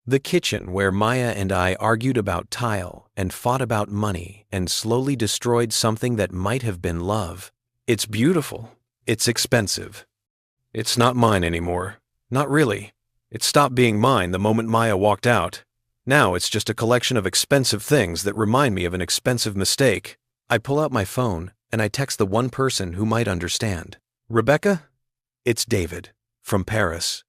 The kitchen where Maya and I argued about tile and fought about money and slowly destroyed something that might have been love. It's beautiful. It's expensive. It's not mine anymore. Not really. It stopped being mine the moment Maya walked out. Now it's just a collection of expensive things that remind me of an expensive mistake. I pull out my phone and I text the one person who might understand. Rebecca? It's David, from Paris.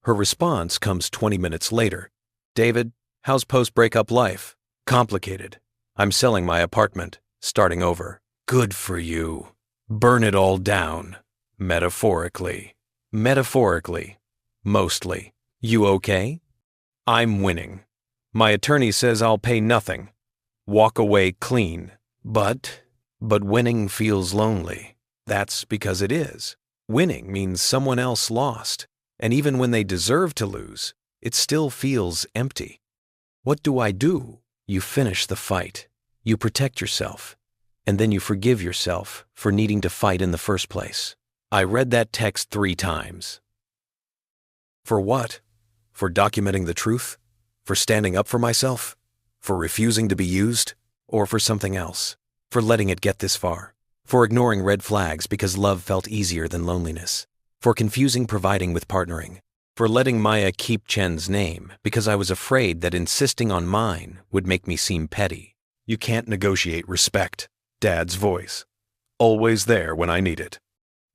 Her response comes 20 minutes later. David, how's post-breakup life? Complicated. I'm selling my apartment, starting over. Good for you. Burn it all down. Metaphorically. Metaphorically. Mostly. You okay? I'm winning. My attorney says I'll pay nothing. Walk away clean. But winning feels lonely. That's because it is. Winning means someone else lost, and even when they deserve to lose, it still feels empty. What do? You finish the fight. You protect yourself, and then you forgive yourself for needing to fight in the first place. I read that text 3 times. For what? For documenting the truth? For standing up for myself? For refusing to be used? Or for something else? For letting it get this far? For ignoring red flags because love felt easier than loneliness? For confusing providing with partnering? For letting Maya keep Chen's name because I was afraid that insisting on mine would make me seem petty? You can't negotiate respect. Dad's voice. Always there when I need it.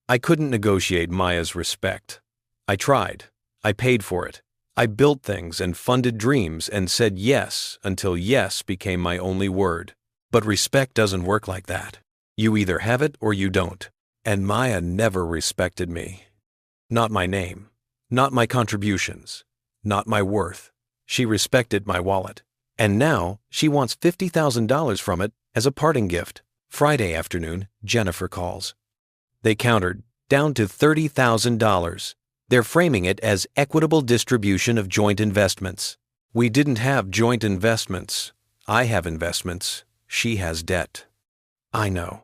I couldn't negotiate Maya's respect. I tried. I paid for it. I built things and funded dreams and said yes until yes became my only word. But respect doesn't work like that. You either have it or you don't. And Maya never respected me. Not my name. Not my contributions. Not my worth. She respected my wallet. And now she wants $50,000 from it as a parting gift. Friday afternoon, Jennifer calls. They countered down to $30,000. They're framing it as equitable distribution of joint investments. We didn't have joint investments. I have investments. She has debt. I know.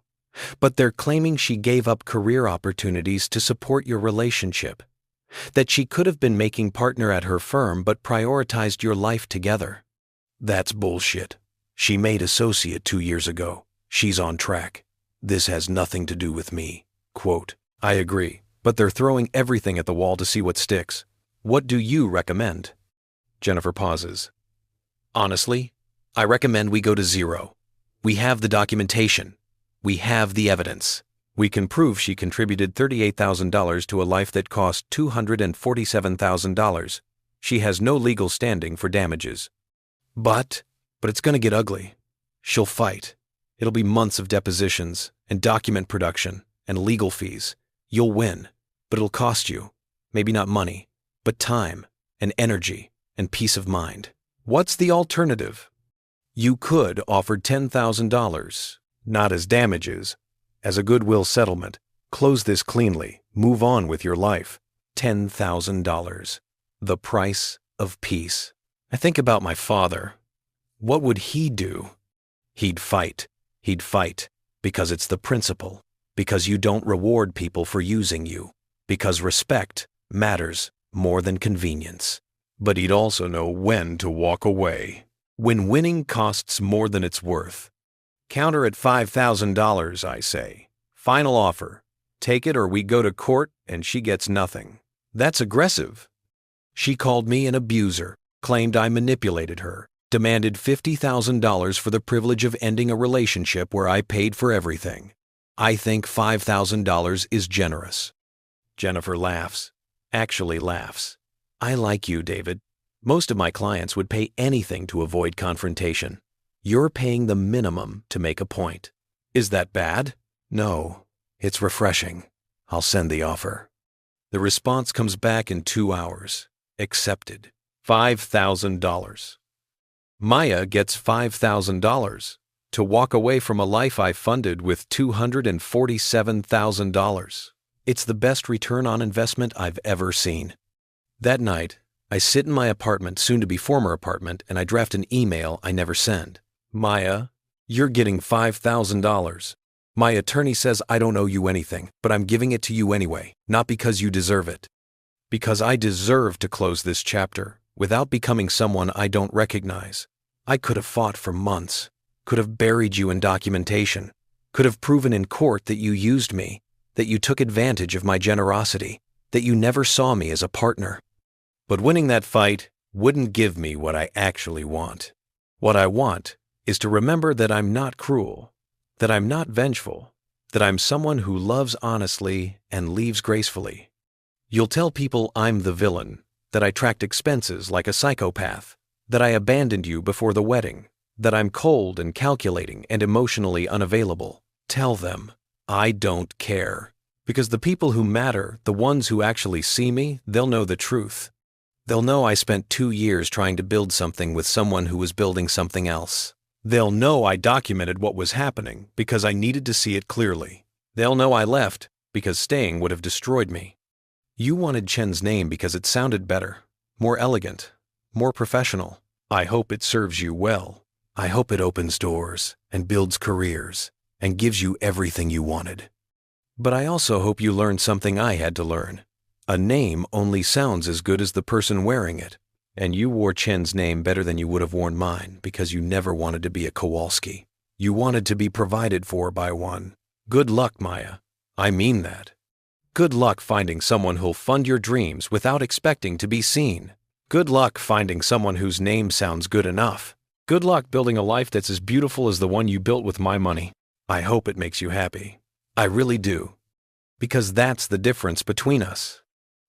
But they're claiming she gave up career opportunities to support your relationship. That she could have been making partner at her firm but prioritized your life together. That's bullshit. She made associate 2 years ago. She's on track. This has nothing to do with me. Quote, I agree, but they're throwing everything at the wall to see what sticks. What do you recommend? Jennifer pauses. Honestly, I recommend we go to zero. We have the documentation. We have the evidence. We can prove she contributed $38,000 to a life that cost $247,000. She has no legal standing for damages. But it's going to get ugly. She'll fight. It'll be months of depositions and document production and legal fees. You'll win, but it'll cost you, maybe not money, but time and energy and peace of mind. What's the alternative? You could offer $10,000, not as damages, as a goodwill settlement. Close this cleanly. Move on with your life. $10,000. The price of peace. I think about my father. What would he do? He'd fight. He'd fight because it's the principle, because you don't reward people for using you, because respect matters more than convenience. But he'd also know when to walk away. When winning costs more than it's worth. Counter at $5,000, I say. Final offer. Take it or we go to court and she gets nothing. That's aggressive. She called me an abuser, claimed I manipulated her, demanded $50,000 for the privilege of ending a relationship where I paid for everything. I think $5,000 is generous. Jennifer laughs. Actually laughs. I like you, David. Most of my clients would pay anything to avoid confrontation. You're paying the minimum to make a point. Is that bad? No. It's refreshing. I'll send the offer. The response comes back in 2 hours. Accepted. $5,000. Maya gets $5,000 to walk away from a life I funded with $247,000. It's the best return on investment I've ever seen. That night, I sit in my apartment, soon to be former apartment, and I draft an email I never send. Maya, you're getting $5,000. My attorney says I don't owe you anything, but I'm giving it to you anyway, not because you deserve it. Because I deserve to close this chapter without becoming someone I don't recognize. I could have fought for months, could have buried you in documentation, could have proven in court that you used me, that you took advantage of my generosity, that you never saw me as a partner. But winning that fight wouldn't give me what I actually want. What I want is to remember that I'm not cruel, that I'm not vengeful, that I'm someone who loves honestly and leaves gracefully. You'll tell people I'm the villain, that I tracked expenses like a psychopath, that I abandoned you before the wedding, that I'm cold and calculating and emotionally unavailable. Tell them I don't care. Because the people who matter, the ones who actually see me, they'll know the truth. They'll know I spent 2 years trying to build something with someone who was building something else. They'll know I documented what was happening because I needed to see it clearly. They'll know I left because staying would have destroyed me. You wanted Chen's name because it sounded better, more elegant, more professional. I hope it serves you well. I hope it opens doors and builds careers and gives you everything you wanted. But I also hope you learned something I had to learn. A name only sounds as good as the person wearing it. And you wore Chen's name better than you would have worn mine because you never wanted to be a Kowalski. You wanted to be provided for by one. Good luck, Maya. I mean that. Good luck finding someone who'll fund your dreams without expecting to be seen. Good luck finding someone whose name sounds good enough. Good luck building a life that's as beautiful as the one you built with my money. I hope it makes you happy. I really do. Because that's the difference between us.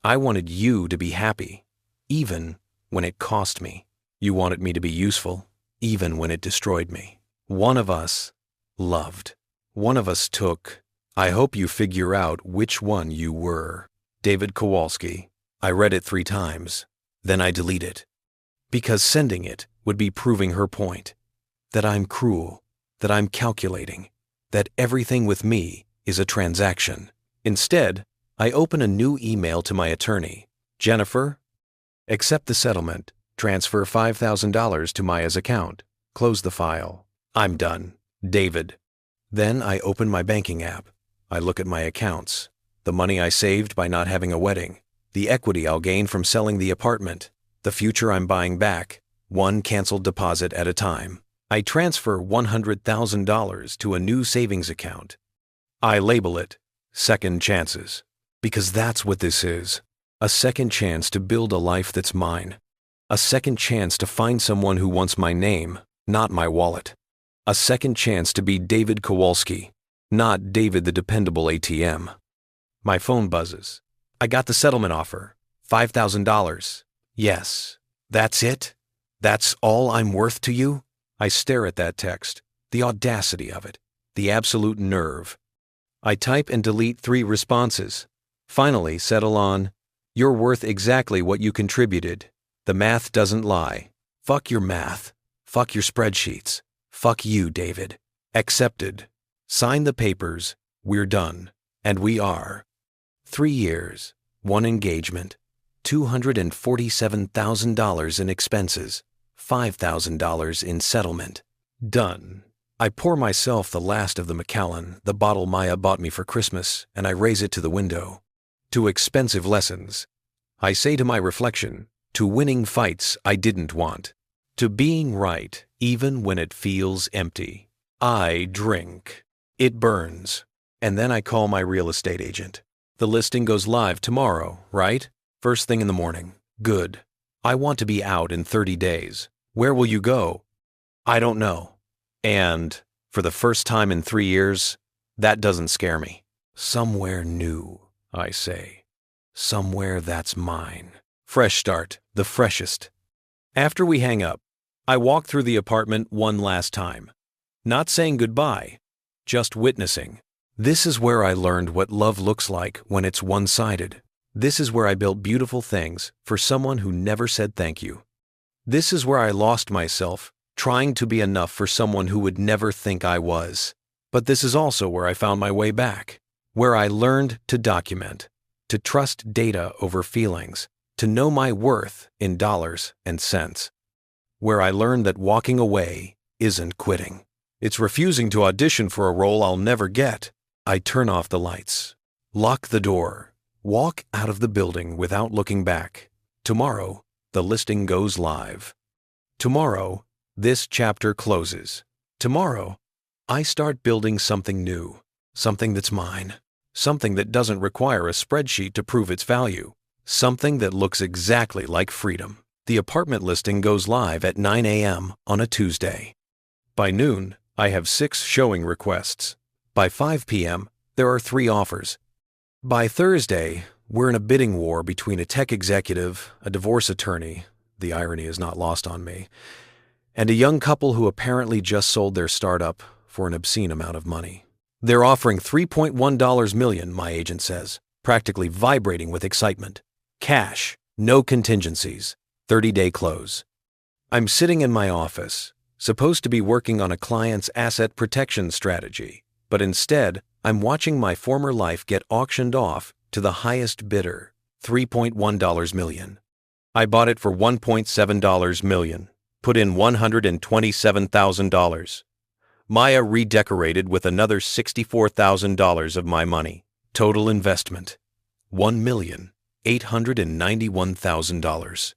I wanted you to be happy, even when it cost me. You wanted me to be useful, even when it destroyed me. One of us loved. One of us took. I hope you figure out which one you were. David Kowalski. I read it 3 times. Then I delete it. Because sending it would be proving her point. That I'm cruel. That I'm calculating. That everything with me is a transaction. Instead, I open a new email to my attorney. Jennifer, accept the settlement. Transfer $5,000 to Maya's account. Close the file. I'm done. David. Then I open my banking app. I look at my accounts. The money I saved by not having a wedding. The equity I'll gain from selling the apartment. The future I'm buying back. One canceled deposit at a time. I transfer $100,000 to a new savings account. I label it Second Chances. Because that's what this is. A second chance to build a life that's mine. A second chance to find someone who wants my name, not my wallet. A second chance to be David Kowalski, not David the dependable ATM. My phone buzzes. I got the settlement offer. $5,000. Yes. That's it? That's all I'm worth to you? I stare at that text. The audacity of it. The absolute nerve. I type and delete 3 responses. Finally settle on, you're worth exactly what you contributed. The math doesn't lie. Fuck your math. Fuck your spreadsheets. Fuck you, David. Accepted. Sign the papers. We're done. And we are. 3 years. 1 engagement. $247,000 in expenses. $5,000 in settlement. Done. I pour myself the last of the Macallan, the bottle Maya bought me for Christmas, and I raise it to the window. To expensive lessons. I say to my reflection, to winning fights I didn't want. To being right, even when it feels empty. I drink. It burns. And then I call my real estate agent. The listing goes live tomorrow, right? First thing in the morning. Good. I want to be out in 30 days. Where will you go? I don't know. And, for the first time in 3 years, that doesn't scare me. Somewhere new, I say. Somewhere that's mine. Fresh start, the freshest. After we hang up, I walk through the apartment one last time. Not saying goodbye, just witnessing. This is where I learned what love looks like when it's one-sided. This is where I built beautiful things for someone who never said thank you. This is where I lost myself, trying to be enough for someone who would never think I was. But this is also where I found my way back, where I learned to document, to trust data over feelings, to know my worth in dollars and cents. Where I learned that walking away isn't quitting. It's refusing to audition for a role I'll never get. I turn off the lights, lock the door, walk out of the building without looking back. Tomorrow, the listing goes live. Tomorrow, this chapter closes. Tomorrow, I start building something new, something that's mine, something that doesn't require a spreadsheet to prove its value, something that looks exactly like freedom. The apartment listing goes live at 9 a.m. on a Tuesday. By noon, I have 6 showing requests. By 5 p.m., there are 3 offers. By Thursday, we're in a bidding war between a tech executive, a divorce attorney, the irony is not lost on me, and a young couple who apparently just sold their startup for an obscene amount of money. They're offering $3.1 million, my agent says, practically vibrating with excitement. Cash, no contingencies, 30-day close. I'm sitting in my office, supposed to be working on a client's asset protection strategy, but instead, I'm watching my former life get auctioned off to the highest bidder, $3.1 million. I bought it for $1.7 million, put in $127,000. Maya redecorated with another $64,000 of my money. Total investment, $1,891,000.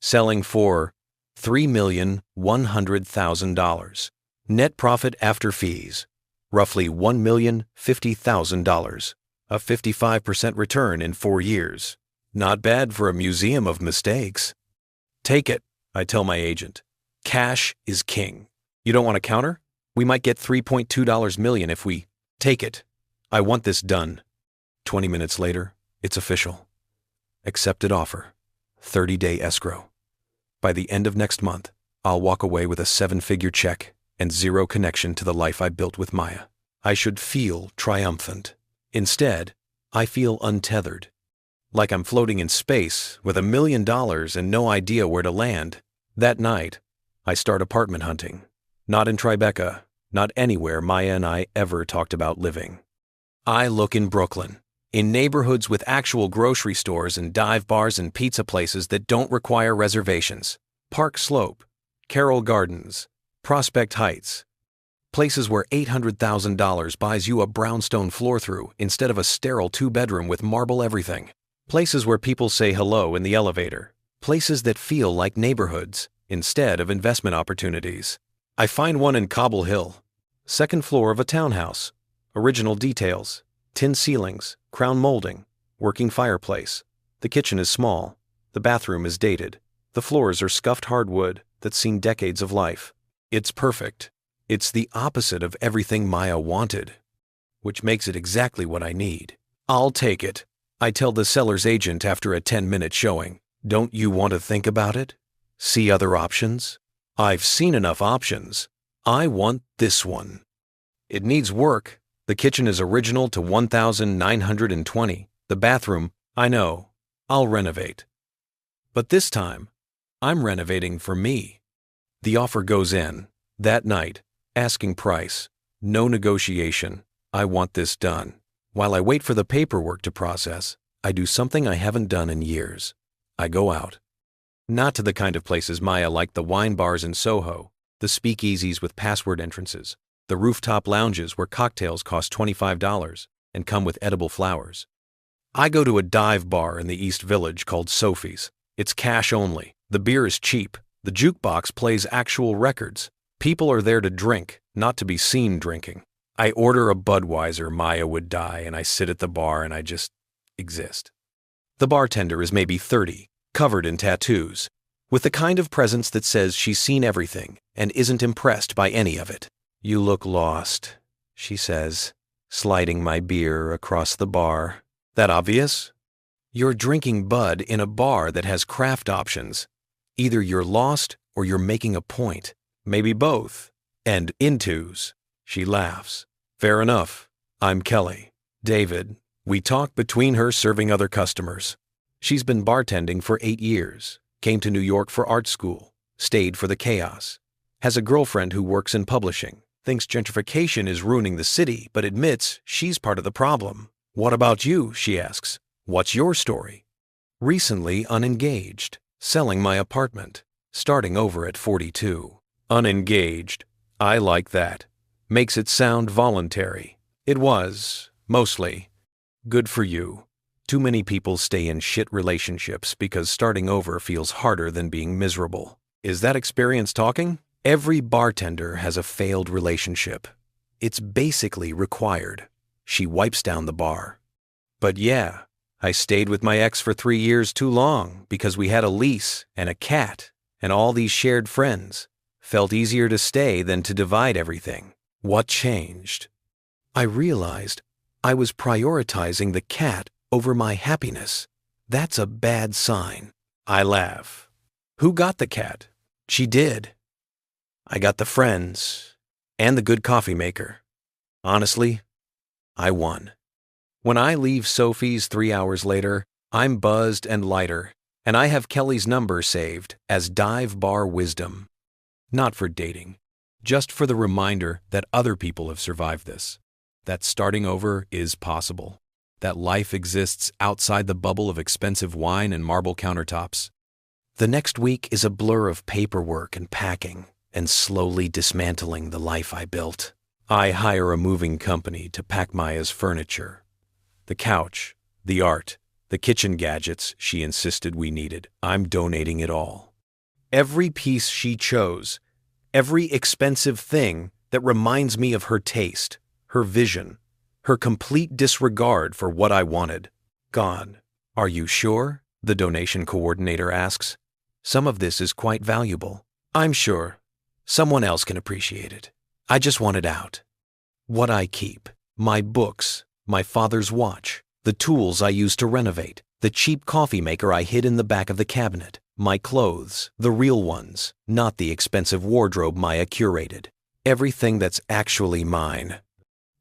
Selling for $3,100,000. Net profit after fees, roughly $1,050,000. A 55% return in 4 years. Not bad for a museum of mistakes. Take it, I tell my agent. Cash is king. You don't want to counter? We might get $3.2 million if we take it. I want this done. 20 minutes later, it's official. Accepted offer. 30-day escrow. By the end of next month, I'll walk away with a 7-figure check and zero connection to the life I built with Maya. I should feel triumphant. Instead, I feel untethered. Like I'm floating in space with $1 million and no idea where to land. That night, I start apartment hunting. Not in Tribeca, not anywhere Maya and I ever talked about living. I look in Brooklyn, In neighborhoods with actual grocery stores and dive bars and pizza places that don't require reservations. Park Slope, Carroll Gardens, Prospect Heights. Places where $800,000 buys you a brownstone floor-through instead of a sterile 2-bedroom with marble everything. Places where people say hello in the elevator. Places that feel like neighborhoods instead of investment opportunities. I find one in Cobble Hill. Second floor of a townhouse. Original details. Tin ceilings, crown molding, working fireplace. The kitchen is small. The bathroom is dated. The floors are scuffed hardwood that's seen decades of life. It's perfect. It's the opposite of everything Maya wanted, which makes it exactly what I need. I'll take it. I tell the seller's agent after a 10-minute showing. Don't you want to think about it? See other options? I've seen enough options. I want this one. It needs work. The kitchen is original to 1,920. The bathroom, I know. I'll renovate. But this time, I'm renovating for me. The offer goes in. That night, asking price. No negotiation. I want this done. While I wait for the paperwork to process, I do something I haven't done in years. I go out. Not to the kind of places Maya liked, the wine bars in Soho, the speakeasies with password entrances, the rooftop lounges where cocktails cost $25 and come with edible flowers. I go to a dive bar in the East Village called Sophie's. It's cash only. The beer is cheap. The jukebox plays actual records. People are there to drink, not to be seen drinking. I order a Budweiser, Maya would die, and I sit at the bar and I just exist. The bartender is maybe 30, covered in tattoos, with the kind of presence that says she's seen everything and isn't impressed by any of it. You look lost, she says, sliding my beer across the bar. That obvious? You're drinking Bud in a bar that has craft options. Either you're lost or you're making a point. Maybe both. And intos. She laughs. Fair enough. I'm Kelly. David. We talk between her serving other customers. She's been bartending for 8 years. Came to New York for art school. Stayed for the chaos. Has a girlfriend who works in publishing. Thinks gentrification is ruining the city, but admits she's part of the problem. What about you? She asks. What's your story? Recently unengaged. Selling my apartment. Starting over at 42. Unengaged. I like that. Makes it sound voluntary. It was, mostly. Good for you. Too many people stay in shit relationships because starting over feels harder than being miserable. Is that experience talking? Every bartender has a failed relationship. It's basically required. She wipes down the bar. But yeah, I stayed with my ex for 3 years too long because we had a lease and a cat and all these shared friends. Felt easier to stay than to divide everything. What changed? I realized I was prioritizing the cat over my happiness. That's a bad sign. I laugh. Who got the cat? She did. I got the friends and the good coffee maker. Honestly, I won. When I leave Sophie's 3 hours later, I'm buzzed and lighter, and I have Kelly's number saved as Dive Bar Wisdom. Not for dating, just for the reminder that other people have survived this, that starting over is possible, that life exists outside the bubble of expensive wine and marble countertops. The next week is a blur of paperwork and packing and slowly dismantling the life I built. I hire a moving company to pack Maya's furniture. The couch, the art, the kitchen gadgets she insisted we needed. I'm donating it all. Every piece she chose, every expensive thing that reminds me of her taste, her vision, her complete disregard for what I wanted, gone. Are you sure? The donation coordinator asks. Some of this is quite valuable. I'm sure. Someone else can appreciate it. I just want it out. What I keep, my books, my father's watch, the tools I used to renovate, the cheap coffee maker I hid in the back of the cabinet, my clothes, the real ones, not the expensive wardrobe Maya curated. Everything that's actually mine.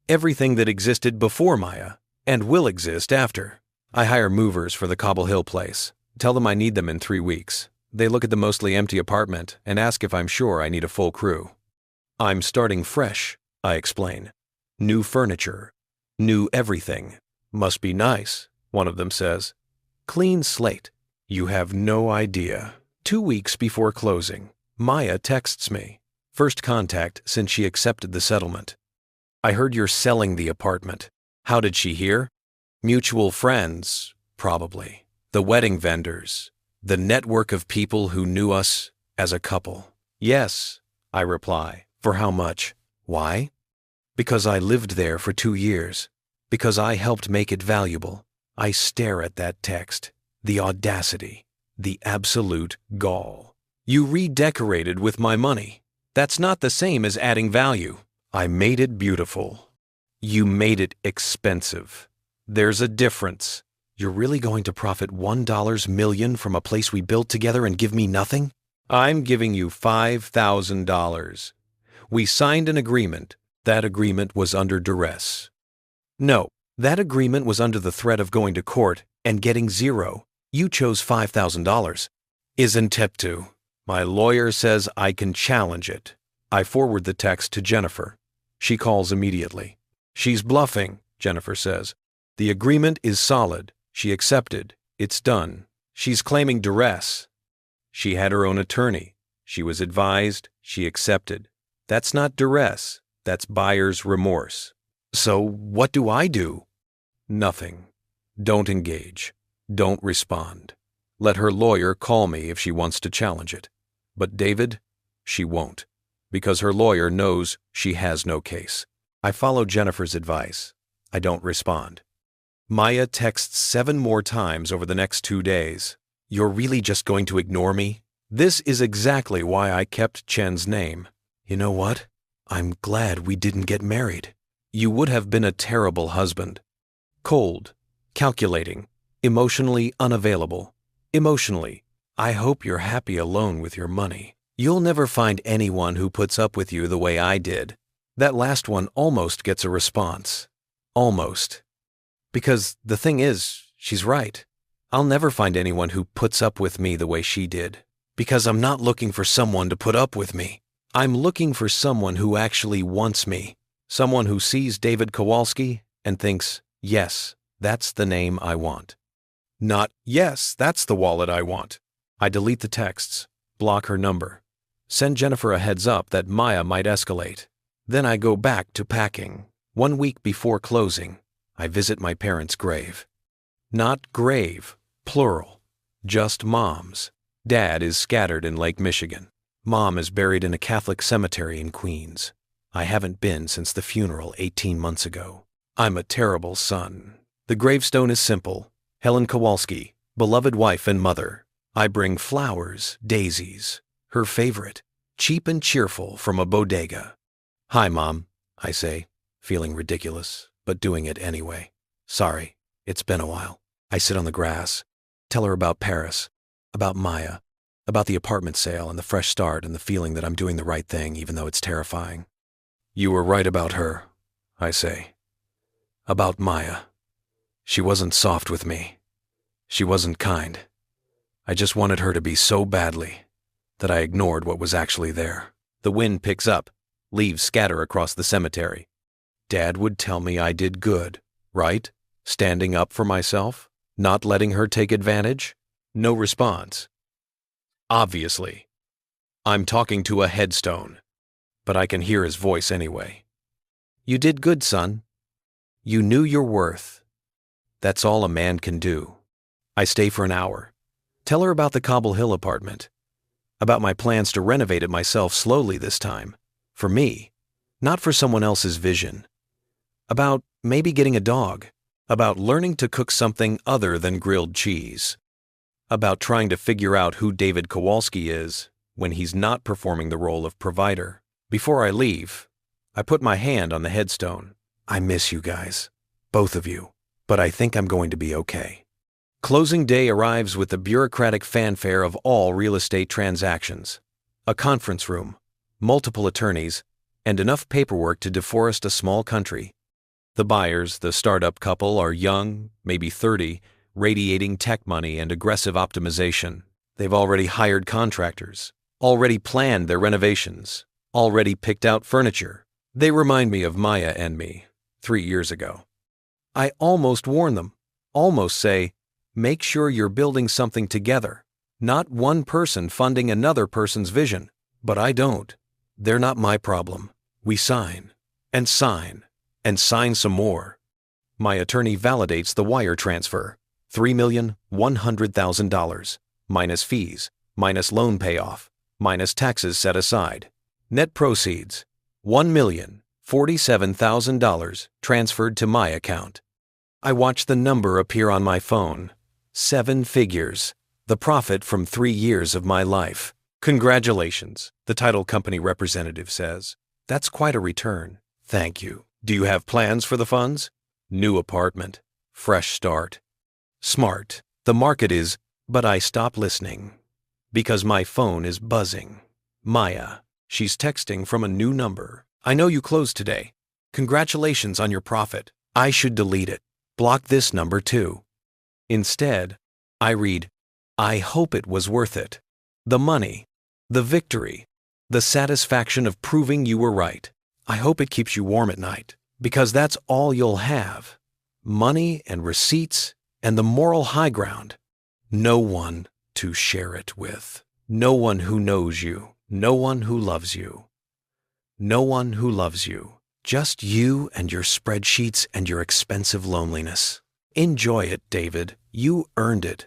Everything that existed before Maya and will exist after. I hire movers for the Cobble Hill place. Tell them I need them in 3 weeks. They look at the mostly empty apartment and ask if I'm sure I need a full crew. I'm starting fresh, I explain. New furniture. New everything. Must be nice, one of them says. Clean slate. You have no idea. 2 weeks before closing, Maya texts me. First contact since she accepted the settlement. I heard you're selling the apartment. How did she hear? Mutual friends, probably. The wedding vendors. The network of people who knew us as a couple. Yes, I reply. For how much? Why? Because I lived there for 2 years. Because I helped make it valuable. I stare at that text. The audacity. The absolute gall. You redecorated with my money. That's not the same as adding value. I made it beautiful. You made it expensive. There's a difference. You're really going to profit $1 million from a place we built together and give me nothing? I'm giving you $5,000. We signed an agreement. That agreement was under duress. No, that agreement was under the threat of going to court and getting zero. You chose $5,000. Isn't it to? My lawyer says I can challenge it. I forward the text to Jennifer. She calls immediately. She's bluffing, Jennifer says. The agreement is solid. She accepted. It's done. She's claiming duress. She had her own attorney. She was advised. She accepted. That's not duress. That's buyer's remorse. So what do I do? Nothing. Don't engage. Don't respond. Let her lawyer call me if she wants to challenge it. But David, she won't, because her lawyer knows she has no case. I follow Jennifer's advice. I don't respond. Maya texts 7 more times over the next 2 days. You're really just going to ignore me? This is exactly why I kept Chen's name. You know what? I'm glad we didn't get married. You would have been a terrible husband. Cold, calculating, emotionally unavailable. Emotionally, I hope you're happy alone with your money. You'll never find anyone who puts up with you the way I did. That last one almost gets a response. Almost. Because the thing is, she's right. I'll never find anyone who puts up with me the way she did. Because I'm not looking for someone to put up with me. I'm looking for someone who actually wants me. Someone who sees David Kowalski and thinks, yes, that's the name I want. Not, yes, that's the wallet I want. I delete the texts, block her number, send Jennifer a heads up that Maya might escalate. Then I go back to packing. 1 week before closing, I visit my parents' grave. Not grave, plural, just Mom's. Dad is scattered in Lake Michigan. Mom is buried in a Catholic cemetery in Queens. I haven't been since the funeral 18 months ago. I'm a terrible son. The gravestone is simple. Helen Kowalski, beloved wife and mother. I bring flowers, daisies, her favorite, cheap and cheerful from a bodega. Hi, Mom, I say, feeling ridiculous, but doing it anyway. Sorry, it's been a while. I sit on the grass, tell her about Paris, about Maya, about the apartment sale and the fresh start and the feeling that I'm doing the right thing even though it's terrifying. You were right about her, I say. About Maya. She wasn't soft with me. She wasn't kind. I just wanted her to be so badly that I ignored what was actually there. The wind picks up, leaves scatter across the cemetery. Dad would tell me I did good, right? Standing up for myself, not letting her take advantage. No response. Obviously. I'm talking to a headstone, but I can hear his voice anyway. You did good, son. You knew your worth. That's all a man can do. I stay for an hour. Tell her about the Cobble Hill apartment. About my plans to renovate it myself slowly this time. For me, not for someone else's vision. About maybe getting a dog. About learning to cook something other than grilled cheese. About trying to figure out who David Kowalski is when he's not performing the role of provider. Before I leave, I put my hand on the headstone. I miss you guys, both of you, but I think I'm going to be okay. Closing day arrives with the bureaucratic fanfare of all real estate transactions. A conference room, multiple attorneys, and enough paperwork to deforest a small country. The buyers, the startup couple, are young, maybe 30, radiating tech money and aggressive optimization. They've already hired contractors, already planned their renovations, already picked out furniture. They remind me of Maya and me 3 years ago. I almost warn them, almost say, make sure you're building something together, not one person funding another person's vision. But I don't. They're not my problem. We sign, and sign, and sign some more. My attorney validates the wire transfer, $3,100,000, minus fees, minus loan payoff, minus taxes set aside. Net proceeds, $1,047,000 transferred to my account. I watch the number appear on my phone. 7 figures, the profit from 3 years of my life. Congratulations, the title company representative says. That's quite a return. Thank you. Do you have plans for the funds? New apartment. Fresh start. Smart. The market is, but I stop listening. Because my phone is buzzing. Maya. She's texting from a new number. I know you closed today. Congratulations on your profit. I should delete it. Block this number too. Instead, I read, I hope it was worth it. The money, the victory, the satisfaction of proving you were right. I hope it keeps you warm at night, because that's all you'll have. Money and receipts and the moral high ground. No one to share it with. No one who knows you. No one who loves you. No one who loves you. Just you and your spreadsheets and your expensive loneliness. Enjoy it, David. You earned it.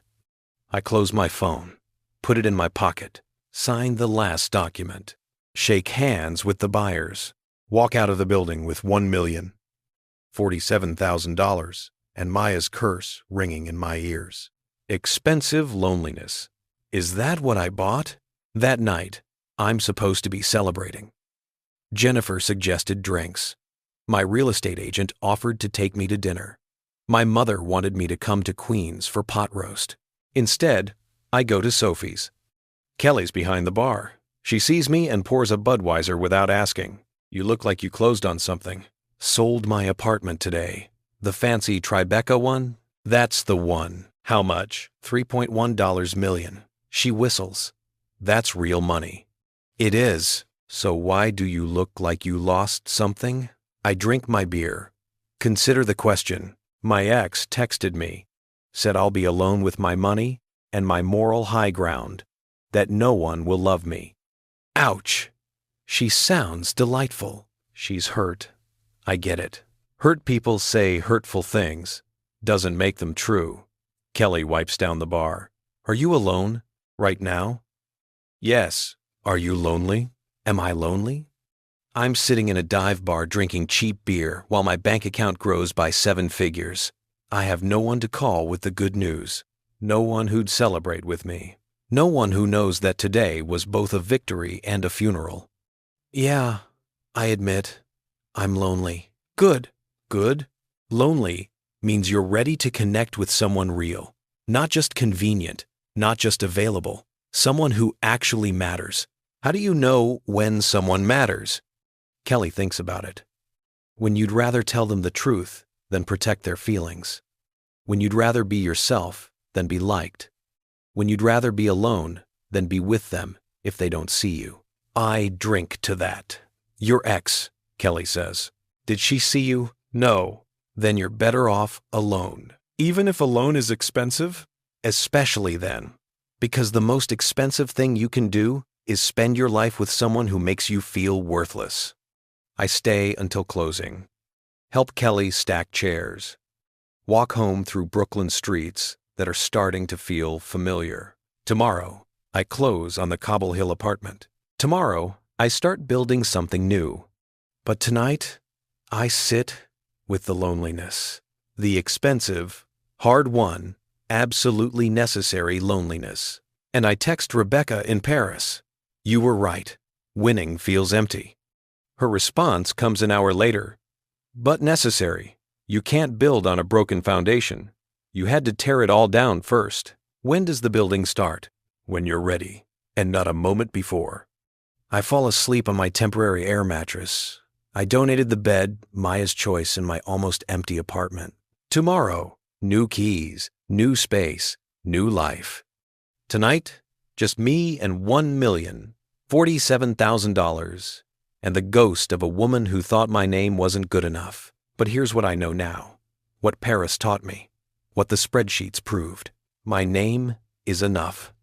I close my phone, put it in my pocket, sign the last document, shake hands with the buyers, walk out of the building with $1,047,000 and Maya's curse ringing in my ears. Expensive loneliness. Is that what I bought? That night, I'm supposed to be celebrating. Jennifer suggested drinks. My real estate agent offered to take me to dinner. My mother wanted me to come to Queens for pot roast. Instead, I go to Sophie's. Kelly's behind the bar. She sees me and pours a Budweiser without asking. You look like you closed on something. Sold my apartment today. The fancy Tribeca one? That's the one. How much? $3.1 million. She whistles. That's real money. It is. So why do you look like you lost something? I drink my beer. Consider the question. My ex texted me, said I'll be alone with my money and my moral high ground, that no one will love me. Ouch! She sounds delightful. She's hurt. I get it. Hurt people say hurtful things. Doesn't make them true. Kelly wipes down the bar. Are you alone? Right now? Yes. Are you lonely? Am I lonely? I'm sitting in a dive bar drinking cheap beer while my bank account grows by 7 figures. I have no one to call with the good news. No one who'd celebrate with me. No one who knows that today was both a victory and a funeral. Yeah, I admit, I'm lonely. Good. Good. Lonely means you're ready to connect with someone real. Not just convenient, not just available. Someone who actually matters. How do you know when someone matters? Kelly thinks about it. When you'd rather tell them the truth than protect their feelings. When you'd rather be yourself than be liked. When you'd rather be alone than be with them if they don't see you. I drink to that. Your ex, Kelly says. Did she see you? No. Then you're better off alone. Even if alone is expensive? Especially then. Because the most expensive thing you can do is spend your life with someone who makes you feel worthless. I stay until closing. Help Kelly stack chairs. Walk home through Brooklyn streets that are starting to feel familiar. Tomorrow, I close on the Cobble Hill apartment. Tomorrow, I start building something new. But tonight, I sit with the loneliness. The expensive, hard-won, absolutely necessary loneliness. And I text Rebecca in Paris. You were right. Winning feels empty. Her response comes an hour later. But necessary. You can't build on a broken foundation. You had to tear it all down first. When does the building start? When you're ready, and not a moment before. I fall asleep on my temporary air mattress. I donated the bed, Maya's choice, in my almost empty apartment. Tomorrow, new keys, new space, new life. Tonight, just me and $1,047,000, and the ghost of a woman who thought my name wasn't good enough. But here's what I know now. what Paris taught me, what the spreadsheets proved. My name is enough.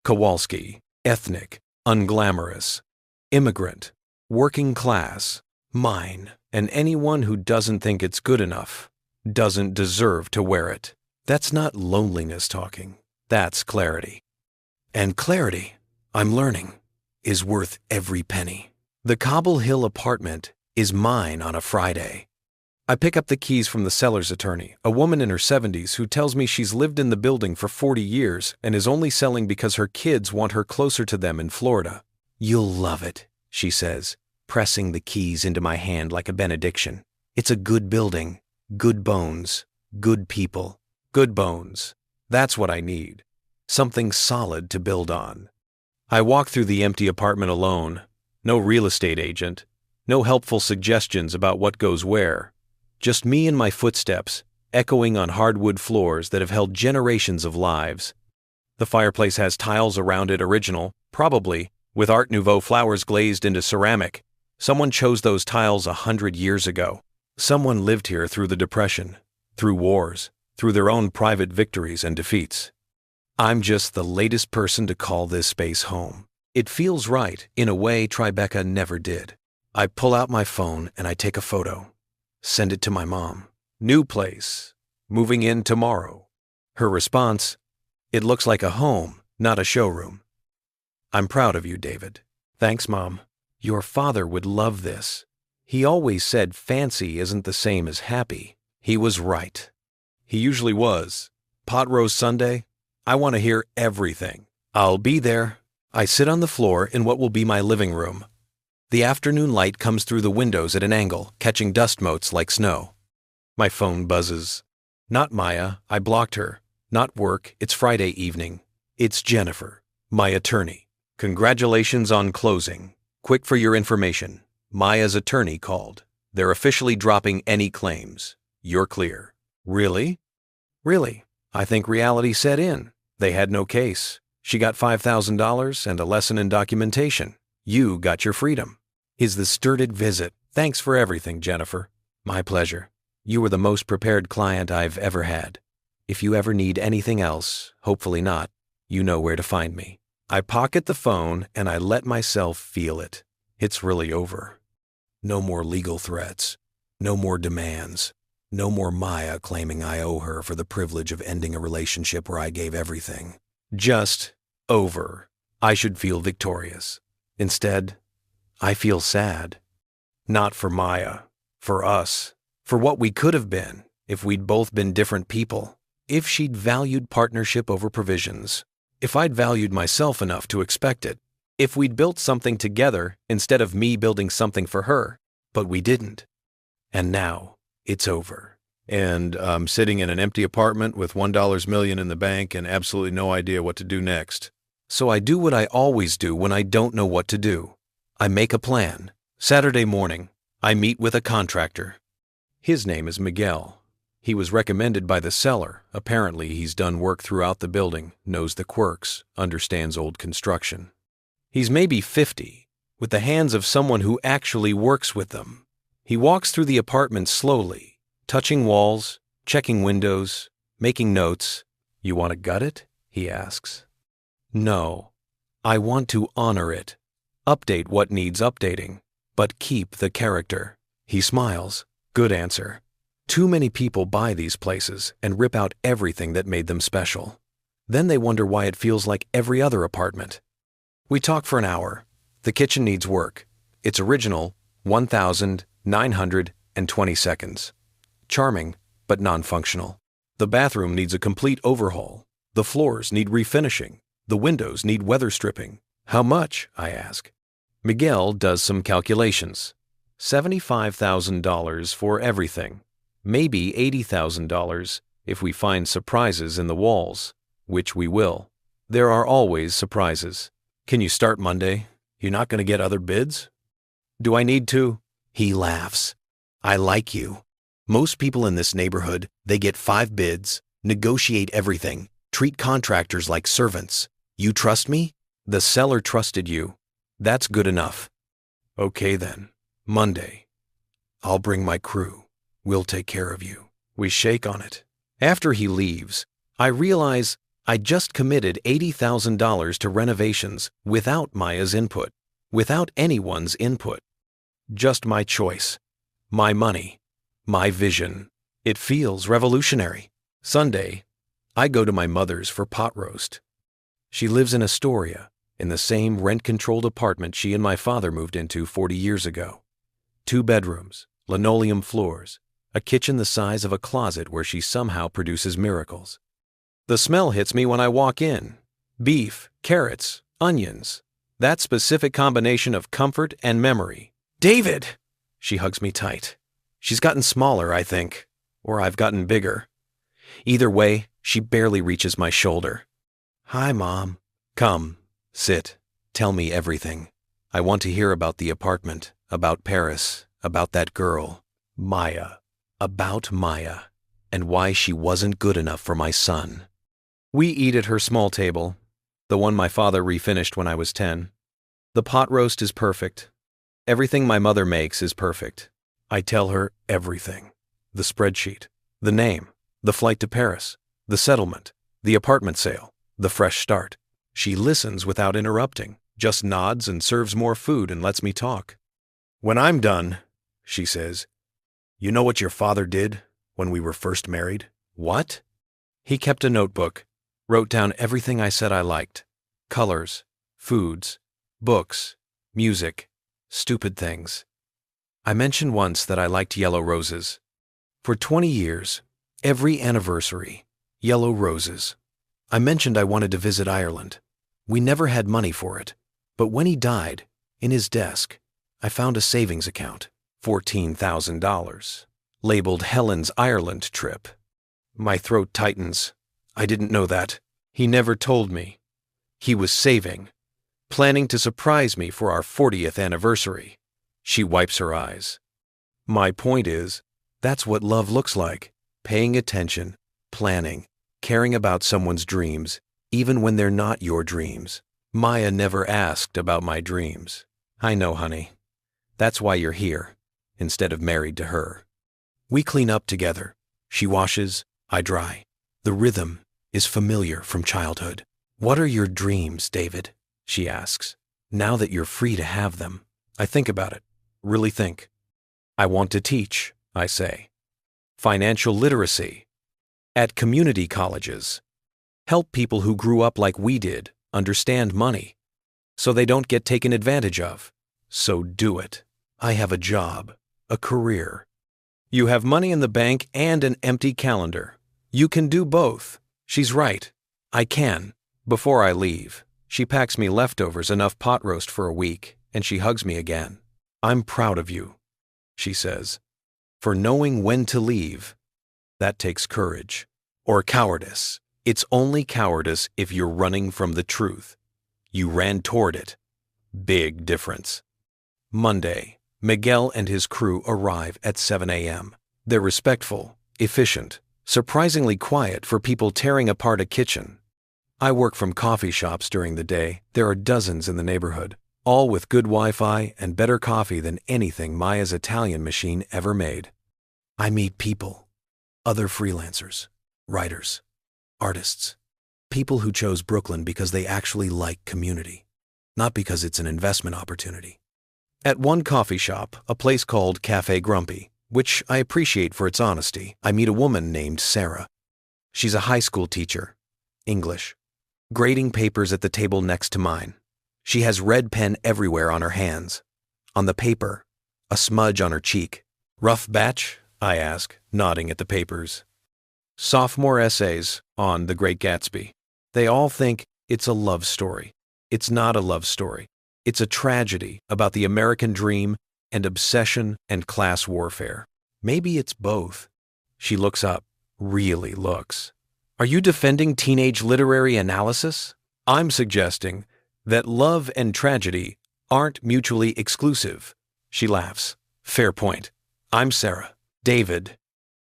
Kowalski, ethnic, unglamorous, immigrant, working class, mine, and anyone who doesn't think it's good enough doesn't deserve to wear it. That's not loneliness talking. That's clarity. And clarity, I'm learning, is worth every penny. The Cobble Hill apartment is mine on a Friday. I pick up the keys from the seller's attorney, a woman in her 70s who tells me she's lived in the building for 40 years and is only selling because her kids want her closer to them in Florida. "You'll love it," she says, pressing the keys into my hand like a benediction. "It's a good building, good bones, good people, good bones. That's what I need. Something solid to build on." I walk through the empty apartment alone. No real estate agent. No helpful suggestions about what goes where. Just me and my footsteps, echoing on hardwood floors that have held generations of lives. The fireplace has tiles around it original, probably, with Art Nouveau flowers glazed into ceramic. Someone chose those tiles 100 years ago. Someone lived here through the Depression, through wars, through their own private victories and defeats. I'm just the latest person to call this space home. It feels right in a way Tribeca never did. I pull out my phone and I take a photo. Send it to my mom. "New place. Moving in tomorrow." Her response, "It looks like a home, not a showroom." "I'm proud of you, David." "Thanks, Mom. Your father would love this. He always said fancy isn't the same as happy." He was right. He usually was. Pot roast Sunday? I want to hear everything. I'll be there. I sit on the floor in what will be my living room. The afternoon light comes through the windows at an angle, catching dust motes like snow. My phone buzzes. Not Maya, I blocked her. Not work, it's Friday evening. It's Jennifer, my attorney. "Congratulations on closing. Quick for your information. Maya's attorney called. They're officially dropping any claims. You're clear." "Really?" "Really. I think reality set in. They had no case. She got $5,000 and a lesson in documentation. You got your freedom." Is the sturdy visit. "Thanks for everything, Jennifer." "My pleasure. You were the most prepared client I've ever had. If you ever need anything else, hopefully not, you know where to find me." I pocket the phone and I let myself feel it. It's really over. No more legal threats. No more demands. No more Maya claiming I owe her for the privilege of ending a relationship where I gave everything. Just over. I should feel victorious. Instead, I feel sad. Not for Maya. For us. For what we could have been if we'd both been different people. If she'd valued partnership over provisions. If I'd valued myself enough to expect it. If we'd built something together instead of me building something for her. But we didn't. And now, it's over. And I'm sitting in an empty apartment with $1 million in the bank and absolutely no idea what to do next. So I do what I always do when I don't know what to do. I make a plan. Saturday morning, I meet with a contractor. His name is Miguel. He was recommended by the seller. Apparently, he's done work throughout the building, knows the quirks, understands old construction. He's maybe 50, with the hands of someone who actually works with them. He walks through the apartment slowly, touching walls, checking windows, making notes. "You want to gut it?" he asks. "No. I want to honor it. Update what needs updating, but keep the character." He smiles. Good answer. Too many people buy these places and rip out everything that made them special. Then they wonder why it feels like every other apartment. We talk for an hour. The kitchen needs work. It's original, 1,920 seconds. Charming, but non-functional. The bathroom needs a complete overhaul. The floors need refinishing. The windows need weather stripping. "How much?" I ask. Miguel does some calculations. $75,000 for everything. Maybe $80,000 if we find surprises in the walls, which we will. There are always surprises. "Can you start Monday? You're not going to get other bids?" "Do I need to?" He laughs. "I like you. Most people in this neighborhood, they get 5 bids, negotiate everything, treat contractors like servants. You trust me? The seller trusted you. That's good enough." "Okay then. Monday. I'll bring my crew. We'll take care of you. We shake on it. After he leaves, I realize I just committed $80,000 to renovations without Maya's input, without anyone's input. Just my choice, my money, my vision. It feels revolutionary. Sunday, I go to my mother's for pot roast. She lives in Astoria, in the same rent-controlled apartment she and my father moved into 40 years ago. 2 bedrooms, linoleum floors, a kitchen the size of a closet where she somehow produces miracles. The smell hits me when I walk in. Beef, carrots, onions. That specific combination of comfort and memory. David! She hugs me tight. She's gotten smaller, I think. Or I've gotten bigger. Either way, she barely reaches my shoulder. Hi, Mom. Come, sit, tell me everything. I want to hear about the apartment, about Paris, about that girl, Maya, about Maya, and why she wasn't good enough for my son. We eat at her small table, the one my father refinished when I was 10. The pot roast is perfect. Everything my mother makes is perfect. I tell her everything. The spreadsheet, the name, the flight to Paris, the settlement, the apartment sale, the fresh start. She listens without interrupting, just nods and serves more food and lets me talk. When I'm done, she says, "You know what your father did when we were first married?" What? He kept a notebook, wrote down everything I said I liked. Colors, foods, books, music, stupid things. I mentioned once that I liked yellow roses. For 20 years, every anniversary, yellow roses. I mentioned I wanted to visit Ireland. We never had money for it, but when he died, in his desk, I found a savings account, $14,000, labeled Helen's Ireland trip. My throat tightens. I didn't know that. He never told me. He was saving, planning to surprise me for our 40th anniversary. She wipes her eyes. My point is, that's what love looks like. Paying attention, planning, caring about someone's dreams, even when they're not your dreams. Maya never asked about my dreams. I know, honey. That's why you're here, instead of married to her. We clean up together. She washes, I dry. The rhythm is familiar from childhood. What are your dreams, David? She asks. Now that you're free to have them. I think about it. Really think. I want to teach, I say. Financial literacy. At community colleges. Help people who grew up like we did understand money, so they don't get taken advantage of. So do it. I have a job, a career. You have money in the bank and an empty calendar. You can do both. She's right. I can. Before I leave, she packs me leftovers enough pot roast for a week, and she hugs me again. I'm proud of you, she says, for knowing when to leave. That takes courage. Or cowardice. It's only cowardice if you're running from the truth. You ran toward it. Big difference. Monday, Miguel and his crew arrive at 7 a.m. They're respectful, efficient, surprisingly quiet for people tearing apart a kitchen. I work from coffee shops during the day. There are dozens in the neighborhood, all with good Wi-Fi and better coffee than anything Maya's Italian machine ever made. I meet people, other freelancers, writers, artists, people who chose Brooklyn because they actually like community, not because it's an investment opportunity. At one coffee shop, a place called Cafe Grumpy, which I appreciate for its honesty, I meet a woman named Sarah. She's a high school teacher, English, grading papers at the table next to mine. She has red pen everywhere on her hands. On the paper, a smudge on her cheek. Rough batch? I ask, nodding at the papers. Sophomore essays on The Great Gatsby. They all think it's a love story. It's not a love story. It's a tragedy about the American dream and obsession and class warfare. Maybe it's both. She looks up, really looks. Are you defending teenage literary analysis? I'm suggesting that love and tragedy aren't mutually exclusive. She laughs. Fair point. I'm Sarah. David.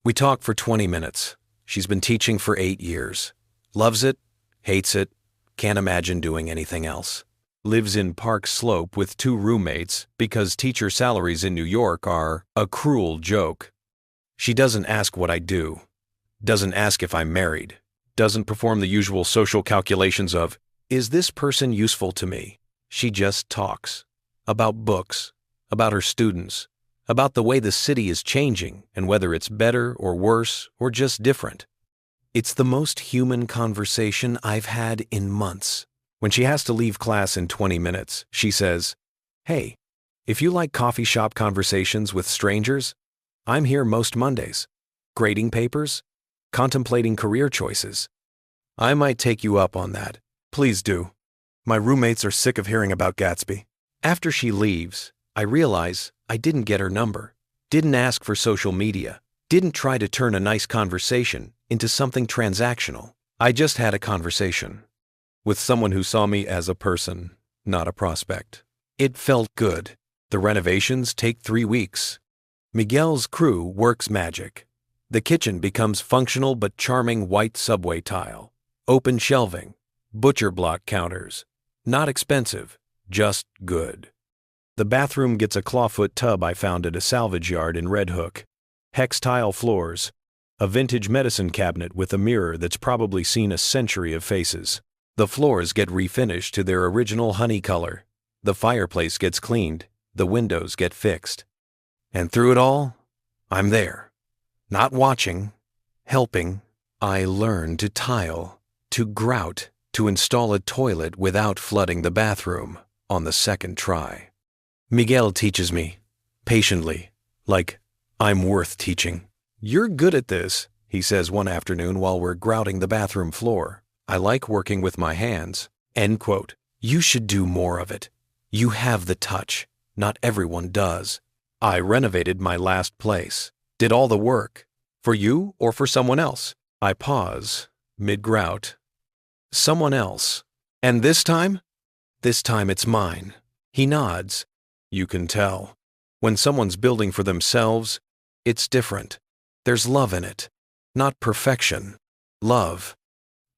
We talk for 20 minutes. She's been teaching for 8 years. Loves it, hates it, can't imagine doing anything else. Lives in Park Slope with 2 roommates because teacher salaries in New York are a cruel joke. She doesn't ask what I do, doesn't ask if I'm married, doesn't perform the usual social calculations of, is this person useful to me? She just talks. About books, about her students, about the way the city is changing and whether it's better or worse or just different. It's the most human conversation I've had in months. When she has to leave class in 20 minutes, she says, "Hey, if you like coffee shop conversations with strangers, I'm here most Mondays. Grading papers, contemplating career choices. I might take you up on that. Please do. My roommates are sick of hearing about Gatsby." After she leaves, I realize I didn't get her number, didn't ask for social media, didn't try to turn a nice conversation into something transactional. I just had a conversation with someone who saw me as a person, not a prospect. It felt good. The renovations take 3 weeks. Miguel's crew works magic. The kitchen becomes functional but charming white subway tile. Open shelving, butcher block counters. Not expensive, just good. The bathroom gets a clawfoot tub I found at a salvage yard in Red Hook. Hex tile floors. A vintage medicine cabinet with a mirror that's probably seen a century of faces. The floors get refinished to their original honey color. The fireplace gets cleaned. The windows get fixed. And through it all, I'm there. Not watching, helping. I learn to tile, to grout, to install a toilet without flooding the bathroom on the second try. Miguel teaches me, patiently, like I'm worth teaching. "You're good at this," he says one afternoon while we're grouting the bathroom floor. "I like working with my hands." End quote. You should do more of it. You have the touch. Not everyone does. I renovated my last place. Did all the work. For you or for someone else? I pause, mid-grout. Someone else. And this time? This time it's mine. He nods. You can tell. When someone's building for themselves, it's different. There's love in it. Not perfection. Love.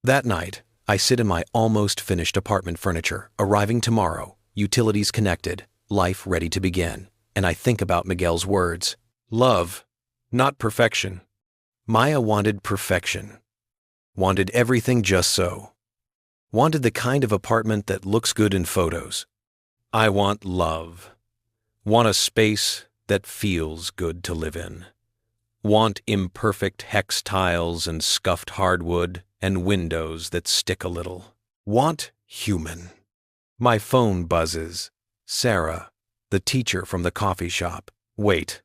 That night, I sit in my almost finished apartment furniture, arriving tomorrow, utilities connected, life ready to begin, and I think about Miguel's words. Love, not perfection. Maya wanted perfection. Wanted everything just so. Wanted the kind of apartment that looks good in photos. I want love. Want a space that feels good to live in. Want imperfect hex tiles and scuffed hardwood and windows that stick a little. Want human. My phone buzzes. Sarah, the teacher from the coffee shop. Wait,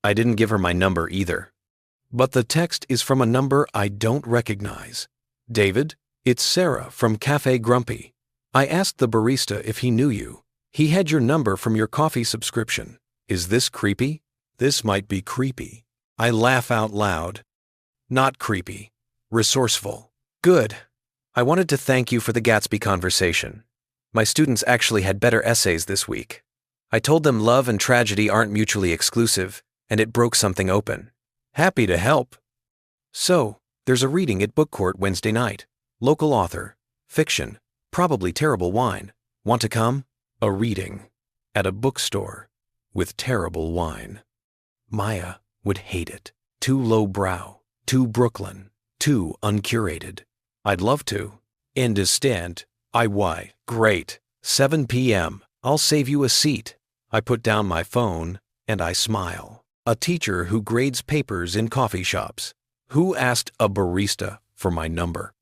I didn't give her my number either. But the text is from a number I don't recognize. David, it's Sarah from Cafe Grumpy. I asked the barista if he knew you. He had your number from your coffee subscription. Is this creepy? This might be creepy. I laugh out loud. Not creepy. Resourceful. Good. I wanted to thank you for the Gatsby conversation. My students actually had better essays this week. I told them love and tragedy aren't mutually exclusive, and it broke something open. Happy to help. So, there's a reading at Book Court Wednesday night. Local author. Fiction. Probably terrible wine. Want to come? A reading. At a bookstore. With terrible wine. Maya would hate it. Too lowbrow. Too Brooklyn. Too uncurated. I'd love to. Understand. Great. 7 p.m. I'll save you a seat. I put down my phone, and I smile. A teacher who grades papers in coffee shops. Who asked a barista for my number?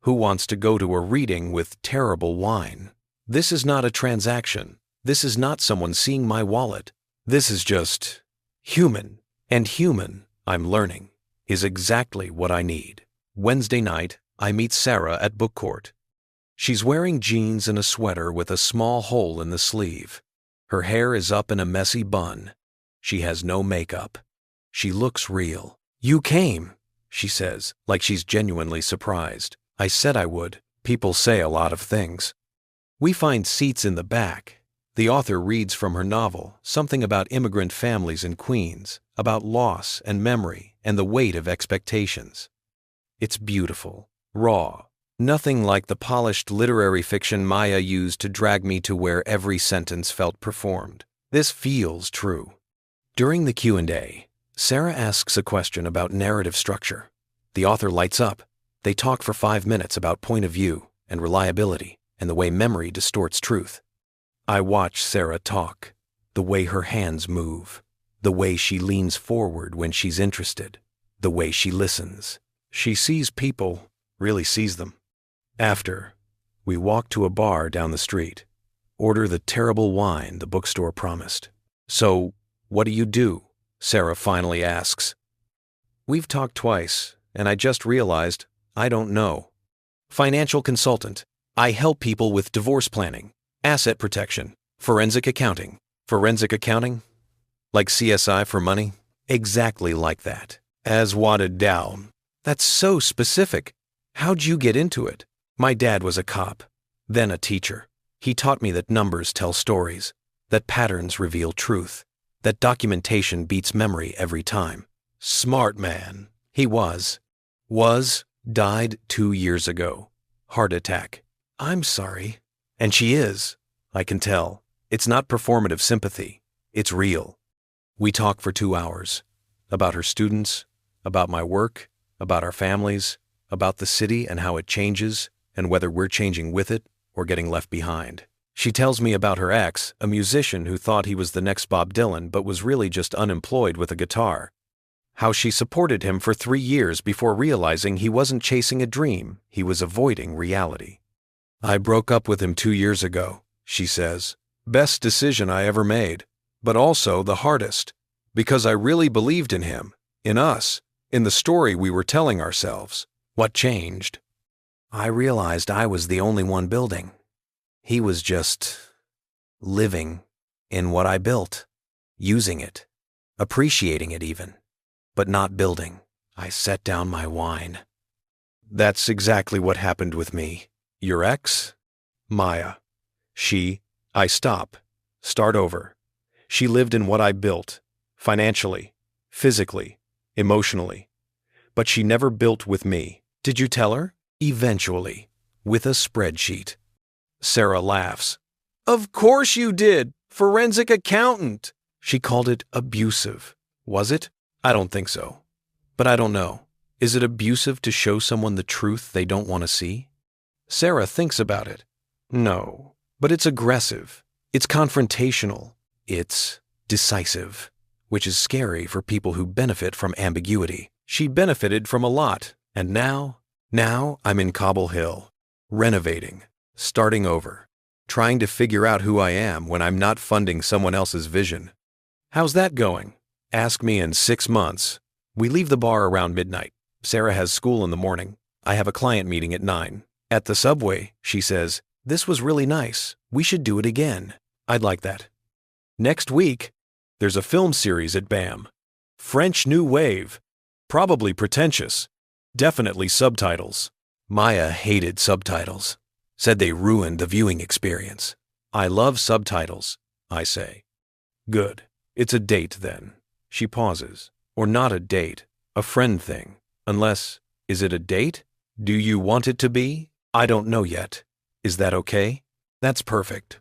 Who wants to go to a reading with terrible wine? This is not a transaction. This is not someone seeing my wallet. This is just human. And human, I'm learning, is exactly what I need. Wednesday night, I meet Sarah at Book Court. She's wearing jeans and a sweater with a small hole in the sleeve. Her hair is up in a messy bun. She has no makeup. She looks real. You came, she says, like she's genuinely surprised. I said I would. People say a lot of things. We find seats in the back. The author reads from her novel, something about immigrant families in Queens, about loss and memory and the weight of expectations. It's beautiful, raw, nothing like the polished literary fiction Maya used to drag me to where every sentence felt performed. This feels true. During the Q&A, Sarah asks a question about narrative structure. The author lights up. They talk for 5 minutes about point of view and reliability and the way memory distorts truth. I watch Sarah talk, the way her hands move, the way she leans forward when she's interested, the way she listens. She sees people, really sees them. After, we walk to a bar down the street, order the terrible wine the bookstore promised. So, what do you do? Sarah finally asks. We've talked twice, and I just realized I don't know. Financial consultant. I help people with divorce planning, asset protection, forensic accounting. Forensic accounting? Like CSI for money? Exactly like that. As watered down. That's so specific. How'd you get into it? My dad was a cop, then a teacher. He taught me that numbers tell stories, that patterns reveal truth, that documentation beats memory every time. Smart man. He was, died 2 years ago. Heart attack. I'm sorry. And she is. I can tell. It's not performative sympathy. It's real. We talk for 2 hours. About her students, about my work, about our families, about the city and how it changes, and whether we're changing with it or getting left behind. She tells me about her ex, a musician who thought he was the next Bob Dylan but was really just unemployed with a guitar. How she supported him for 3 years before realizing he wasn't chasing a dream, he was avoiding reality. I broke up with him 2 years ago, she says. Best decision I ever made, but also the hardest, because I really believed in him, in us, in the story we were telling ourselves. What changed? I realized I was the only one building. He was just living in what I built, using it, appreciating it even, but not building. I set down my wine. That's exactly what happened with me. Your ex? Maya. I start over. She lived in what I built, financially, physically, emotionally. But she never built with me. Did you tell her? Eventually, with a spreadsheet. Sarah laughs. Of course you did. Forensic accountant. She called it abusive. Was it? I don't think so. But I don't know. Is it abusive to show someone the truth they don't want to see? Sarah thinks about it. No, but it's aggressive. It's confrontational. It's decisive, which is scary for people who benefit from ambiguity. She benefited from a lot, and now I'm in Cobble Hill, renovating, starting over, trying to figure out who I am when I'm not funding someone else's vision. How's that going? Ask me in 6 months. We leave the bar around midnight. Sarah has school in the morning. I have a client meeting at 9. At the subway, she says, "This was really nice. We should do it again." I'd like that. Next week, there's a film series at BAM. French New Wave. Probably pretentious. Definitely subtitles. Maya hated subtitles. Said they ruined the viewing experience. I love subtitles, I say. Good. It's a date then. She pauses. Or not a date. A friend thing. Unless, is it a date? Do you want it to be? I don't know yet. Is that okay? That's perfect.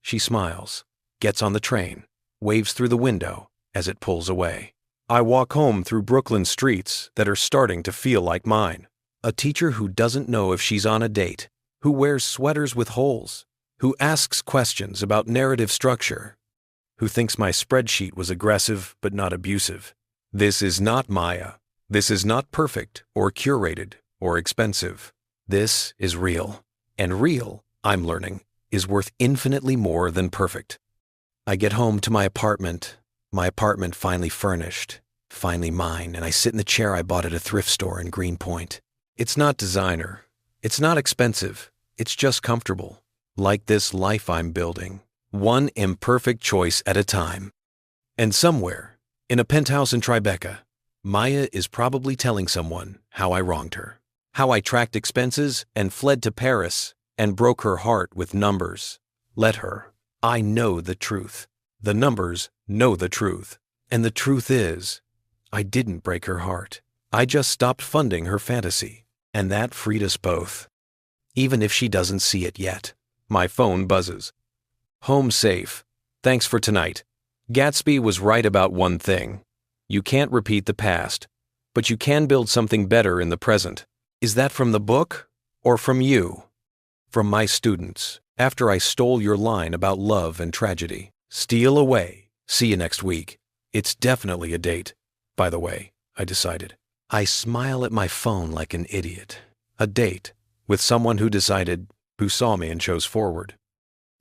She smiles, gets on the train, waves through the window as it pulls away. I walk home through Brooklyn streets that are starting to feel like mine. A teacher who doesn't know if she's on a date, who wears sweaters with holes, who asks questions about narrative structure, who thinks my spreadsheet was aggressive but not abusive. This is not Maya. This is not perfect or curated or expensive. This is real. And real, I'm learning, is worth infinitely more than perfect. I get home to my apartment finally furnished, finally mine, and I sit in the chair I bought at a thrift store in Greenpoint. It's not designer. It's not expensive. It's just comfortable. Like this life I'm building, one imperfect choice at a time. And somewhere, in a penthouse in Tribeca, Maya is probably telling someone how I wronged her, how I tracked expenses and fled to Paris and broke her heart with numbers. Let her. I know the truth. The numbers know the truth. And the truth is, I didn't break her heart. I just stopped funding her fantasy. And that freed us both. Even if she doesn't see it yet. My phone buzzes. Home safe. Thanks for tonight. Gatsby was right about one thing. You can't repeat the past, but you can build something better in the present. Is that from the book or from you? From my students, after I stole your line about love and tragedy. Steal away. See you next week. It's definitely a date, by the way, I decided. I smile at my phone like an idiot. A date with someone who saw me and chose forward.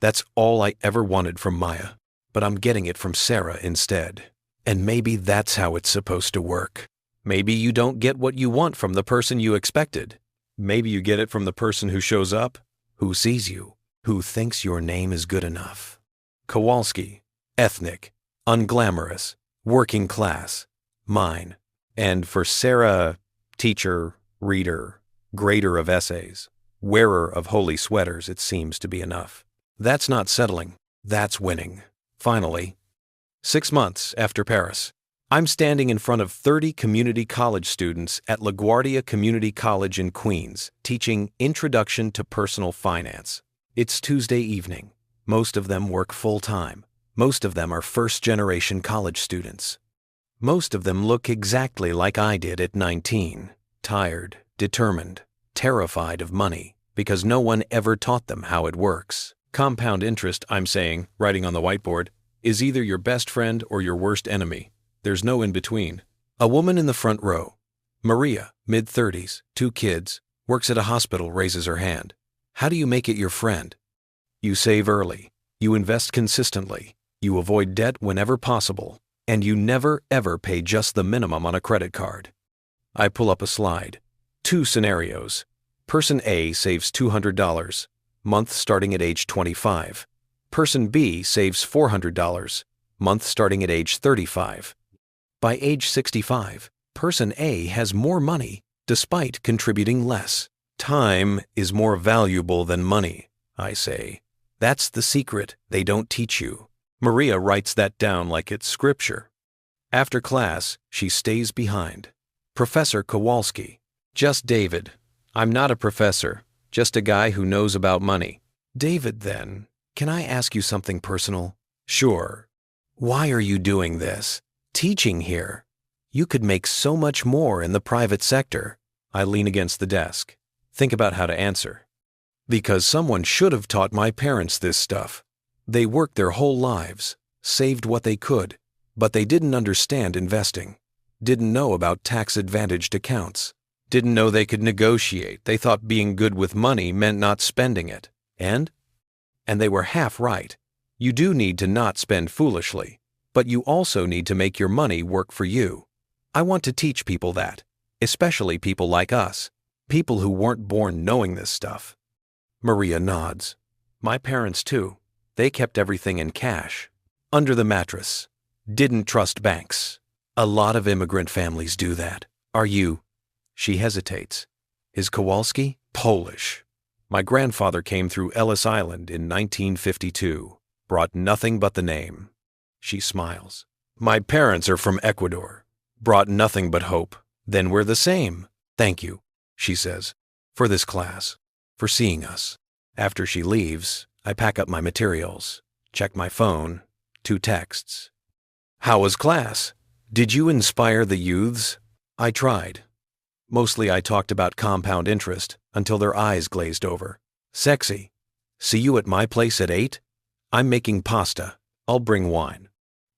That's all I ever wanted from Maya, but I'm getting it from Sarah instead. And maybe that's how it's supposed to work. Maybe you don't get what you want from the person you expected. Maybe you get it from the person who shows up, who sees you, who thinks your name is good enough. Kowalski, ethnic, unglamorous, working class, mine. And for Sarah, teacher, reader, grader of essays, wearer of holy sweaters, it seems to be enough. That's not settling. That's winning. Finally, 6 months after Paris, I'm standing in front of 30 community college students at LaGuardia Community College in Queens, teaching Introduction to Personal Finance. It's Tuesday evening. Most of them work full-time. Most of them are first-generation college students. Most of them look exactly like I did at 19, tired, determined, terrified of money, because no one ever taught them how it works. Compound interest, I'm saying, writing on the whiteboard, is either your best friend or your worst enemy. There's no in between. A woman in the front row, Maria, mid-30s, 2 kids, works at a hospital, raises her hand. How do you make it your friend? You save early. You invest consistently. You avoid debt whenever possible. And you never ever pay just the minimum on a credit card. I pull up a slide. 2 scenarios. Person A saves $200, month starting at age 25. Person B saves $400, month starting at age 35. By age 65, Person A has more money despite contributing less. Time is more valuable than money, I say. That's the secret they don't teach you. Maria writes that down like it's scripture. After class, she stays behind. Professor Kowalski. Just David. I'm not a professor, just a guy who knows about money. David, then, can I ask you something personal? Sure. Why are you doing this? Teaching here. You could make so much more in the private sector. I lean against the desk. Think about how to answer. Because someone should have taught my parents this stuff. They worked their whole lives, saved what they could, but they didn't understand investing, didn't know about tax-advantaged accounts, didn't know they could negotiate. They thought being good with money meant not spending it. And they were half right. You do need to not spend foolishly, but you also need to make your money work for you. I want to teach people that, especially people like us, people who weren't born knowing this stuff. Maria nods. My parents, too. They kept everything in cash, under the mattress, didn't trust banks. A lot of immigrant families do that. Are you? She hesitates. Is Kowalski? Polish. My grandfather came through Ellis Island in 1952, brought nothing but the name. She smiles. My parents are from Ecuador, brought nothing but hope. Then we're the same. Thank you, she says, for this class, for seeing us. After she leaves, I pack up my materials, check my phone, 2 texts. How was class? Did you inspire the youths? I tried. Mostly I talked about compound interest until their eyes glazed over. Sexy. See you at my place at 8? I'm making pasta. I'll bring wine.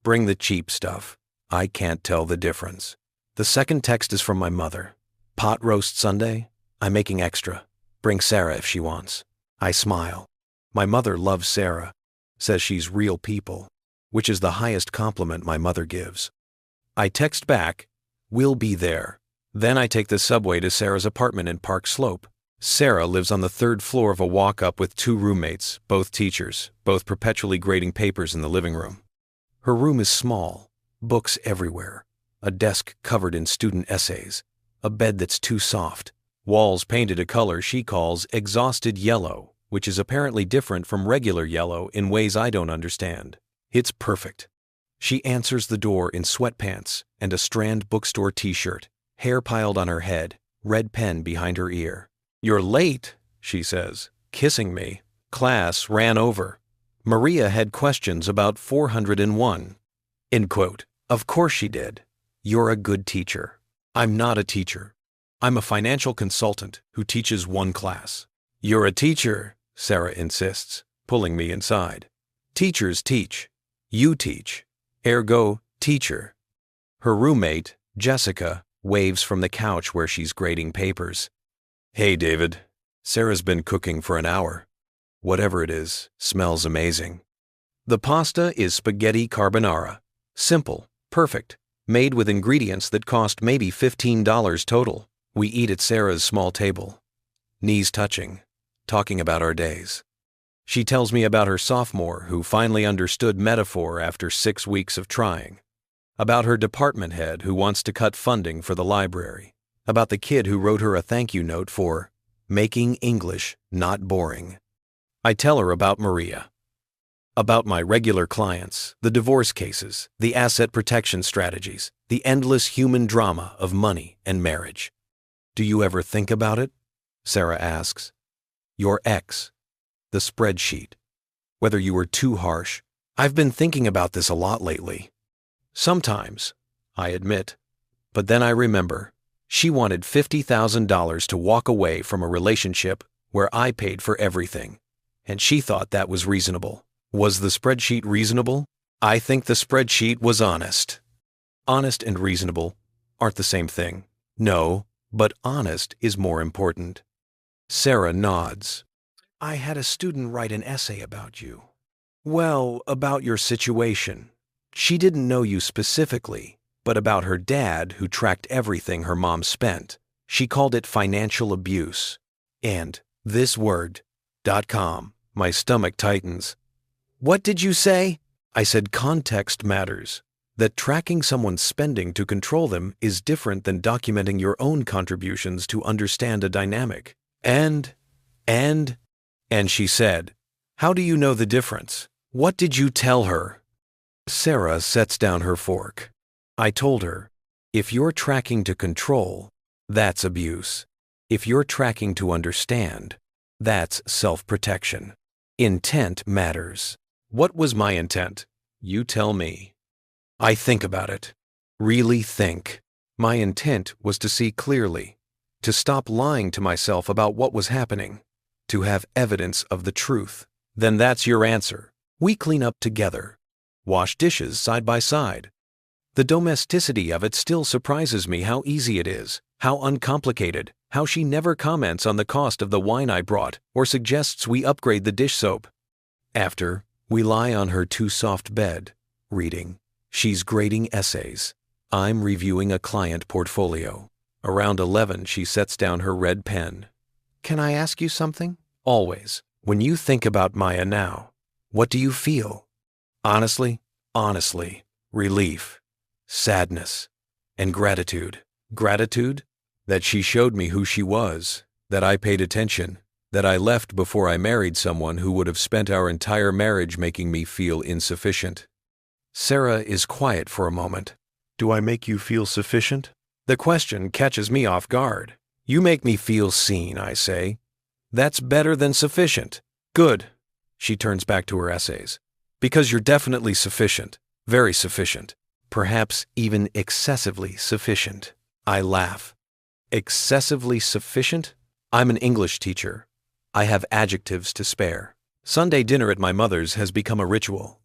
Bring the cheap stuff. I can't tell the difference. The second text is from my mother. Pot roast Sunday? I'm making extra. Bring Sarah if she wants. I smile. My mother loves Sarah, says she's real people, which is the highest compliment my mother gives. I text back, we'll be there. Then I take the subway to Sarah's apartment in Park Slope. Sarah lives on the 3rd floor of a walk-up with 2 roommates, both teachers, both perpetually grading papers in the living room. Her room is small, books everywhere, a desk covered in student essays, a bed that's too soft, walls painted a color she calls exhausted yellow, which is apparently different from regular yellow in ways I don't understand. It's perfect. She answers the door in sweatpants and a Strand bookstore t-shirt, hair piled on her head, red pen behind her ear. You're late, she says, kissing me. Class ran over. Maria had questions about 401. End quote. Of course she did. You're a good teacher. I'm not a teacher. I'm a financial consultant who teaches one class. You're a teacher, Sarah insists, pulling me inside. Teachers teach. You teach. Ergo, teacher. Her roommate, Jessica, waves from the couch where she's grading papers. Hey, David. Sarah's been cooking for an hour. Whatever it is, smells amazing. The pasta is spaghetti carbonara. Simple, perfect, made with ingredients that cost maybe $15 total. We eat at Sarah's small table, knees touching, talking about our days. She tells me about her sophomore who finally understood metaphor after 6 weeks of trying, about her department head who wants to cut funding for the library, about the kid who wrote her a thank you note for making English not boring. I tell her about Maria, about my regular clients, the divorce cases, the asset protection strategies, the endless human drama of money and marriage. Do you ever think about it? Sarah asks. Your ex, the spreadsheet, whether you were too harsh. I've been thinking about this a lot lately. Sometimes, I admit, but then I remember, she wanted $50,000 to walk away from a relationship where I paid for everything, and she thought that was reasonable. Was the spreadsheet reasonable? I think the spreadsheet was honest. Honest and reasonable aren't the same thing. No, but honest is more important. Sarah nods. I had a student write an essay about you. Well, about your situation. She didn't know you specifically, but about her dad who tracked everything her mom spent. She called it financial abuse. And this word.com. My stomach tightens. What did you say? I said context matters. That tracking someone's spending to control them is different than documenting your own contributions to understand a dynamic. And she said, how do you know the difference? What did you tell her? Sarah sets down her fork. I told her, if you're tracking to control, that's abuse. If you're tracking to understand, that's self-protection. Intent matters. What was my intent? You tell me. I think about it. Really think. My intent was to see clearly, to stop lying to myself about what was happening, to have evidence of the truth. Then that's your answer. We clean up together, wash dishes side by side. The domesticity of it still surprises me how easy it is, how uncomplicated, how she never comments on the cost of the wine I brought or suggests we upgrade the dish soap. After, we lie on her too-soft bed, reading. She's grading essays. I'm reviewing a client portfolio. Around 11, she sets down her red pen. Can I ask you something? Always. When you think about Maya now, what do you feel? Honestly, relief, sadness, and gratitude. Gratitude? That she showed me who she was, that I paid attention, that I left before I married someone who would have spent our entire marriage making me feel insufficient. Sarah is quiet for a moment. Do I make you feel sufficient? The question catches me off guard. You make me feel seen, I say. That's better than sufficient. Good. She turns back to her essays. Because you're definitely sufficient. Very sufficient. Perhaps even excessively sufficient. I laugh. Excessively sufficient? I'm an English teacher. I have adjectives to spare. Sunday dinner at my mother's has become a ritual.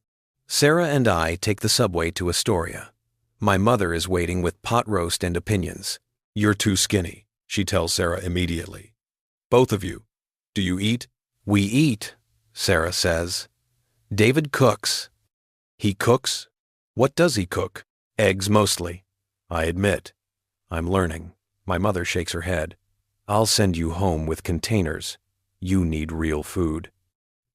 Sarah and I take the subway to Astoria. My mother is waiting with pot roast and opinions. You're too skinny, she tells Sarah immediately. Both of you. Do you eat? We eat, Sarah says. David cooks. He cooks? What does he cook? Eggs mostly. I admit. I'm learning. My mother shakes her head. I'll send you home with containers. You need real food.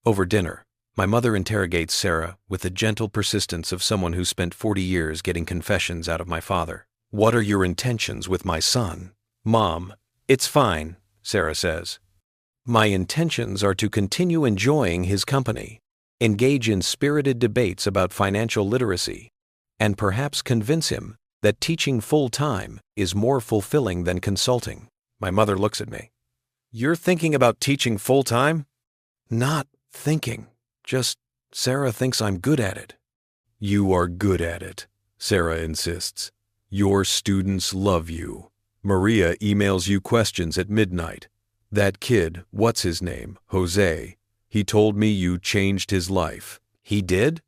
Over dinner, my mother interrogates Sarah with the gentle persistence of someone who spent 40 years getting confessions out of my father. What are your intentions with my son? Mom, it's fine, Sarah says. My intentions are to continue enjoying his company, engage in spirited debates about financial literacy, and perhaps convince him that teaching full-time is more fulfilling than consulting. My mother looks at me. You're thinking about teaching full-time? Not thinking. Just Sarah thinks I'm good at it. You are good at it, Sarah insists. Your students love you. Maria emails you questions at midnight. That kid, what's his name? Jose. He told me you changed his life. He did?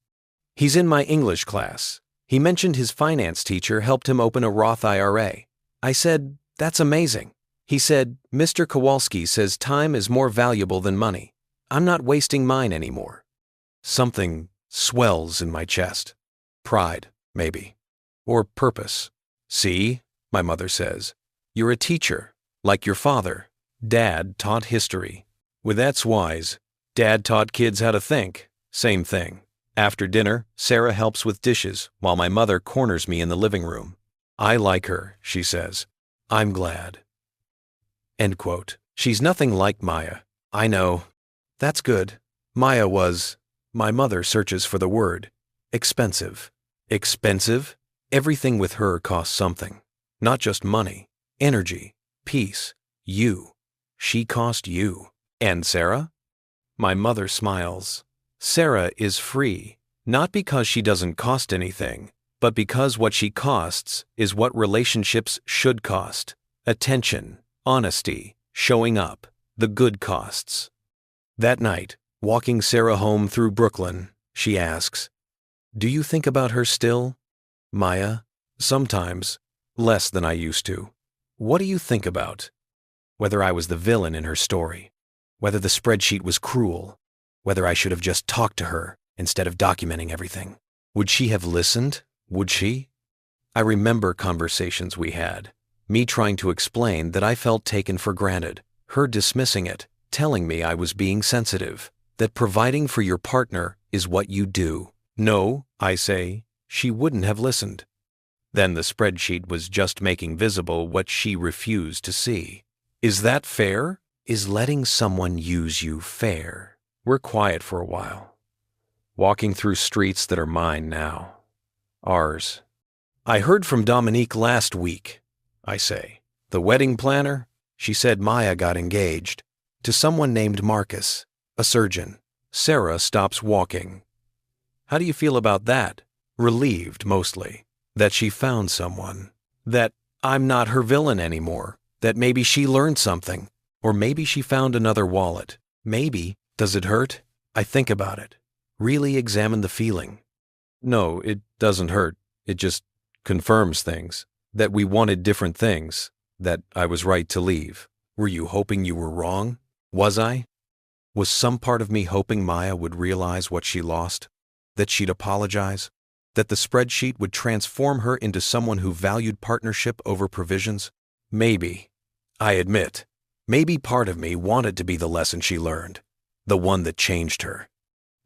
He's in my English class. He mentioned his finance teacher helped him open a Roth IRA. I said, that's amazing. He said, Mr. Kowalski says time is more valuable than money. I'm not wasting mine anymore. Something swells in my chest. Pride, maybe. Or purpose. See, my mother says, you're a teacher, like your father. Dad taught history. With that's wise. Dad taught kids how to think. Same thing. After dinner, Sarah helps with dishes while my mother corners me in the living room. I like her, she says. I'm glad. End quote. She's nothing like Maya. I know. That's good. Maya was. My mother searches for the word. Expensive. Expensive? Everything with her costs something. Not just money. Energy. Peace. You. She cost you. And Sarah? My mother smiles. Sarah is free, not because she doesn't cost anything, but because what she costs is what relationships should cost. Attention, honesty, showing up, the good costs. That night, walking Sarah home through Brooklyn, she asks, do you think about her still? Maya, sometimes, less than I used to. What do you think about? Whether I was the villain in her story, whether the spreadsheet was cruel, whether I should have just talked to her instead of documenting everything. Would she have listened? Would she? I remember conversations we had, me trying to explain that I felt taken for granted, her dismissing it, telling me I was being sensitive, that providing for your partner is what you do. No, I say, she wouldn't have listened. Then the spreadsheet was just making visible what she refused to see. Is that fair? Is letting someone use you fair? We're quiet for a while, walking through streets that are mine now. Ours. I heard from Dominique last week, I say. The wedding planner? She said Maya got engaged to someone named Marcus, a surgeon. Sarah stops walking. How do you feel about that? Relieved, mostly. That she found someone. That I'm not her villain anymore. That maybe she learned something. Or maybe she found another wallet. Maybe. Does it hurt? I think about it. Really examine the feeling. No, it doesn't hurt. It just confirms things. That we wanted different things. That I was right to leave. Were you hoping you were wrong? Was I? Was some part of me hoping Maya would realize what she lost? That she'd apologize? That the spreadsheet would transform her into someone who valued partnership over provisions? Maybe. I admit. Maybe part of me wanted to be the lesson she learned. The one that changed her.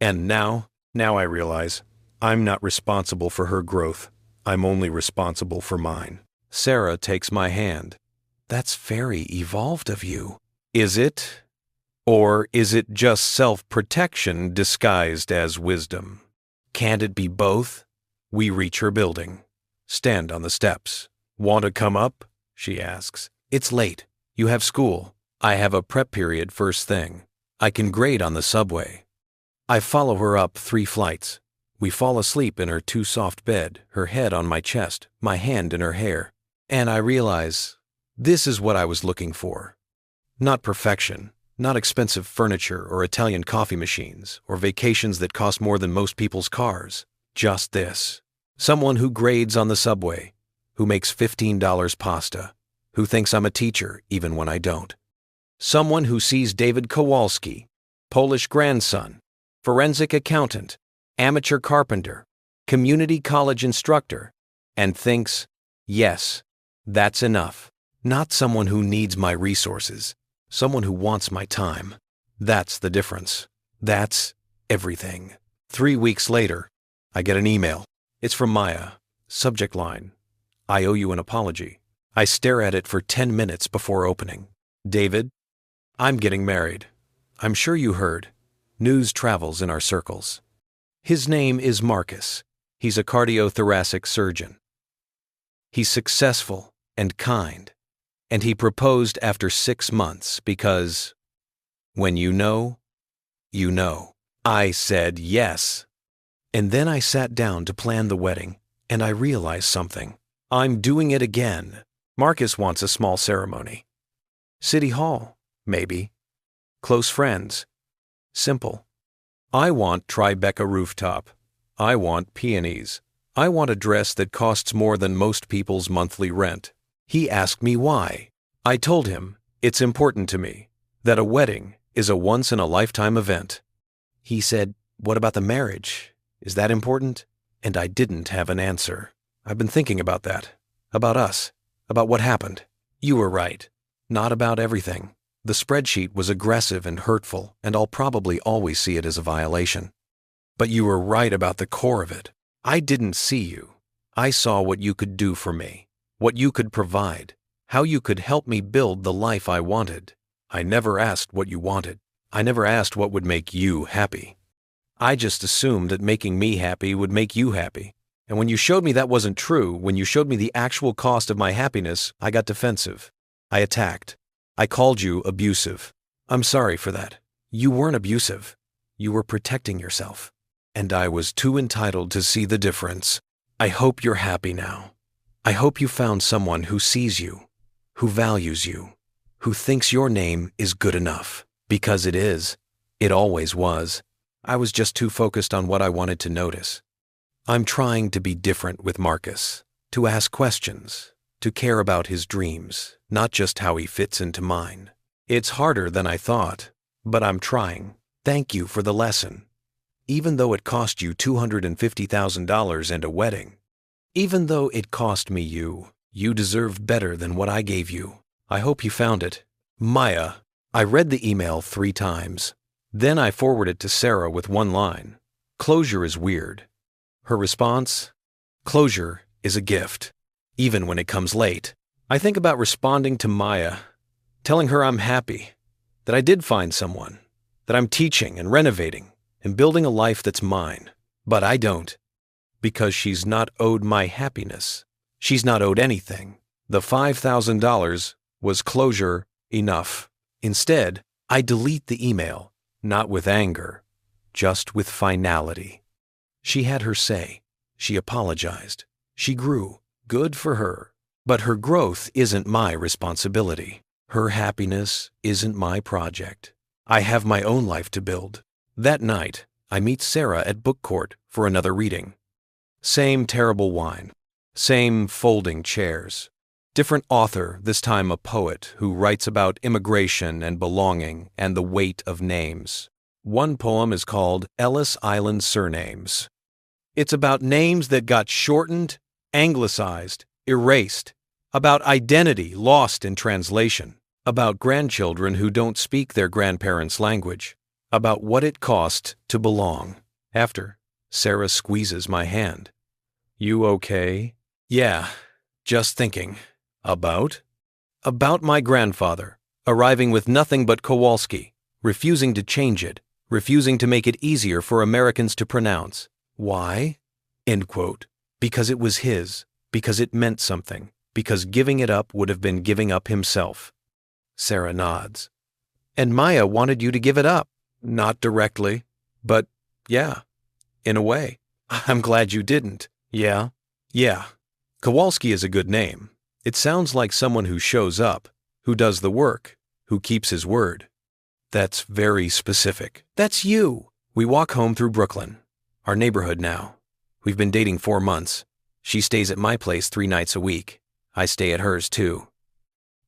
And now I realize, I'm not responsible for her growth. I'm only responsible for mine. Sarah takes my hand. That's very evolved of you. Is it? Or is it just self-protection disguised as wisdom? Can't it be both? We reach her building. Stand on the steps. Want to come up? She asks. It's late. You have school. I have a prep period first thing. I can grade on the subway. I follow her up 3 flights. We fall asleep in her too soft bed, her head on my chest, my hand in her hair. And I realize, this is what I was looking for. Not perfection, not expensive furniture or Italian coffee machines, or vacations that cost more than most people's cars. Just this. Someone who grades on the subway, who makes $15 pasta, who thinks I'm a teacher even when I don't. Someone who sees David Kowalski, Polish grandson, forensic accountant, amateur carpenter, community college instructor, and thinks, yes, that's enough. Not someone who needs my resources, someone who wants my time. That's the difference. That's everything. 3 weeks later, I get an email. It's from Maya. Subject line, I owe you an apology. I stare at it for 10 minutes before opening. David, I'm getting married. I'm sure you heard. News travels in our circles. His name is Marcus. He's a cardiothoracic surgeon. He's successful and kind. And he proposed after 6 months because, when you know, you know. I said yes. And then I sat down to plan the wedding, and I realized something. I'm doing it again. Marcus wants a small ceremony. City Hall, maybe. Close friends. Simple. I want Tribeca rooftop. I want peonies. I want a dress that costs more than most people's monthly rent. He asked me why. I told him it's important to me, that a wedding is a once-in-a-lifetime event. He said, "What about the marriage? Is that important?" And I didn't have an answer. I've been thinking about that, about us, about what happened. You were right. Not about everything. The spreadsheet was aggressive and hurtful, and I'll probably always see it as a violation. But you were right about the core of it. I didn't see you. I saw what you could do for me, what you could provide, how you could help me build the life I wanted. I never asked what you wanted. I never asked what would make you happy. I just assumed that making me happy would make you happy. And when you showed me that wasn't true, when you showed me the actual cost of my happiness, I got defensive. I attacked. I called you abusive. I'm sorry for that. You weren't abusive. You were protecting yourself. And I was too entitled to see the difference. I hope you're happy now. I hope you found someone who sees you, who values you, who thinks your name is good enough. Because it is. It always was. I was just too focused on what I wanted to notice. I'm trying to be different with Marcus, to ask questions, to care about his dreams, not just how he fits into mine. It's harder than I thought, but I'm trying. Thank you for the lesson. Even though it cost you $250,000 and a wedding, even though it cost me you deserve better than what I gave you. I hope you found it. Maya. I read the email 3 times. Then I forwarded it to Sarah with one line. Closure is weird. Her response? Closure is a gift, even when it comes late. I think about responding to Maya, telling her I'm happy, that I did find someone, that I'm teaching and renovating and building a life that's mine. But I don't, because she's not owed my happiness. She's not owed anything. The $5,000 was closure enough. Instead, I delete the email, not with anger, just with finality. She had her say. She apologized. She grew. Good for her. But her growth isn't my responsibility. Her happiness isn't my project. I have my own life to build. That night, I meet Sarah at book court for another reading. Same terrible wine. Same folding chairs. Different author, this time a poet who writes about immigration and belonging and the weight of names. One poem is called Ellis Island Surnames. It's about names that got shortened, anglicized, erased, about identity lost in translation, about grandchildren who don't speak their grandparents' language, about what it cost to belong. After, Sarah squeezes my hand. You okay? Yeah, just thinking. About? About my grandfather, arriving with nothing but Kowalski, refusing to change it, refusing to make it easier for Americans to pronounce. Why? End quote. Because it was his, because it meant something, because giving it up would have been giving up himself. Sarah nods. And Maya wanted you to give it up. Not directly, but yeah, in a way. I'm glad you didn't. Yeah. Kowalski is a good name. It sounds like someone who shows up, who does the work, who keeps his word. That's very specific. That's you. We walk home through Brooklyn, our neighborhood now. We've been dating 4 months. She stays at my place 3 nights a week. I stay at hers too.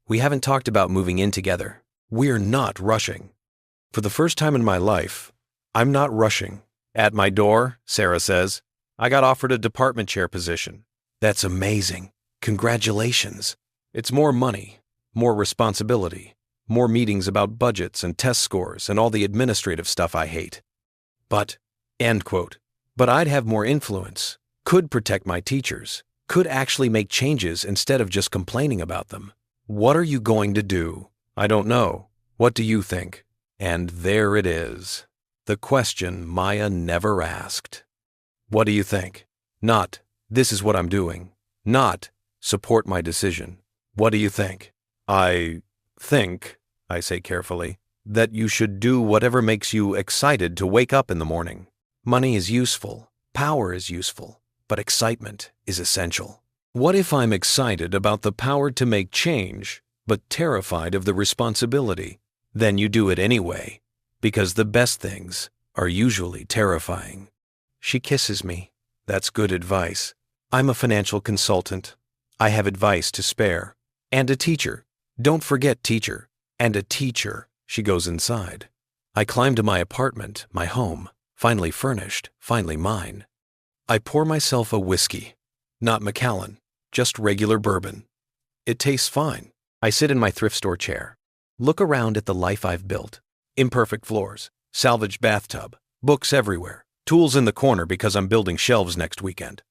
We haven't talked about moving in together. We're not rushing. For the first time in my life, I'm not rushing. At my door, Sarah says, I got offered a department chair position. That's amazing. Congratulations. It's more money, more responsibility, more meetings about budgets and test scores and all the administrative stuff I hate. But, end quote. But I'd have more influence, could protect my teachers, could actually make changes instead of just complaining about them. What are you going to do? I don't know. What do you think? And there it is. The question Maya never asked. What do you think? Not, this is what I'm doing. Not, support my decision. What do you think? I think, I say carefully, that you should do whatever makes you excited to wake up in the morning. Money is useful, power is useful, but excitement is essential. What if I'm excited about the power to make change, but terrified of the responsibility? Then you do it anyway, because the best things are usually terrifying. She kisses me. That's good advice. I'm a financial consultant. I have advice to spare. And a teacher. Don't forget teacher. And a teacher. She goes inside. I climb to my apartment, my home, finally furnished, finally mine. I pour myself a whiskey. Not Macallan, just regular bourbon. It tastes fine. I sit in my thrift store chair. Look around at the life I've built. Imperfect floors, salvaged bathtub, books everywhere, tools in the corner because I'm building shelves next weekend.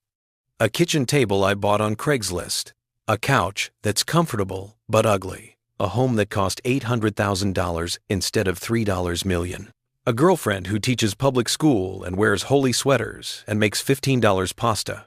A kitchen table I bought on Craigslist. A couch that's comfortable but ugly. A home that cost $800,000 instead of $3 million. A girlfriend who teaches public school and wears holey sweaters and makes $15 pasta.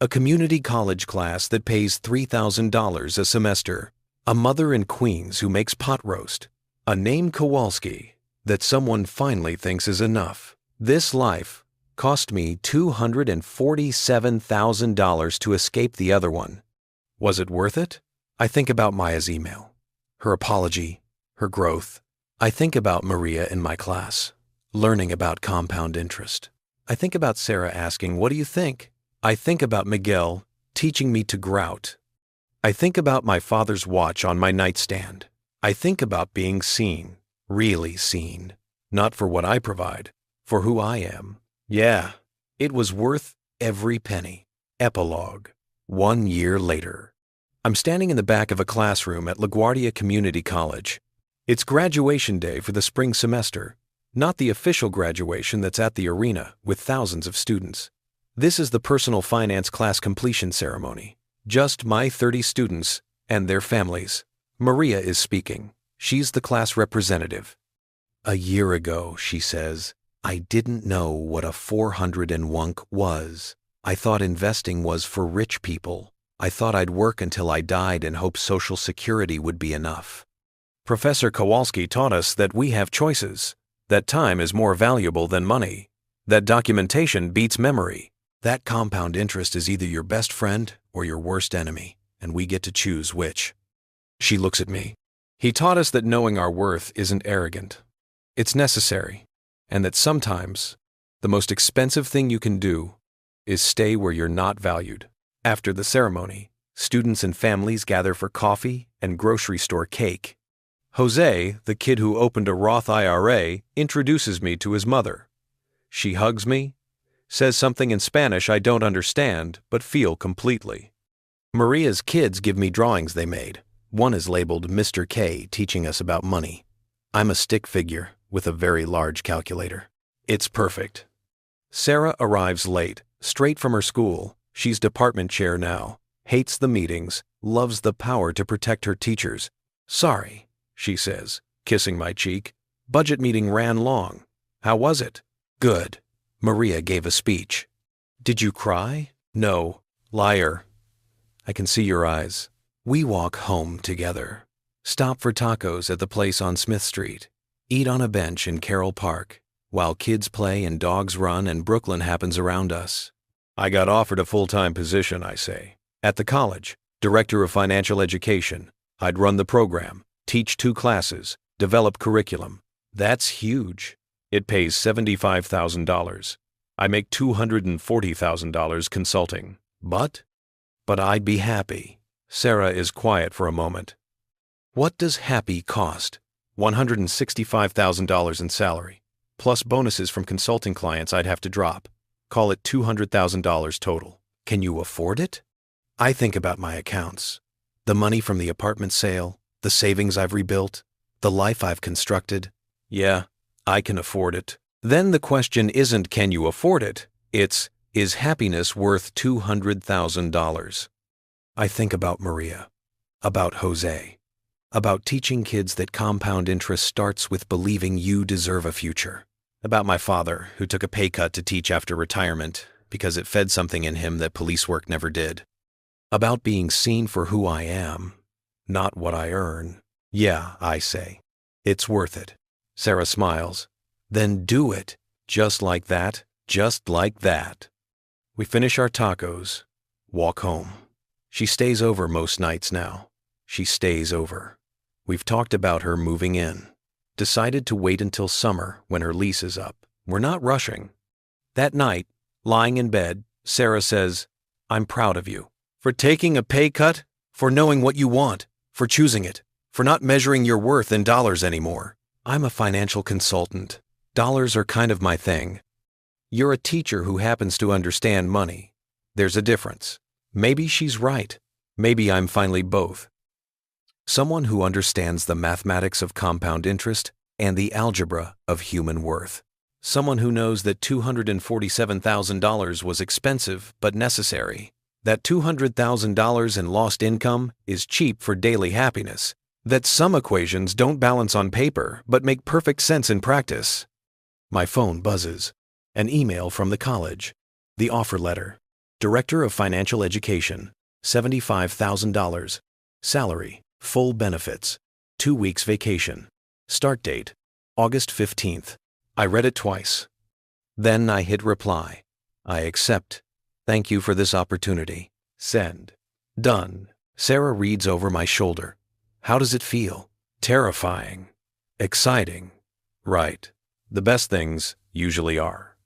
A community college class that pays $3,000 a semester. A mother in Queens who makes pot roast. A name Kowalski that someone finally thinks is enough. This life cost me $247,000 to escape the other one. Was it worth it? I think about Maya's email, her apology, her growth. I think about Maria in my class, learning about compound interest. I think about Sarah asking, "What do you think?" I think about Miguel teaching me to grout. I think about my father's watch on my nightstand. I think about being seen, really seen, not for what I provide, for who I am. Yeah, it was worth every penny. Epilogue. 1 year later. I'm standing in the back of a classroom at LaGuardia Community College. It's graduation day for the spring semester, not the official graduation that's at the arena with thousands of students. This is the personal finance class completion ceremony. Just my 30 students and their families. Maria is speaking. She's the class representative. "A year ago," she says, "I didn't know what a 400 and wunk was. I thought investing was for rich people. I thought I'd work until I died and hope Social Security would be enough." Professor Kowalski taught us that we have choices, that time is more valuable than money, that documentation beats memory, that compound interest is either your best friend or your worst enemy, and we get to choose which. She looks at me. He taught us that knowing our worth isn't arrogant. It's necessary, and that sometimes the most expensive thing you can do is stay where you're not valued. After the ceremony, students and families gather for coffee and grocery store cake. Jose, the kid who opened a Roth IRA, introduces me to his mother. She hugs me, says something in Spanish I don't understand but feel completely. Maria's kids give me drawings they made. One is labeled Mr. K, teaching us about money. I'm a stick figure with a very large calculator. It's perfect. Sarah arrives late, straight from her school. She's department chair now, hates the meetings, loves the power to protect her teachers. "Sorry," she says, kissing my cheek. "Budget meeting ran long. How was it?" "Good." Maria gave a speech. "Did you cry?" "No." "Liar." "I can see your eyes." We walk home together. Stop for tacos at the place on Smith Street. Eat on a bench in Carroll Park, while kids play and dogs run and Brooklyn happens around us. I got offered a full-time position, I say, at the college, director of financial education. I'd run the program, teach 2 classes, develop curriculum. That's huge. It pays $75,000. I make $240,000 consulting. But I'd be happy. Sarah is quiet for a moment. What does happy cost? $165,000 in salary, plus bonuses from consulting clients I'd have to drop. Call it $200,000 total. Can you afford it? I think about my accounts. The money from the apartment sale, the savings I've rebuilt, the life I've constructed. Yeah, I can afford it. Then the question isn't can you afford it? It's, is happiness worth $200,000? I think about Maria, about Jose, about teaching kids that compound interest starts with believing you deserve a future. About my father, who took a pay cut to teach after retirement because it fed something in him that police work never did. About being seen for who I am, not what I earn. Yeah, I say. It's worth it. Sarah smiles. Then do it. Just like that. Just like that. We finish our tacos, walk home. She stays over most nights now. She stays over. We've talked about her moving in. Decided to wait until summer when her lease is up. We're not rushing. That night, lying in bed, Sarah says, "I'm proud of you. For taking a pay cut, for knowing what you want, for choosing it, for not measuring your worth in dollars anymore. I'm a financial consultant. Dollars are kind of my thing. You're a teacher who happens to understand money. There's a difference. Maybe she's right. Maybe I'm finally both. Someone who understands the mathematics of compound interest and the algebra of human worth. Someone who knows that $247,000 was expensive but necessary. That $200,000 in lost income is cheap for daily happiness. That some equations don't balance on paper but make perfect sense in practice. My phone buzzes. An email from the college. The offer letter. Director of Financial Education. $75,000. Salary. Full benefits. 2 weeks vacation. Start date. August 15th. I read it twice. Then I hit reply. I accept. Thank you for this opportunity. Send. Done. Sarah reads over my shoulder. How does it feel? Terrifying. Exciting. Right. The best things usually are.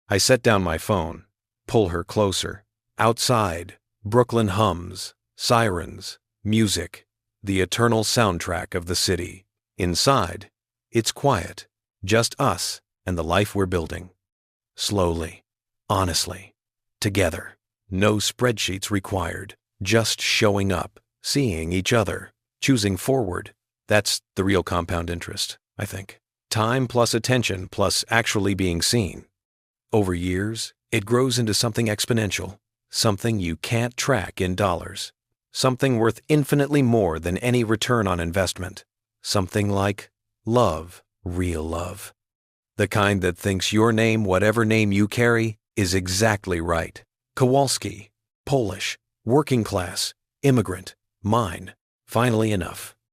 I set down my phone. Pull her closer. Outside, Brooklyn hums, sirens, music, the eternal soundtrack of the city. Inside, it's quiet, just us and the life we're building. Slowly, honestly, together. No spreadsheets required, just showing up, seeing each other, choosing forward. That's the real compound interest, I think. Time plus attention plus actually being seen. Over years, it grows into something exponential, something you can't track in dollars, something worth infinitely more than any return on investment, something like love, real love. The kind that thinks your name, whatever name you carry, is exactly right. Kowalski, Polish, working class, immigrant, mine, finally enough.